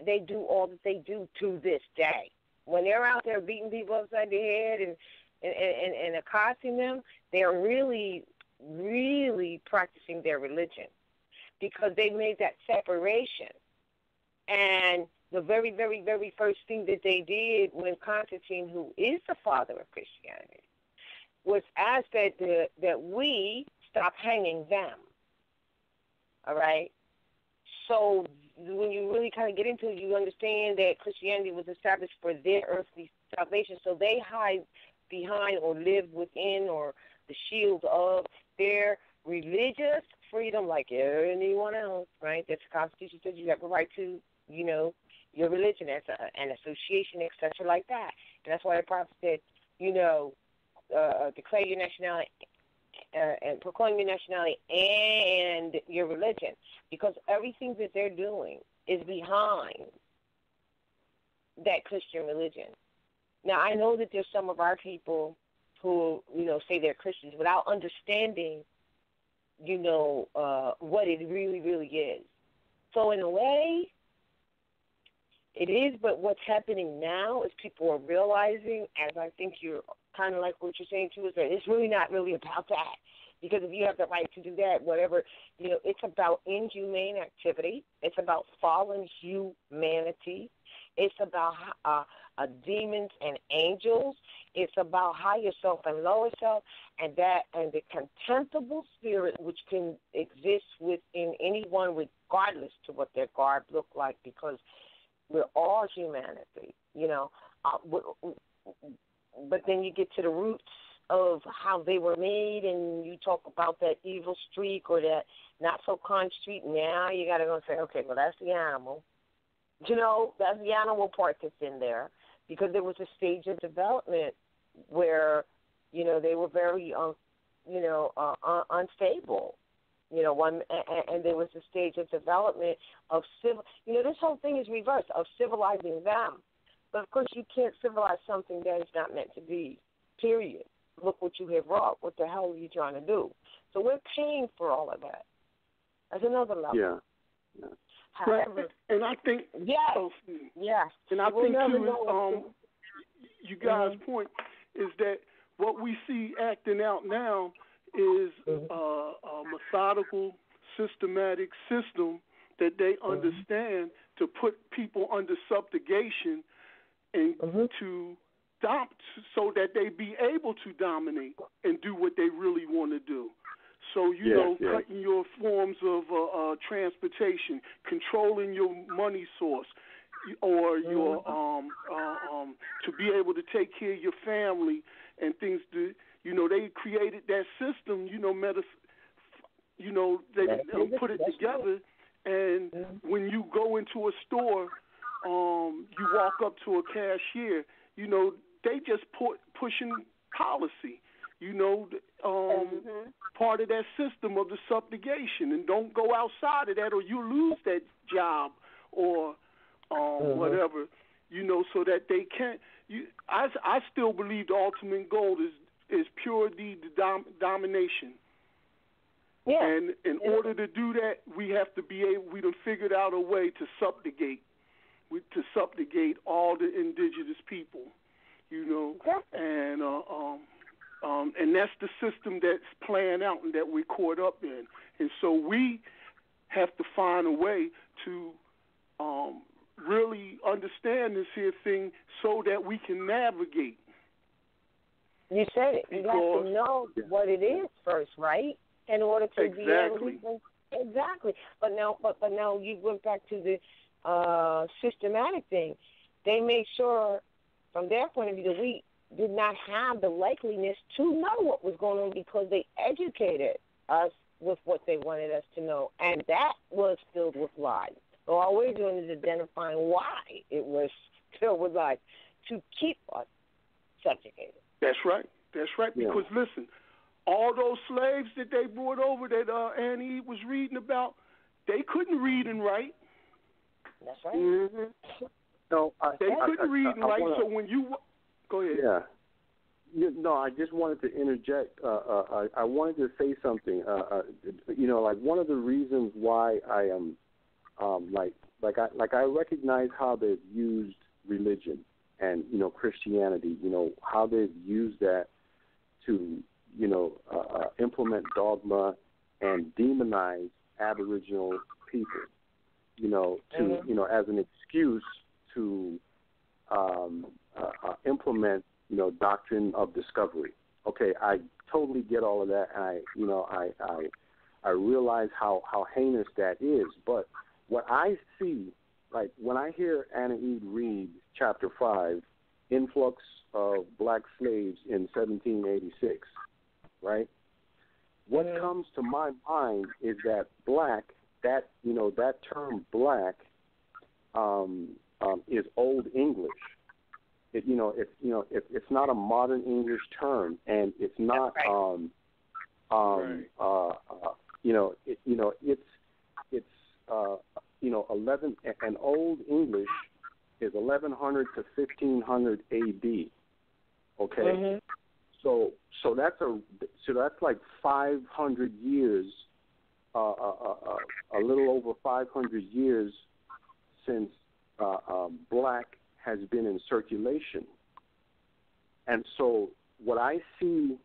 they do all that they do to this day. When they're out there beating people upside the head and accosting them, they're really, really practicing their religion, because they made that separation. And the very, very, very first thing that they did when Constantine, who is the father of Christianity, was ask that we stop hanging them. All right? So when you really kind of get into it, you understand that Christianity was established for their earthly salvation. So they hide behind or live within or the shield of their religious freedom like anyone else, right? That's the Constitution says you have a right to, your religion as an association, etc., like that. And that's why the prophet said, declare your nationality and proclaim your nationality and your religion, because everything that they're doing is behind that Christian religion. Now, I know that there's some of our people who, say they're Christians without understanding, what it really, really is. So in a way, it is, but what's happening now is people are realizing, as I think you're kind of like what you're saying too, is that it's really not really about that. Because if you have the right to do that, whatever, it's about inhumane activity. It's about fallen humanity. It's about demons and angels. It's about higher self and lower self, and the contemptible spirit which can exist within anyone, regardless to what their garb look like, because we're all humanity, but then you get to the roots of how they were made, and you talk about that evil streak or that not so kind streak. Now you got to go and say, okay, well, that's the animal. That's the animal part that's in there, because there was a stage of development where, they were very, unstable. And there was a stage of development of this whole thing is reverse, of civilizing them. But, of course, you can't civilize something that is not meant to be, period. Look what you have wrought. What the hell are you trying to do? So we're paying for all of that. That's another level. Yeah. However, and I think, yes. And I think, too, you guys' point is that what we see acting out now is a methodical, systematic system that they understand to put people under subjugation and to so that they be able to dominate and do what they really want to do. So, cutting your forms of transportation, controlling your money source, or your to be able to take care of your family and things. They created that system. They put it together. And when you go into a store, you walk up to a cashier. They just pushing policy. Part of that system of the subjugation, and don't go outside of that, or you lose that job, or whatever. So that they can't. I still believe the ultimate goal is pure domination. Yeah. And in order to do that, we have to be able. We done figured out a way to subjugate all the indigenous people. And that's the system that's playing out and that we're caught up in. And so we have to find a way to really understand this here thing so that we can navigate. You said it. You have to know what it is first, right? In order to be able to. Exactly. But now you went back to the systematic thing. They made sure, from their point of view, that we did not have the likeliness to know what was going on, because they educated us with what they wanted us to know, and that was filled with lies. So all we're doing is identifying why it was filled with lies, to keep us subjugated. That's right. Because listen, all those slaves that they brought over that Annie was reading about, they couldn't read and write. That's right. So they couldn't read and write. So when you go ahead. No, I just wanted to interject. I wanted to say something. One of the reasons why I am, I recognize how they've used religion and Christianity. How they've used that to implement dogma and demonize Aboriginal people. As an excuse to implement doctrine of discovery. Okay, I totally get all of that, and I realize how heinous that is. But what I see, like when I hear Anna Eve read chapter 5, influx of black slaves in 1786, right? What comes to my mind is that black, that term black, is Old English. It's not a modern English term, and it's not Old English is 1100 to 1500 A.D. Okay, Mm-hmm. so that's like 500 years, a little over 500 years since black has been in circulation, and so what I see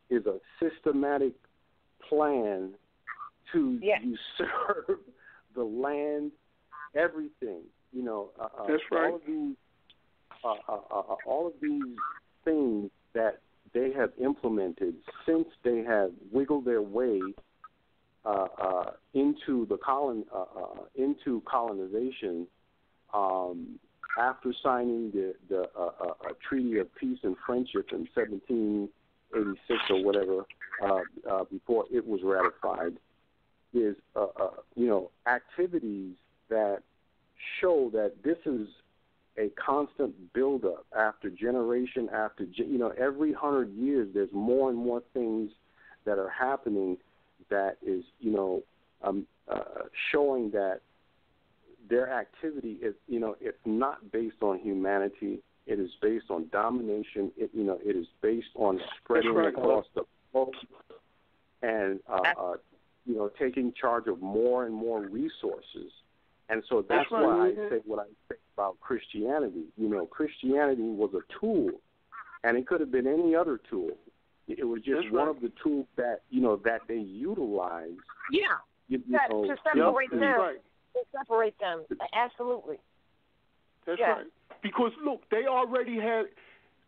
is a systematic plan to usurp the land, everything. That's right. All of these things that they have implemented since they have wiggled their way into into colonization. After signing the Treaty of Peace and Friendship in 1786 or whatever, before it was ratified, is activities that show that this is a constant buildup after generation after every 100 years. There's more and more things that are happening that is showing that their activity is it's not based on humanity. It is based on domination. It is based on spreading across the globe and taking charge of more and more resources. And so that's why I say what I say about Christianity. Christianity was a tool, and it could have been any other tool. It was just one of the tools that that they utilized. Yeah. To separate them. Right. To separate them. Absolutely. That's right. Because look, they already had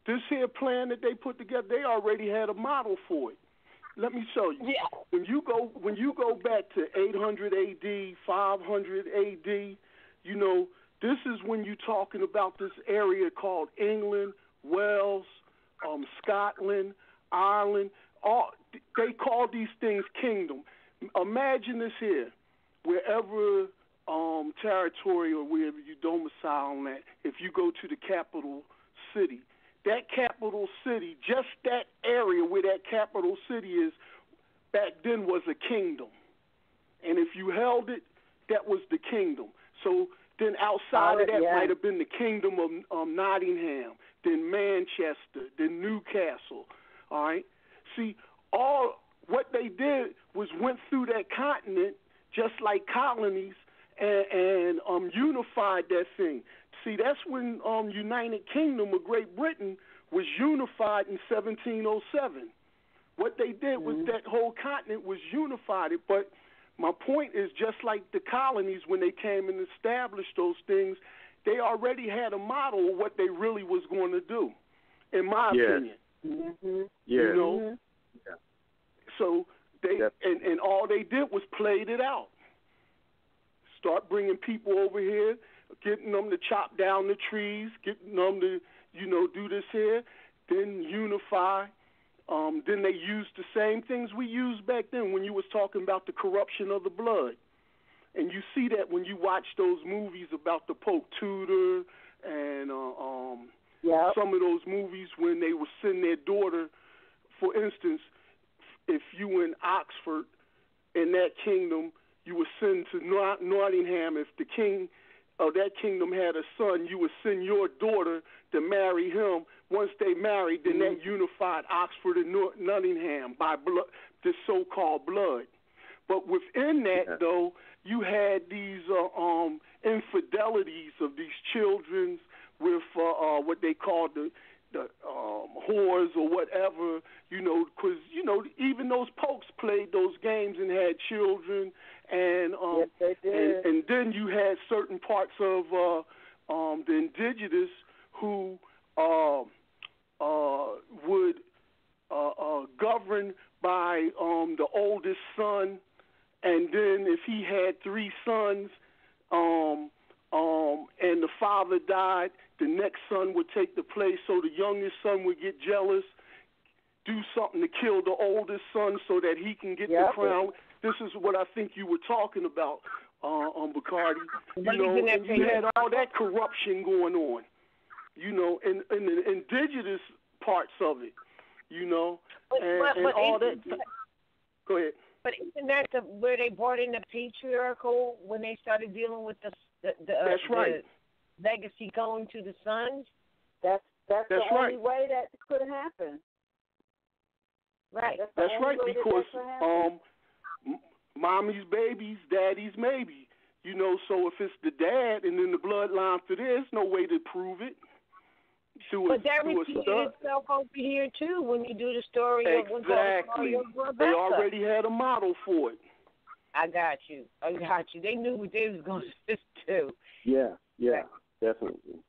this here plan that they put together. They already had a model for it. Let me show you. Yeah. When you go back to 800 AD, 500 AD, this is when you're talking about this area called England, Wales, Scotland, Ireland. They call these things kingdom. Imagine this here, wherever territory or wherever you domicile at, if you go to the capital city, that capital city, just that area where that capital city is, back then was a kingdom. And if you held it, that was the kingdom. So then outside of that might have been the kingdom of Nottingham, then Manchester, then Newcastle, all right? See, what they did was went through that continent just like colonies and unified that thing. See, that's when United Kingdom of Great Britain was unified in 1707. What they did was that whole continent was unified. But my point is, just like the colonies, when they came and established those things, they already had a model of what they really was going to do, in my opinion. Mm-hmm. Yeah. So they and all they did was played it out. Start bringing people over here, getting them to chop down the trees, getting them to, do this here, then unify. Then they used the same things we used back then when you was talking about the corruption of the blood. And you see that when you watch those movies about the Pope Tudor and some of those movies when they would send their daughter, for instance, if you were in Oxford in that kingdom, you would send to Nottingham. If the king of that kingdom had a son, you would send your daughter to marry him. Once they married, then that unified Oxford and Nottingham by blood, this so-called blood. But within that, though, you had these infidelities of these children with what they called the whores or whatever, because, even those popes played those games and had children. And and then you had certain parts of the indigenous who would govern by the oldest son, and then if he had 3 sons, and the father died, the next son would take the place, so the youngest son would get jealous, do something to kill the oldest son so that he can get the crown. This is what I think you were talking about, Bacardi. And you had all that corruption going on, in the indigenous parts of it, and all that. Go ahead. But isn't that where they brought in the patriarchal when they started dealing with the That's right. The legacy going to the sons? That's the right. only way that could happen. Right. That's right, because mommy's babies, daddy's maybe. You know, so if it's the dad and then the bloodline for there's no way to prove it. But that repeated itself over here, too, when you do the story exactly. of Rebecca. They already had a model for it. I got you. They knew what they was going to do. Yeah, definitely.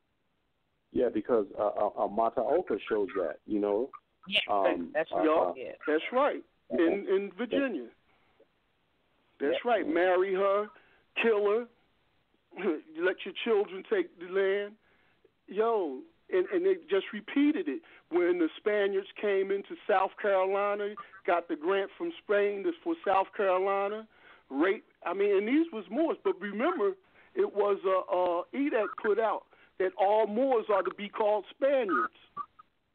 Yeah, because Mataoka shows that, you know. Yeah, that's right. That's right. In Virginia. That's right. Marry her, kill her, let your children take the land. Yo, and they just repeated it. When the Spaniards came into South Carolina, got the grant from Spain for South Carolina, and these was Moors. But remember, it was a edict put out that all Moors are to be called Spaniards.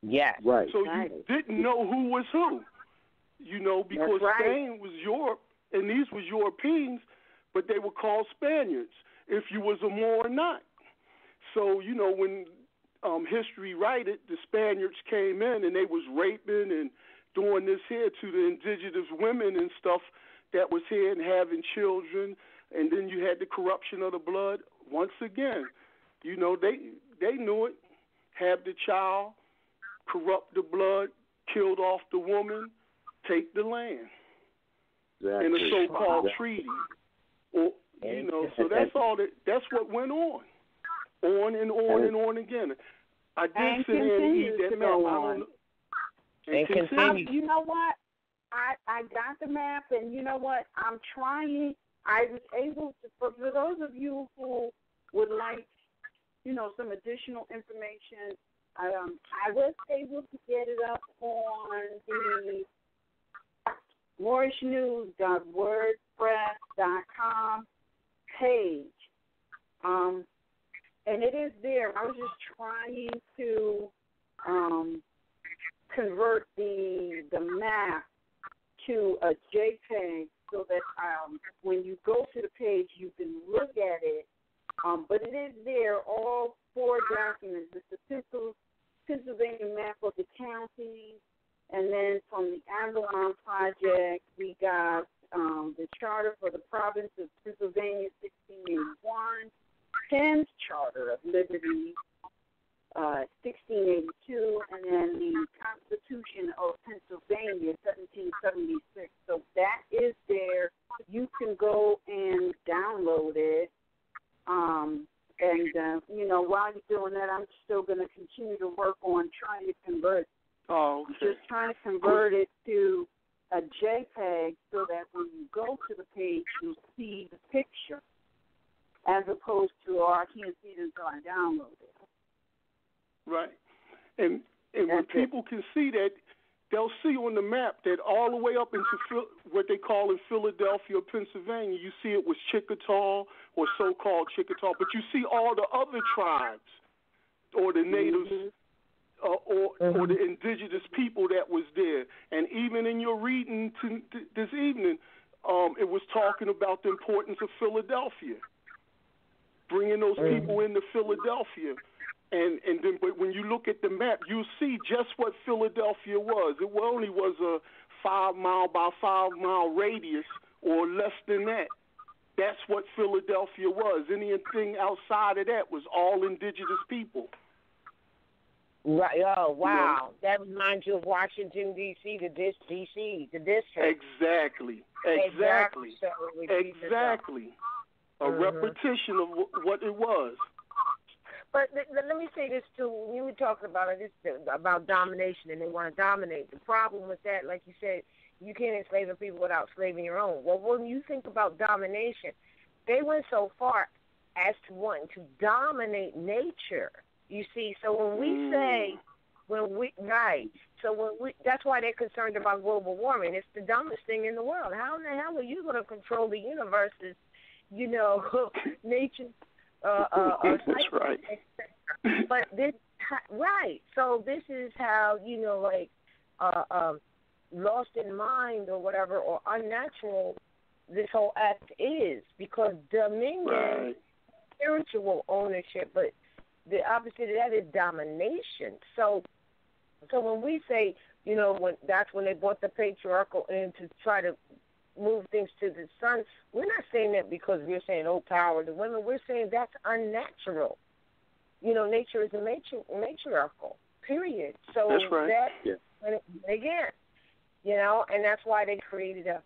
Yeah. Right. So you didn't know who was who, you know, because Spain was Europe and these was Europeans, but they were called Spaniards if you was a Moor or not. So, you know, when history writed, the Spaniards came in and they was raping and doing this here to the indigenous women and stuff that was here and having children, and then you had the corruption of the blood. Once again, you know, they knew it, have the child, corrupt the blood, killed off the woman, take the land. Exactly. In a so-called treaty. Or, you know, so that's what went on and on again. I did sit there and eat that map. And continue. You know what? I got the map, and you know what? I'm trying. I was able to, for those of you who would like, you know, some additional information, I was able to get it up on the MoorishNews.wordpress.com page. And it is there. I was just trying to convert the map to a JPEG so that when you go to the page, you can look at it. But it is there, all 4 documents. It's the Pennsylvania map of the county, and then from the Avalon Project, we got the charter for the province of Pennsylvania, 1681, Penn's Charter of Liberty, 1682, and then the Constitution of Pennsylvania, 1776. So that is there. You can go and download it. You know, while you're doing that, I'm still going to continue to work on trying to convert. Oh, okay. Just trying to convert it to a JPEG so that when you go to the page, you'll see the picture, as opposed to, I can't see it until I download it. Right. And when people can see that, they'll see on the map that all the way up into what they call in Philadelphia, Pennsylvania, you see it was Chickasaw or so-called Chickasaw, but you see all the other tribes or the natives or the indigenous people that was there. And even in your reading this evening, it was talking about the importance of Philadelphia, bringing those people into Philadelphia. And then, but when you look at the map, you'll see just what Philadelphia was. It only was a 5-mile by 5-mile radius or less than that. That's what Philadelphia was. Anything outside of that was all indigenous people. Right. Oh, wow. You know? That reminds you of Washington, D.C., the district. Exactly. A repetition of what it was. But let me say this, too. When you were talking about about domination, and they want to dominate. The problem with that, like you said, you can't enslave the people without enslaving your own. Well, when you think about domination, they went so far as to wanting to dominate nature. You see, so when we say, that's why they're concerned about global warming. It's the dumbest thing in the world. How in the hell are you going to control the universe's, you know, nature? That's right. But this, right. So this is how, you know, like lost in mind or whatever, or unnatural this whole act is, because dominion, spiritual ownership, but the opposite of that is domination. So when we say, that's when they brought the patriarchal in to try to move things to the sun, we're not saying that because we're saying, power to women. We're saying that's unnatural. Nature is a matriarchal, period. So that's right. Again, and that's why they created a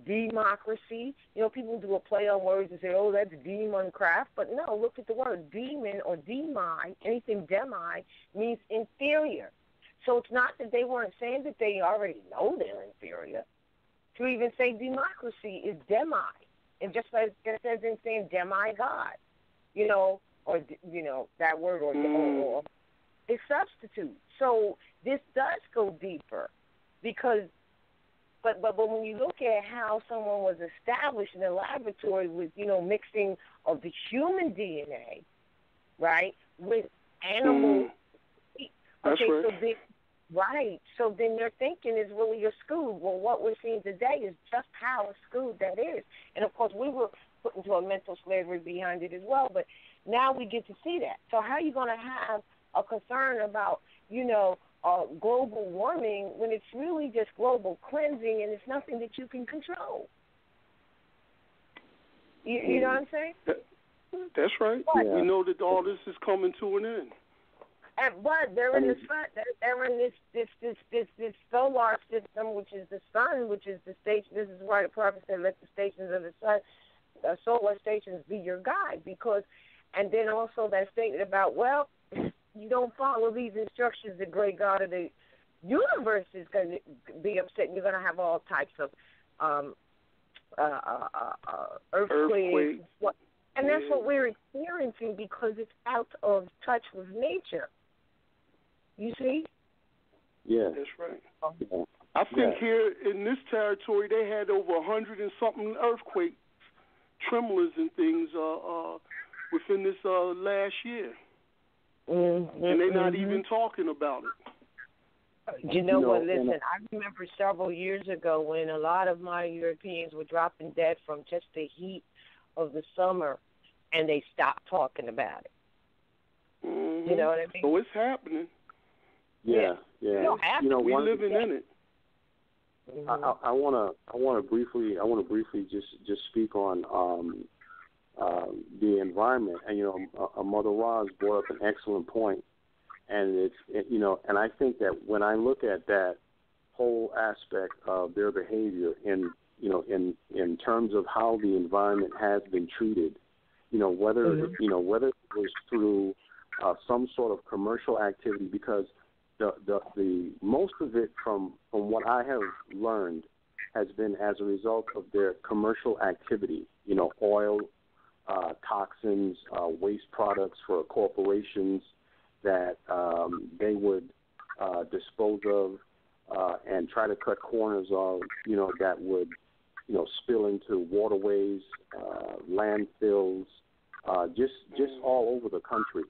democracy. People do a play on words and say, that's demoncraft. But no, look at the word demon or demi. Anything demi means inferior. So it's not that they weren't saying that they already know they're inferior. To even say democracy is demi. And just like it says in saying demi-God, or, that word or a substitute. So this does go deeper because, but when you look at how someone was established in a laboratory with, mixing of the human DNA, right, with animal. That's right. So then their thinking is really skewed. Well, what we're seeing today is just how skewed that is. And, of course, we were put into a mental slavery behind it as well, but now we get to see that. So how are you going to have a concern about, global warming when it's really just global cleansing and it's nothing that you can control? You know what I'm saying? That's right. But, we know that all this is coming to an end. But they're in the sun. They're in this solar system, which is the sun, which is the station. This is why the prophet said, "Let the stations of the sun, solar stations, be your guide." Because, and then also that statement about, you don't follow these instructions, the great God of the universe is going to be upset. And you're going to have all types of earthquakes. And that's what we're experiencing because it's out of touch with nature. You see? Yeah. That's right. I think here in this territory they had over 100 and something earthquakes, tremors and things within this last year. Mm-hmm. And they're not even talking about it. You know what, listen, I remember several years ago when a lot of my Europeans were dropping dead from just the heat of the summer, and they stopped talking about it. Mm-hmm. You know what I mean? So it's happening. Yeah. We living in it. I want to briefly just speak on the environment. And Mother Roz brought up an excellent point, and and I think that when I look at that whole aspect of their behavior in terms of how the environment has been treated, whether it was through some sort of commercial activity, because the most of it from what I have learned has been as a result of their commercial activity, oil, toxins, waste products for corporations that they would dispose of and try to cut corners of, that would, spill into waterways, landfills, just all over the country.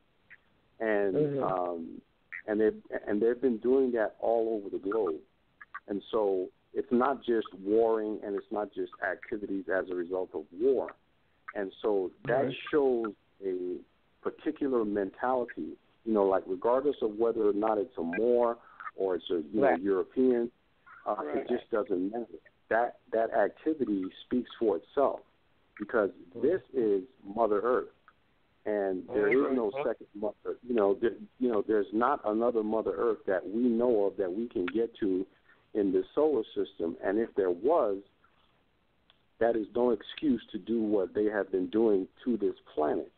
And they've been doing that all over the globe. And so it's not just warring and it's not just activities as a result of war. And so that shows a particular mentality, like regardless of whether or not it's a Moor or it's a European, it just doesn't matter. That activity speaks for itself, because this is Mother Earth. And there is no second mother. There's not another Mother Earth that we know of that we can get to in the solar system. And if there was, that is no excuse to do what they have been doing to this planet.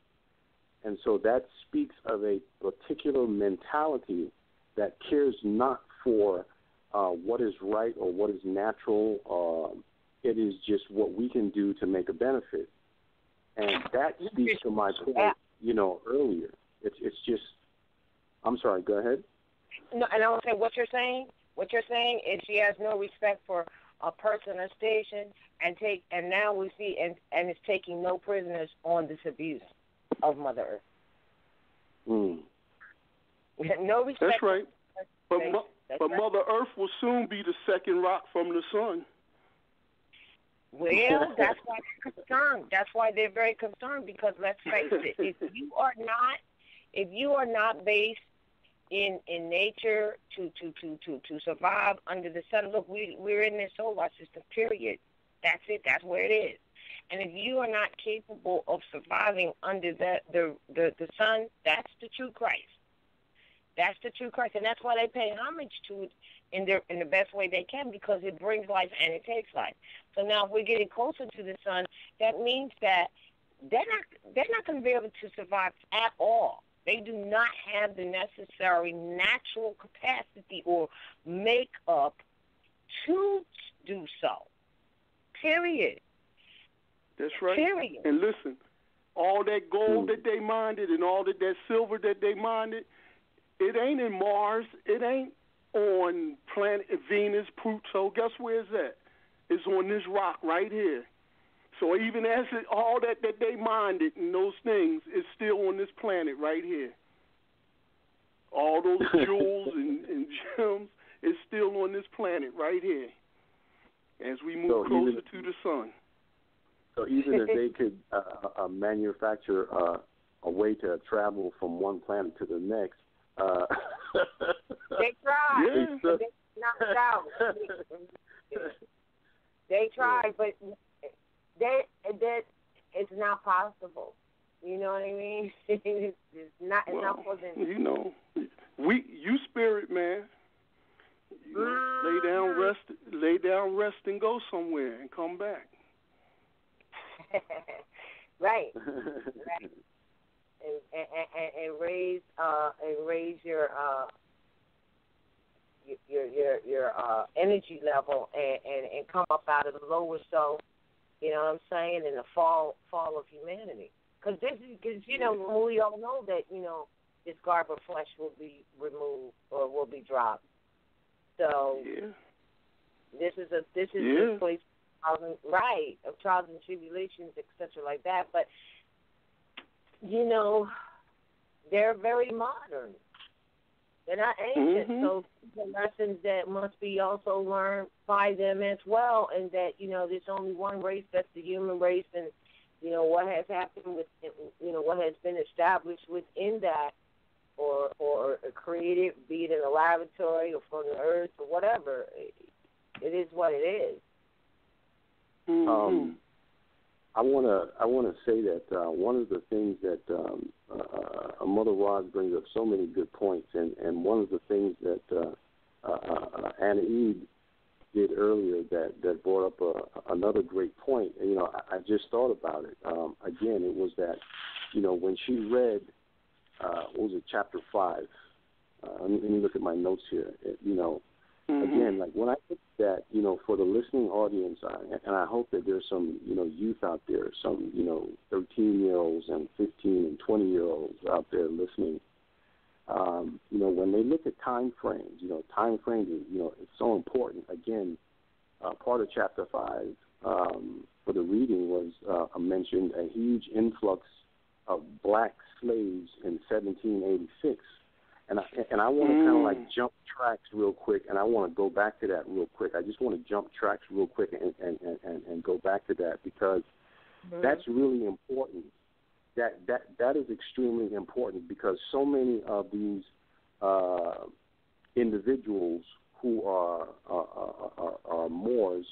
And so that speaks of a particular mentality that cares not for what is right or what is natural. It is just what we can do to make a benefit. And that speaks to my point, earlier. It's just, I'm sorry, go ahead. No, and I want to say what you're saying is she has no respect for a person or station, and now we see, and it's taking no prisoners on this abuse of Mother Earth. Mm. No respect. That's right. But But Mother Earth will soon be the second rock from the sun. Well, that's why they're concerned. That's why they're very concerned, because let's face it, if you are not based in nature to survive under the sun, look, we're in this solar system, period. That's it. That's where it is. And if you are not capable of surviving under the sun, that's the true Christ. That's the true Christ, and that's why they pay homage to it in the best way they can, because it brings life and it takes life. So now, if we're getting closer to the sun, that means that they're not going to be able to survive at all. They do not have the necessary natural capacity or makeup to do so. Period. That's right. Period. And listen, all that gold that they mined and all that silver that they mined, it ain't in Mars. It ain't on planet Venus, Pluto. Guess where it's at? It's on this rock right here. So even as all that they mined and those things is still on this planet right here. All those jewels and gems is still on this planet right here as we move closer to the sun. So even if they could manufacture a way to travel from one planet to the next, they tried. Yeah. They knocked it out. They tried, but it's not possible. You know what I mean? It's not for them. You know, you spirit man. You know, lay down, rest, and go somewhere and come back. Right. Right. And raise your energy level and come up out of the lower soul. You know what I'm saying? In the fall of humanity. Because we all know that this garb of flesh will be removed or will be dropped. So this is a place of trials and tribulations, etc. like that. But they're very modern. They're not ancient, so the lessons that must be also learned by them as well, and that there's only one race, that's the human race, and what has happened with what has been established within that, or created, be it in a laboratory or from the earth or whatever. It is what it is. I want to say that one of the things that Mother Rod brings up so many good points, and one of the things that Anna Eve did earlier that brought up another great point. I just thought about it. Again, it was that when she read what was it, chapter 5. Let me look at my notes here. Again, like when I look at that, for the listening audience, and I hope that there's some, youth out there, some, 13-year-olds and 15 and 20-year-olds out there listening. When they look at time frames, time frames is, it's so important. Again, part of chapter 5 for the reading was mentioned a huge influx of black slaves in 1786. And I want to kind of like jump tracks real quick, and I want to go back to that real quick. I just want to jump tracks real quick and go back to that, because that's really important. That is extremely important, because so many of these individuals who are Moors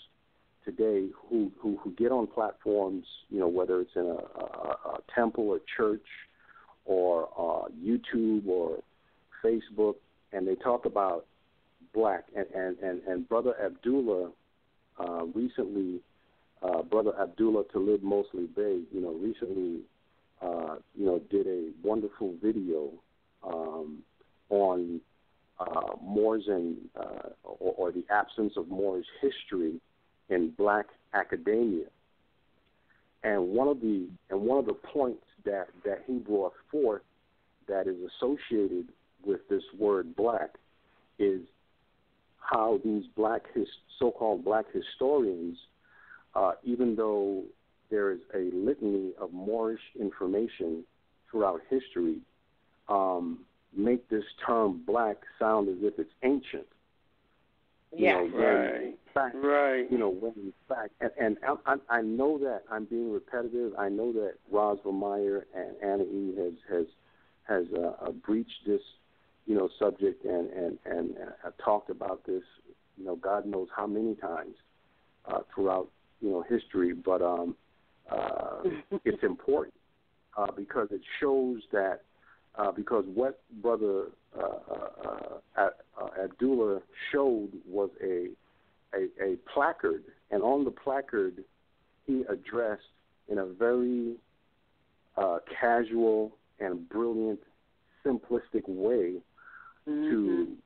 today, who get on platforms, whether it's in a temple or church or YouTube or Facebook, and they talk about black, and Brother Abdullah recently, Brother Abdullah Talib Mosley Bey, recently, did a wonderful video on Moors and or the absence of Moorish history in black academia, and one of the points that he brought forth that is associated with this word black is how these so-called black historians, even though there is a litany of Moorish information throughout history, make this term black sound as if it's ancient. Yeah. Right. Fact, Right. When in fact, and I know that I'm being repetitive. I know that Roswell Meyer and Anna E has breached this, subject and talked about this, God knows how many times throughout, history. But it's important because it shows that because what Brother Abdullah showed was a placard, and on the placard he addressed in a very casual and brilliant, simplistic way to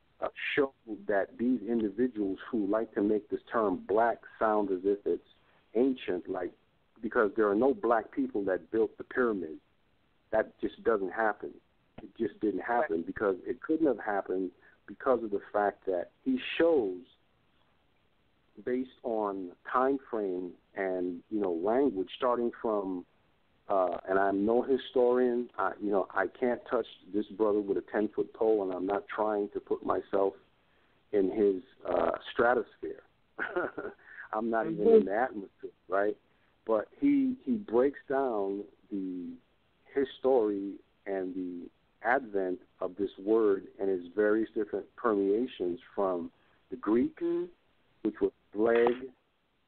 show that these individuals who like to make this term black sound as if it's ancient, because there are no black people that built the pyramids. That just doesn't happen. It just didn't happen because it couldn't have happened because of the fact that he shows, based on time frame and language, starting from and I'm no historian. I can't touch this brother with a 10-foot pole, and I'm not trying to put myself in his stratosphere. I'm not even in the atmosphere, right? But he breaks down the history and the advent of this word and its various different permeations from the Greek, which was leg,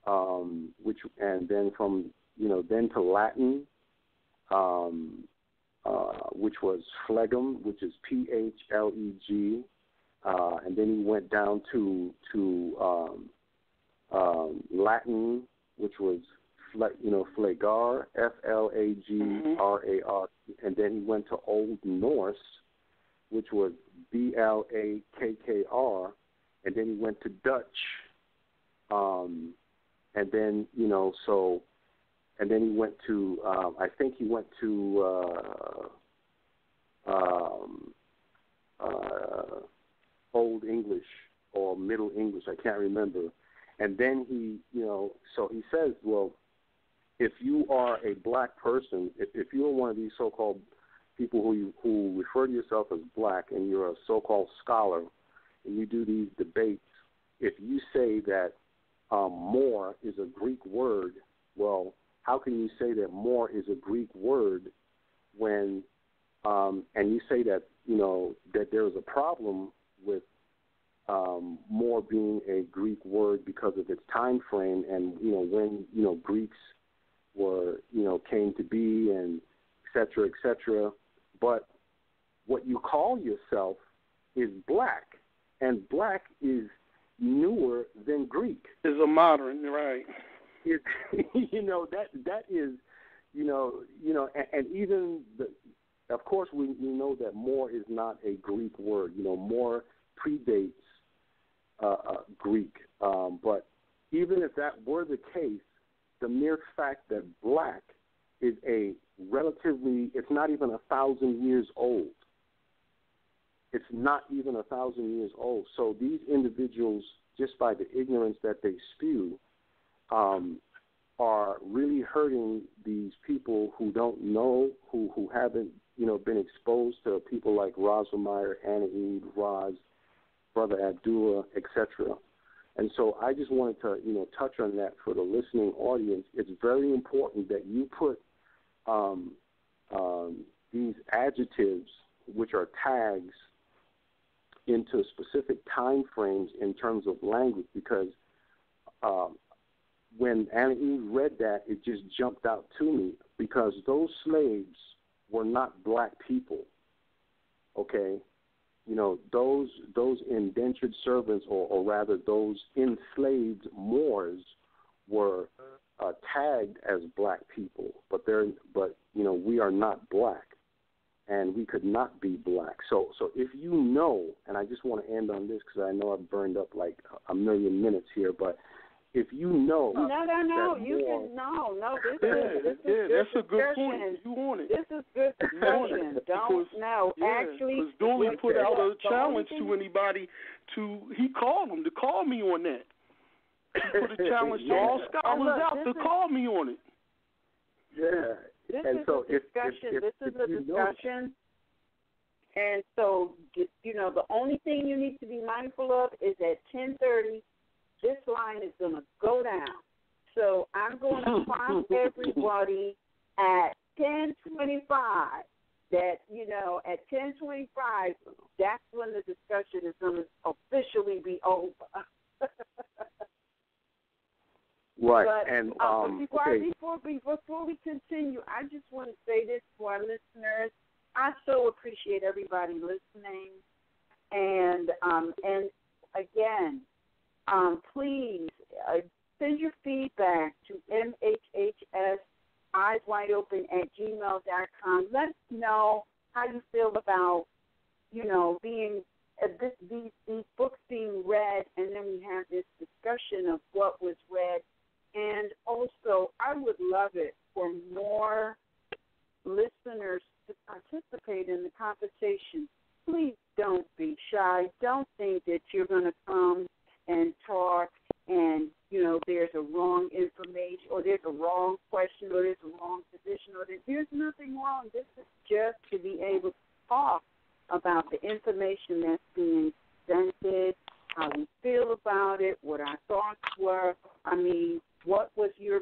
and then from then to Latin, which was phlegm, which is Phleg, and then he went down to Latin, which was phlegar, Flagrar, and then he went to Old Norse, which was Blakkr, and then he went to Dutch, and then and then he went to I think he went to Old English or Middle English, I can't remember. And then he, so he says, well, if you are a black person, if you are one of these so-called people who refer to yourself as black and you're a so-called scholar and you do these debates, if you say that Moor is a Greek word, well, how can you say that Moor is a Greek word when, and you say that, that there's a problem with Moor being a Greek word because of its time frame and, when, Greeks were, came to be and et cetera, but what you call yourself is black, and black is newer than Greek. Is a modern, right? It, that is, and even of course we know that Moor is not a Greek word. Moor predates Greek, but even if that were the case, the mere fact that black is it's not even 1,000 years old. It's not even 1,000 years old. So these individuals, just by the ignorance that they spew, are really hurting these people who don't know, who haven't, been exposed to people like Roswell Meyer, Anna Eve, Roz, Brother Abdullah, etc. And so I just wanted to, touch on that for the listening audience. It's very important that you put these adjectives, which are tags, into specific time frames in terms of language, because when Anna Eve read that, it just jumped out to me, because those slaves were not black people, okay? Those indentured servants, or rather those enslaved Moors, were tagged as black people, but we are not black, and we could not be black. So if and I just want to end on this because I know I've burned up like a million minutes here, but if you know, no, this is that's a good discussion. point. You want it? This is good discussion. Actually, because Dooley put out a challenge to anybody he called them to call me on that. He put a challenge to all scholars out to call me on it. Yeah. This and is so a discussion. This is a discussion. And so, you know, the only thing you need to be mindful of is at 10:30, this line is going to go down. So I'm going to prompt everybody at 10:25 that, you know, at 10:25, that's when the discussion is going to officially be over. Right. But, and before we continue, I just want to say this to our listeners. I so appreciate everybody listening. And again, please send your feedback to mhhseyeswideopen@gmail.com. Let us know how you feel about, you know, being these books being read, and then we have this discussion of what was read. And also, I would love it for more listeners to participate in the conversation. Please don't be shy. Don't think that you're going to come and talk and, you know, there's a wrong information or there's a wrong question or there's a wrong position or there's nothing wrong. This is just to be able to talk about the information that's being presented, how we feel about it, what our thoughts were. I mean, what was your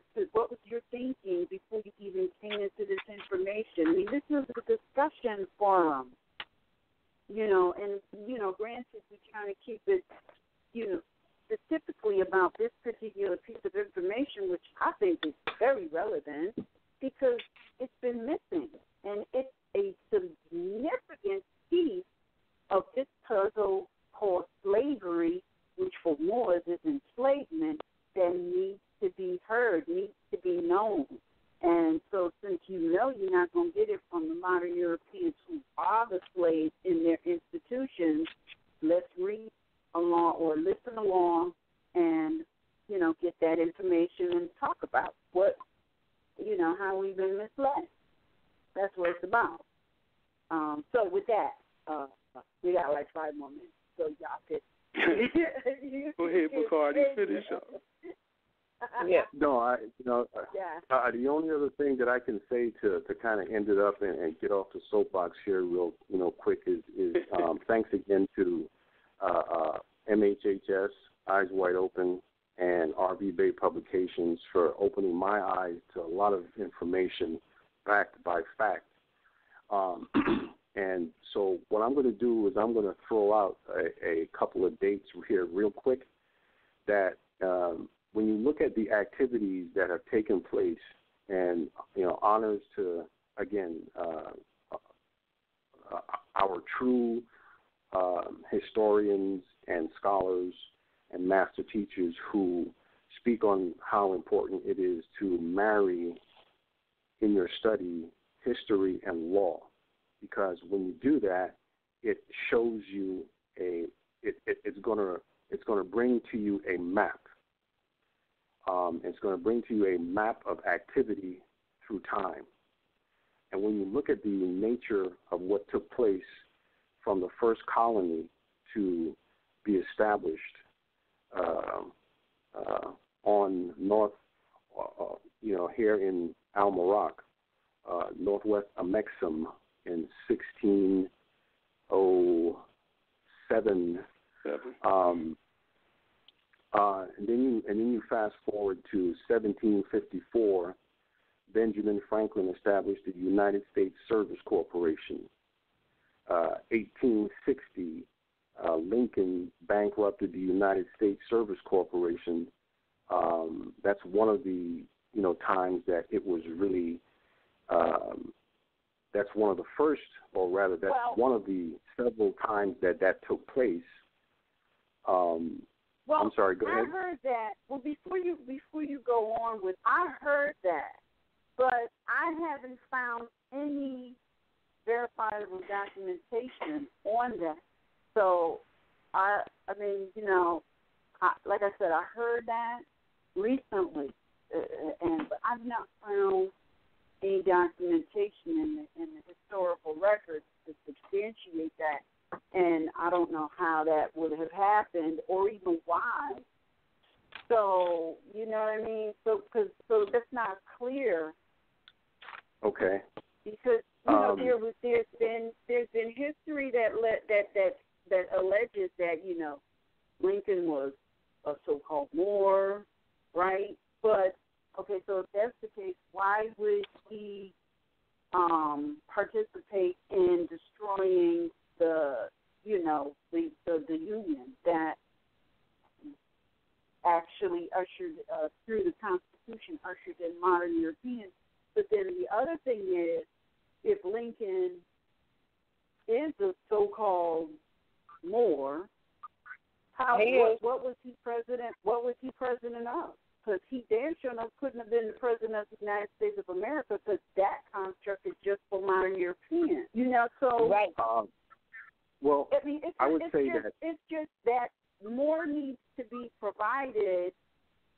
thinking before you even came into this information? I mean, this is a discussion forum, you know, and, you know, granted, we kind of keep it, you know, specifically about this particular piece of information, which I think is very relevant because it's been missing, and it's a significant piece of this puzzle called slavery, which for Moors is enslavement, that needs to be heard, needs to be known. And so since you know you're not going to get it from the modern Europeans who are the slaves in their institutions, let's read along or listen along and, you know, get that information and talk about what, you know, how we've been misled. That's what it's about. So with that, we got like 5 more minutes, so y'all could. Go ahead, Bacardi, finish up. Yeah. No, the only other thing that I can say to kind of end it up and get off the soapbox here real, you know, quick is thanks again to MHHS, Eyes Wide Open, and RVBey Publications for opening my eyes to a lot of information backed by fact. And so what I'm going to do is I'm going to throw out a couple of dates here real quick that when you look at the activities that have taken place, and, you know, honors to, again, our true historians and scholars and master teachers who speak on how important it is to marry in your study history and law, because when you do that, it shows you it's going to bring to you a map. It's going to bring to you a map of activity through time. And when you look at the nature of what took place from the first colony to be established on north, you know, here in Al-Morocco, northwest Amexem in 1607. And then you fast forward to 1754. Benjamin Franklin established the United States Service Corporation. 1860, Lincoln bankrupted the United States Service Corporation. That's one of the, you know, times that it was really. That's one of the first, or rather, that's one of the several times that took place. Well, I'm sorry, go ahead. I heard that. Well, before you go on with, I heard that, but I haven't found any verifiable documentation on that. So, I mean, you know, like I said, I heard that recently, but I've not found any documentation in the historical records to substantiate that. And I don't know how that would have happened or even why. So, you know what I mean? So that's not clear. Okay. Because there's been history that alleges that Lincoln was a so-called Moor, right? But okay, so if that's the case, why would he participate in destroying the Union that actually ushered through the Constitution, ushered in modern Europeans? But then the other thing is, if Lincoln is a so-called Moor, what was he president? What was he president of? Because he damn sure enough couldn't have been the president of the United States of America, because that construct is just for modern Europeans. So right. Well, I mean, it's just that more needs to be provided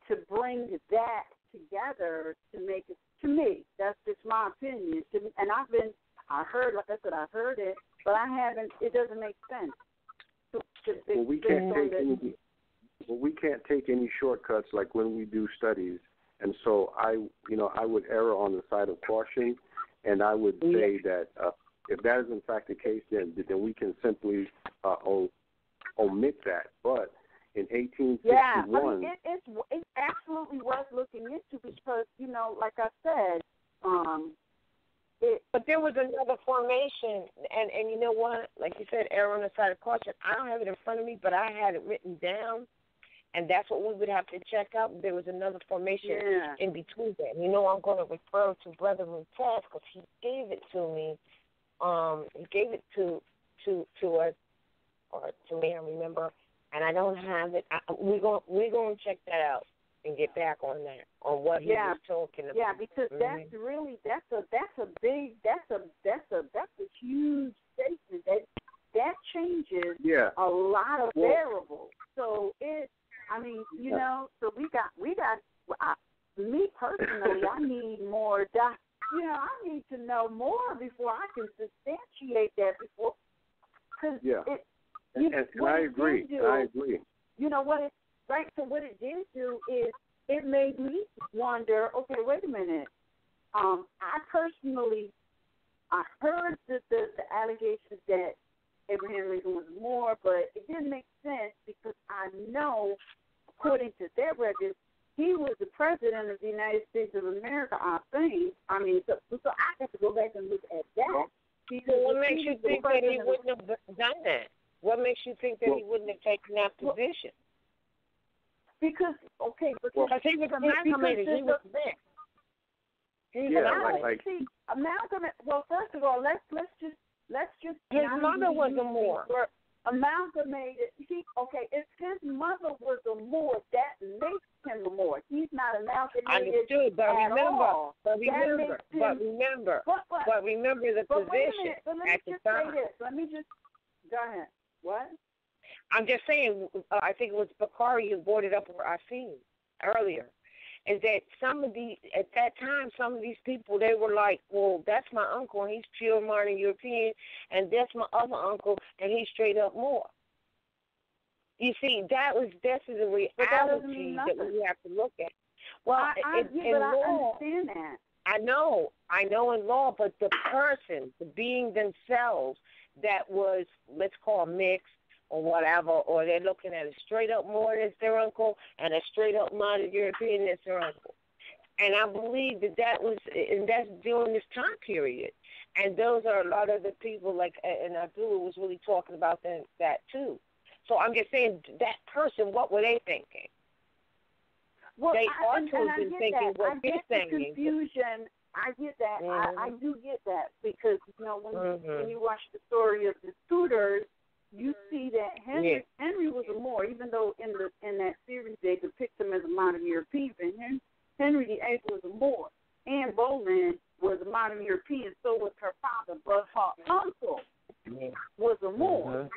to bring that together to make it. To me, that's just my opinion. And I heard it, but I haven't. It doesn't make sense. We can't take any shortcuts like when we do studies, and so I would err on the side of caution, and I would say that if that is in fact the case, then we can simply omit that. But in 1861, it's absolutely worth looking into, because like I said, but there was another formation, and you know what? Like you said, err on the side of caution. I don't have it in front of me, but I had it written down, and that's what we would have to check out. There was another formation in between that. I'm going to refer to Brother Mantis, because he gave it to me. He gave it to us, or to me, I remember, and I don't have it. We're going to check that out and get back on that, on what he was talking about. Yeah, because that's a huge statement. That changes a lot of variables. So so we got me personally, I need more I need to know more before I can substantiate that before. And I agree. You know what so what it did do is it made me wonder, okay, wait a minute. I personally, I heard the allegations that Abraham Lincoln was Moor, but it didn't make sense, because I know, according to their records, he was the president of the United States of America, I think. I mean, so I have to go back and look at that. So what makes you think that he wouldn't have done that? What makes you think that he wouldn't have taken that position? Because he was amalgamated. He was there. Amalgamated. Well, first of all, let's just. His mother was a Moor. Amalgamated. If his mother was a Moor, that makes him a Moor. He's not amalgamated. Understood, but remember the position at the time. Let me just go ahead. What? I'm just saying, I think it was Bakari who brought it up, or Assim earlier, is that at that time, some of these people, they were like, well, that's my uncle, and he's pure modern European, and that's my other uncle, and he's straight up Moor. You see, this is a reality that we have to look at. Well, I understand that. I know in law, but the person, the being themselves, that was, let's call mixed, or whatever, or they're looking at a straight-up Moor as their uncle and a straight-up modern European as their uncle. And I believe that was, and that's during this time period. And those are a lot of the people, and Abdullah was really talking about that too. So I'm just saying, that person, what were they thinking? Well, they ought to have been thinking what they're saying. Confusion. I get that. Mm-hmm. I do get that, because, when you watch the story of the Tudors, you see that Henry was a Moor, even though in that series they depict him as a modern European. Henry VIII was a Moor. Anne Boleyn was a modern European. So was her father, but her uncle was a Moor.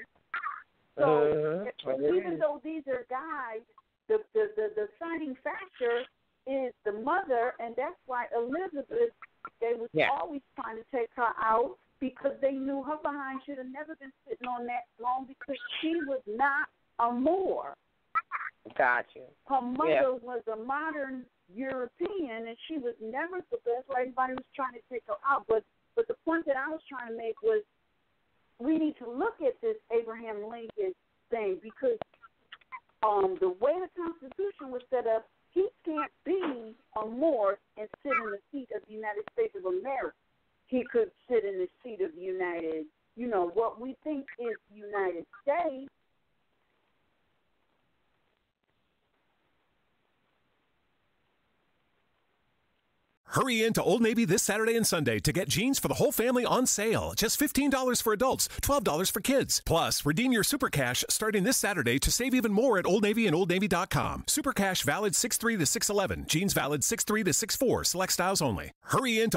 So even though these are guys, the deciding factor is the mother, and that's why Elizabeth, they was always trying to take her out, because they knew her behind should have never been sitting on that throne, because she was not a Moor. Gotcha. Her mother was a modern European, and she was never, so that's why everybody was trying to take her out. But But the point that I was trying to make was we need to look at this Abraham Lincoln thing because the way the Constitution was set up, he can't be a Moor and sit in the seat of the United States of America. He could sit in the seat of the United, what we think is the United States. Hurry into Old Navy this Saturday and Sunday to get jeans for the whole family on sale. Just $15 for adults, $12 for kids. Plus, redeem your Super Cash starting this Saturday to save even more at Old Navy and OldNavy.com. Super Cash valid 6/3 to 6/11. Jeans valid 6/3 to 6/4. Select styles only. Hurry into